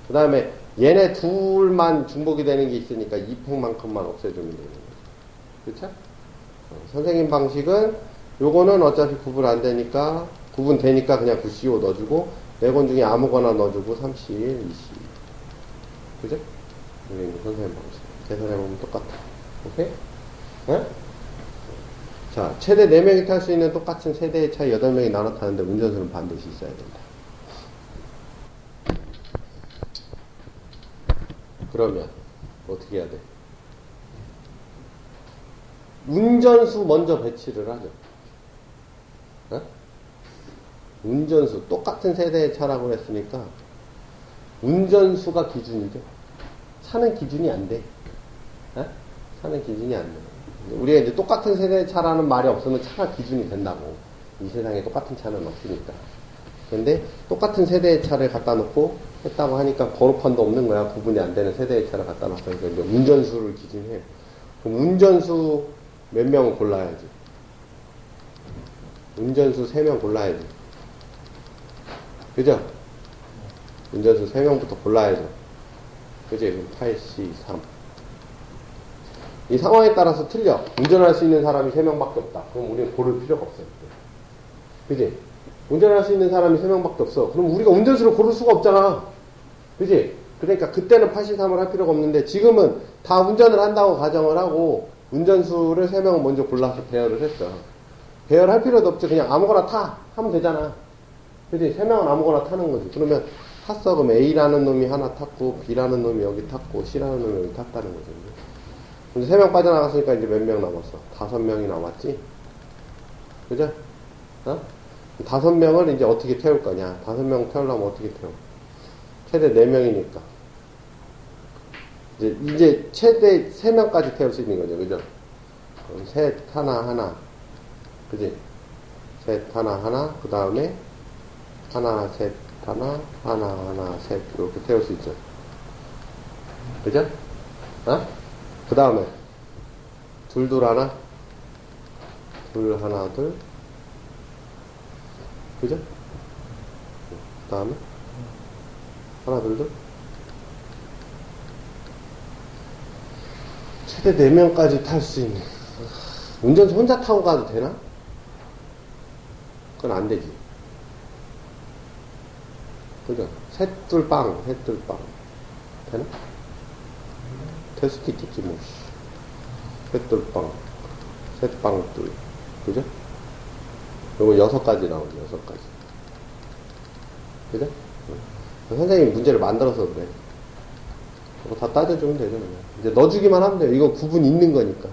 그 다음에 얘네 둘만 중복이 되는 게 있으니까 2팩만큼만 없애주면 되는 거죠. 그쵸? 선생님 방식은 요거는 어차피 구분 안 되니까 구분 되니까 그냥 9C5 넣어주고 4권 중에 아무거나 넣어주고 3C1, 2C 그죠? 이게 선생님 방식. 계산해보면 똑같아. 오케이? 네? 자, 최대 4명이 탈 수 있는 똑같은 세대의 차에 8명이 나눠 타는데 운전수는 반드시 있어야 된다. 그러면 어떻게 해야 돼? 운전수 먼저 배치를 하죠. 어? 운전수 똑같은 세대의 차라고 했으니까 운전수가 기준이죠. 차는 기준이 안 돼. 어? 차는 기준이 안 돼. 우리가 이제 똑같은 세대의 차라는 말이 없으면 차가 기준이 된다고. 이 세상에 똑같은 차는 없으니까. 근데 똑같은 세대의 차를 갖다 놓고 했다고 하니까 번호판도 없는 거야. 구분이 안 되는 세대의 차를 갖다 놨으니까 이제 운전수를 기준해요. 그럼 운전수 몇 명을 골라야지. 운전수 3명 골라야지. 그죠? 운전수 3명부터 골라야죠. 그지? 그럼 8C3. 이 상황에 따라서 틀려. 운전할 수 있는 사람이 3명밖에 없다. 그럼 우리는 고를 필요가 없어요. 그지? 운전할 수 있는 사람이 3명밖에 없어. 그럼 우리가 운전수를 고를 수가 없잖아. 그지? 그러니까 그때는 83을 할 필요가 없는데 지금은 다 운전을 한다고 가정을 하고 운전수를 3명을 먼저 골라서 배열을 했어. 배열할 필요도 없지. 그냥 아무거나 타 하면 되잖아. 그치? 3명은 아무거나 타는 거지. 그러면 탔어. 그럼 A라는 놈이 하나 탔고 B라는 놈이 여기 탔고 C라는 놈이 여기 탔다는 거지. 근데 3명 빠져나갔으니까 이제 몇 명 남았어? 5명이 남았지? 그죠? 어? 5명을 이제 어떻게 태울 거냐? 5명 태우려면 어떻게 태워? 최대 4명이니까. 이제 최대 3명까지 태울 수 있는 거죠. 그죠? 그럼 셋, 하나. 그지? 셋, 하나. 그 다음에 하나, 셋, 하나, 셋. 이렇게 태울 수 있죠. 그죠? 어? 그 다음에 둘, 하나. 둘, 하나, 둘. 그죠? 그 다음에 하나, 둘. 최대 4명까지 탈 수 있는. 운전수 혼자 타고 가도 되나? 그건 안 되지. 그죠? 셋둘빵. 되나? 될 수도 있겠지, 뭐. 셋둘빵. 셋빵둘. 그죠? 요거 6가지 나오죠, 6가지. 그죠? 선생님이 문제를 만들어서 그래. 그거 다 따져주면 되죠, 그냥. 이제 넣어주기만 하면 돼요. 이건 구분이 있는 거니까.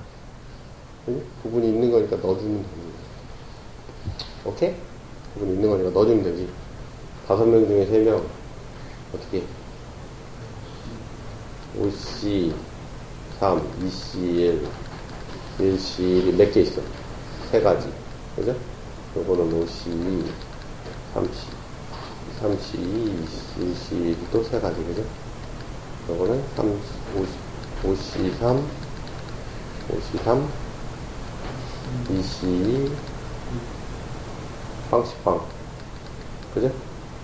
그지? 구분이 있는 거니까 넣어주면 됩니다. 오케이? 구분이 있는 거니까 넣어주면 되지. 5명 중에 3명. 어떻게? 5C, 3, 2C1, 1C1이 몇 개 있어? 3가지. 그죠? 요거는 5C2, 3C, 3C2, 1C1도 3가지. 그죠? 요거는 5C3, 2C2, 빵식빵. 그죠?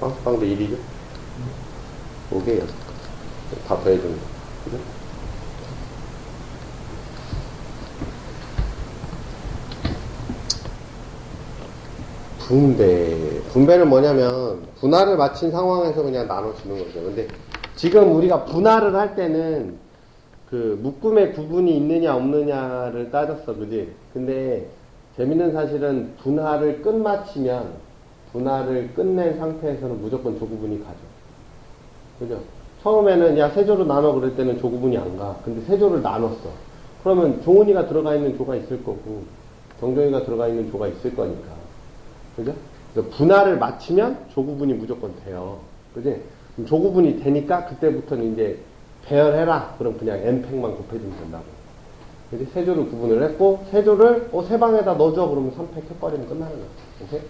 빵식빵도 1이죠? 5개, 6개. 다 더해주는 거. 그죠? 분배는 뭐냐면, 분할을 마친 상황에서 그냥 나눠주는 거죠. 근데 지금 우리가 분할을 할 때는 그 묶음의 구분이 있느냐 없느냐를 따졌어. 그지? 근데 재밌는 사실은 분할을 끝마치면, 분할을 끝낸 상태에서는 무조건 조구분이 가죠. 그죠? 처음에는 야 세조로 나눠 그럴 때는 조구분이 안 가. 근데 세조를 나눴어. 그러면 종훈이가 들어가 있는 조가 있을 거고 정종이가 들어가 있는 조가 있을 거니까. 그죠? 그래서 분할을 마치면 조구분이 무조건 돼요. 그지? 그럼 조구분이 되니까 그때부터는 이제 배열해라. 그럼 그냥 n팩만 곱해주면 된다고. 그지? 세조를 구분을 했고 세조를 세 방에다 넣어줘. 그러면 3팩 해버리면 끝나는 거야. 오케이?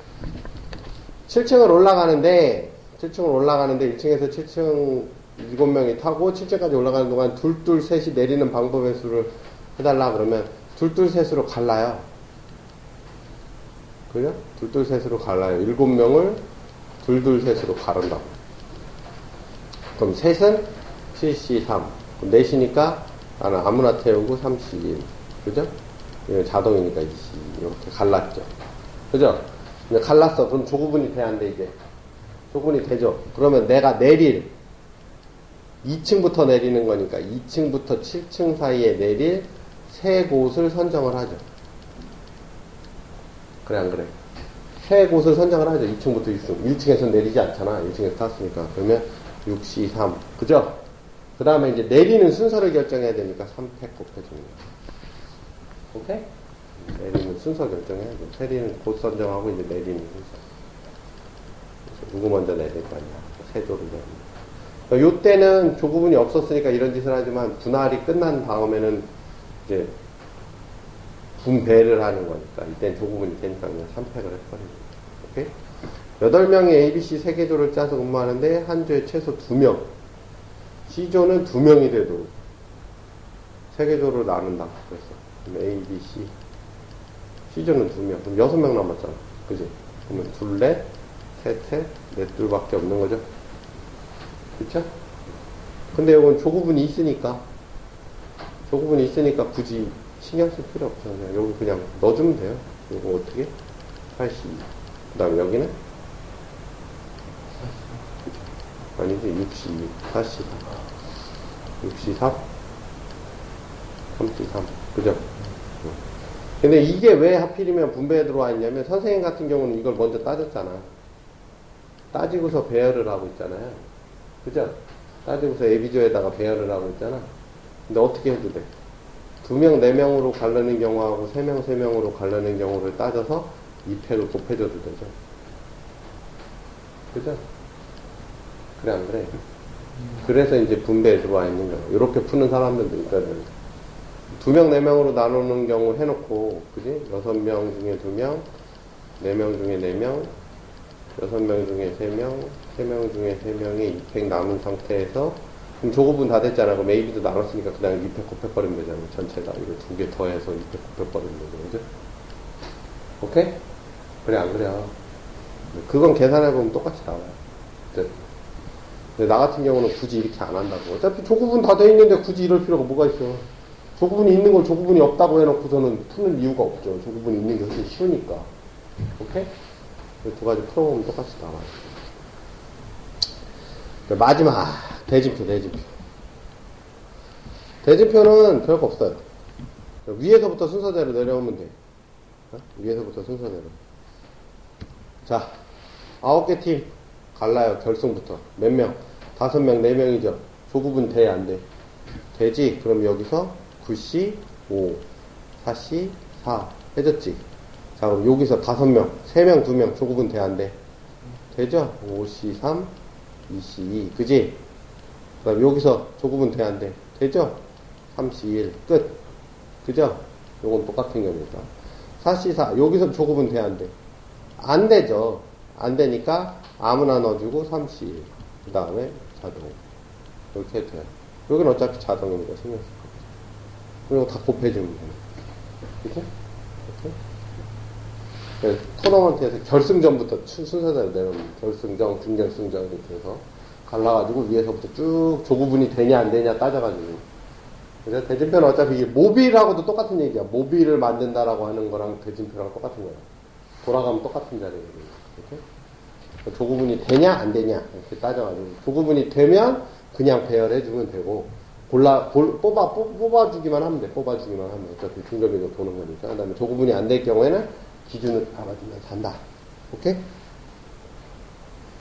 7층을 올라가는데 1층에서 7층 7명이 타고 7층까지 올라가는 동안 둘, 셋이 내리는 방법의 수를 해달라 그러면 둘, 셋으로 갈라요. 그죠? 둘, 셋으로 갈라요. 7명을 둘, 셋으로 가른다고. 그럼 셋은 7C3. 그럼 넷이니까 나는 아무나 태우고 3C1. 그죠? 이건 자동이니까 2C. 이렇게 갈랐죠. 그죠? 이제 갈랐어. 그럼 조구분이 돼야 안 돼, 이제. 조구분이 되죠. 그러면 내가 내릴 2층부터 내리는 거니까 2층부터 7층 사이에 내릴 세 곳을 선정을 하죠. 그래 안 그래? 세 곳을 선정을 하죠. 2층부터 6층. 1층에서 내리지 않잖아. 1층에서 탔으니까. 그러면 6C3. 그죠? 그 다음에 이제 내리는 순서를 결정해야 되니까 3팩 곱해줍니다. 오케이? 내리는 순서 결정해야 돼. 세리는 곧 선정하고 이제 내리는 순서. 누구 먼저 내릴 거냐. 세조를 내립니다. 요때는 조구분이 없었으니까 이런 짓을 하지만 분할이 끝난 다음에는 이제 분배를 하는 거니까 이때는 조구분이 되니까 그냥 3팩을 해버리는 거예요. 오케이? 8명이 ABC 세개조를 짜서 근무하는데 한 조에 최소 2명. C조는 2명이 돼도 세개조로 나눈다. 그래서 A, B, C. C조는 2명. 그럼 6명 남았잖아. 그지? 그러면 둘, 넷, 셋, 넷, 둘밖에 없는 거죠. 그쵸? 근데 이건 조구분이 있으니까 굳이 신경 쓸 필요 없죠. 그냥 여기 그냥 넣어주면 돼요. 이거 어떻게? 82. 그 다음에 여기는? 아니지, 62, 44, 63, 33. 그죠? 근데 이게 왜 하필이면 분배에 들어와 있냐면, 선생님 같은 경우는 이걸 먼저 따졌잖아. 따지고서 배열을 하고 있잖아요. 그죠? 따지고서 예비조에다가 배열을 하고 있잖아. 근데 어떻게 해도 돼? 2명, 4명으로 가르는 경우하고 3명, 3명으로 가르는 경우를 따져서 2패를 곱해줘도 되죠. 그죠? 그래, 안 그래? 그래서 이제 분배에 들어와 있는 거야. 이렇게 푸는 사람들도 있거든. 2명, 4명으로 나누는 경우 해놓고, 그지? 6명 중에 2명, 4명 중에 4명, 6명 중에 3명, 3명 중에 3명이 2팩 남은 상태에서, 그럼 조급은 다 됐잖아. 그럼 AB도 나눴으니까 그냥 2팩 곱해버리면 되잖아. 전체가. 이거 2개 더해서 2팩 곱해버리면 되죠. 그죠? 오케이? 그래, 안 그래? 그건 계산해보면 똑같이 나와요. 근데 나 같은 경우는 굳이 이렇게 안 한다고. 어차피 조급은 다 돼 있는데 굳이 이럴 필요가 뭐가 있어. 조급은이 있는 걸 조급은이 없다고 해놓고서는 푸는 이유가 없죠. 조급은이 있는 게 훨씬 쉬우니까. 오케이? 두 가지 풀어보면 똑같이 나와요. 마지막, 대진표. 대진표는 별거 없어요. 위에서부터 순서대로 내려오면 돼. 위에서부터 순서대로. 자, 9개 팀 갈라요. 결승부터. 몇 명? 5명, 4명이죠. 조급은 돼, 안 돼? 되지? 그럼 여기서 9C, 5, 4C, 4 해줬지? 자, 그럼 여기서 5명, 3명, 2명 조급은 돼, 안 돼? 되죠? 5C, 3, 2C, 2 그지? 그 다음 여기서 조급은 돼, 안 돼? 되죠? 3C, 1 끝. 그죠? 요건 똑같은 거니까. 4C, 4 여기서 조급은 돼, 안 돼? 안 되죠. 안 되니까 아무나 넣어주고 3C, 1 그 다음에 자동 이렇게 해도 돼요. 여기는 어차피 자동이니까 신경 쓸 거. 그리고 다 곱해주면 돼요. 그죠? 이렇게. 토너먼트에서 결승전부터 순서대로 내려오면 결승전, 준결승전 이렇게 해서 갈라가지고 위에서부터 쭉 조구분이 되냐 안 되냐 따져가지고. 그래서 대진표는 어차피 모빌하고도 똑같은 얘기야. 모빌을 만든다라고 하는 거랑 대진표랑 똑같은 거야. 돌아가면 똑같은 자리거든요. 이렇게. 조구분이 되냐 안 되냐 이렇게 따져가지고 조구분이 되면 그냥 배열해주면 되고 뽑아주기만 하면 돼. 뽑아주기만 하면 어차피 중점이고 도는 거니까. 그 다음에 조구분이 안 될 경우에는 기준을 알아주면 산다. 오케이?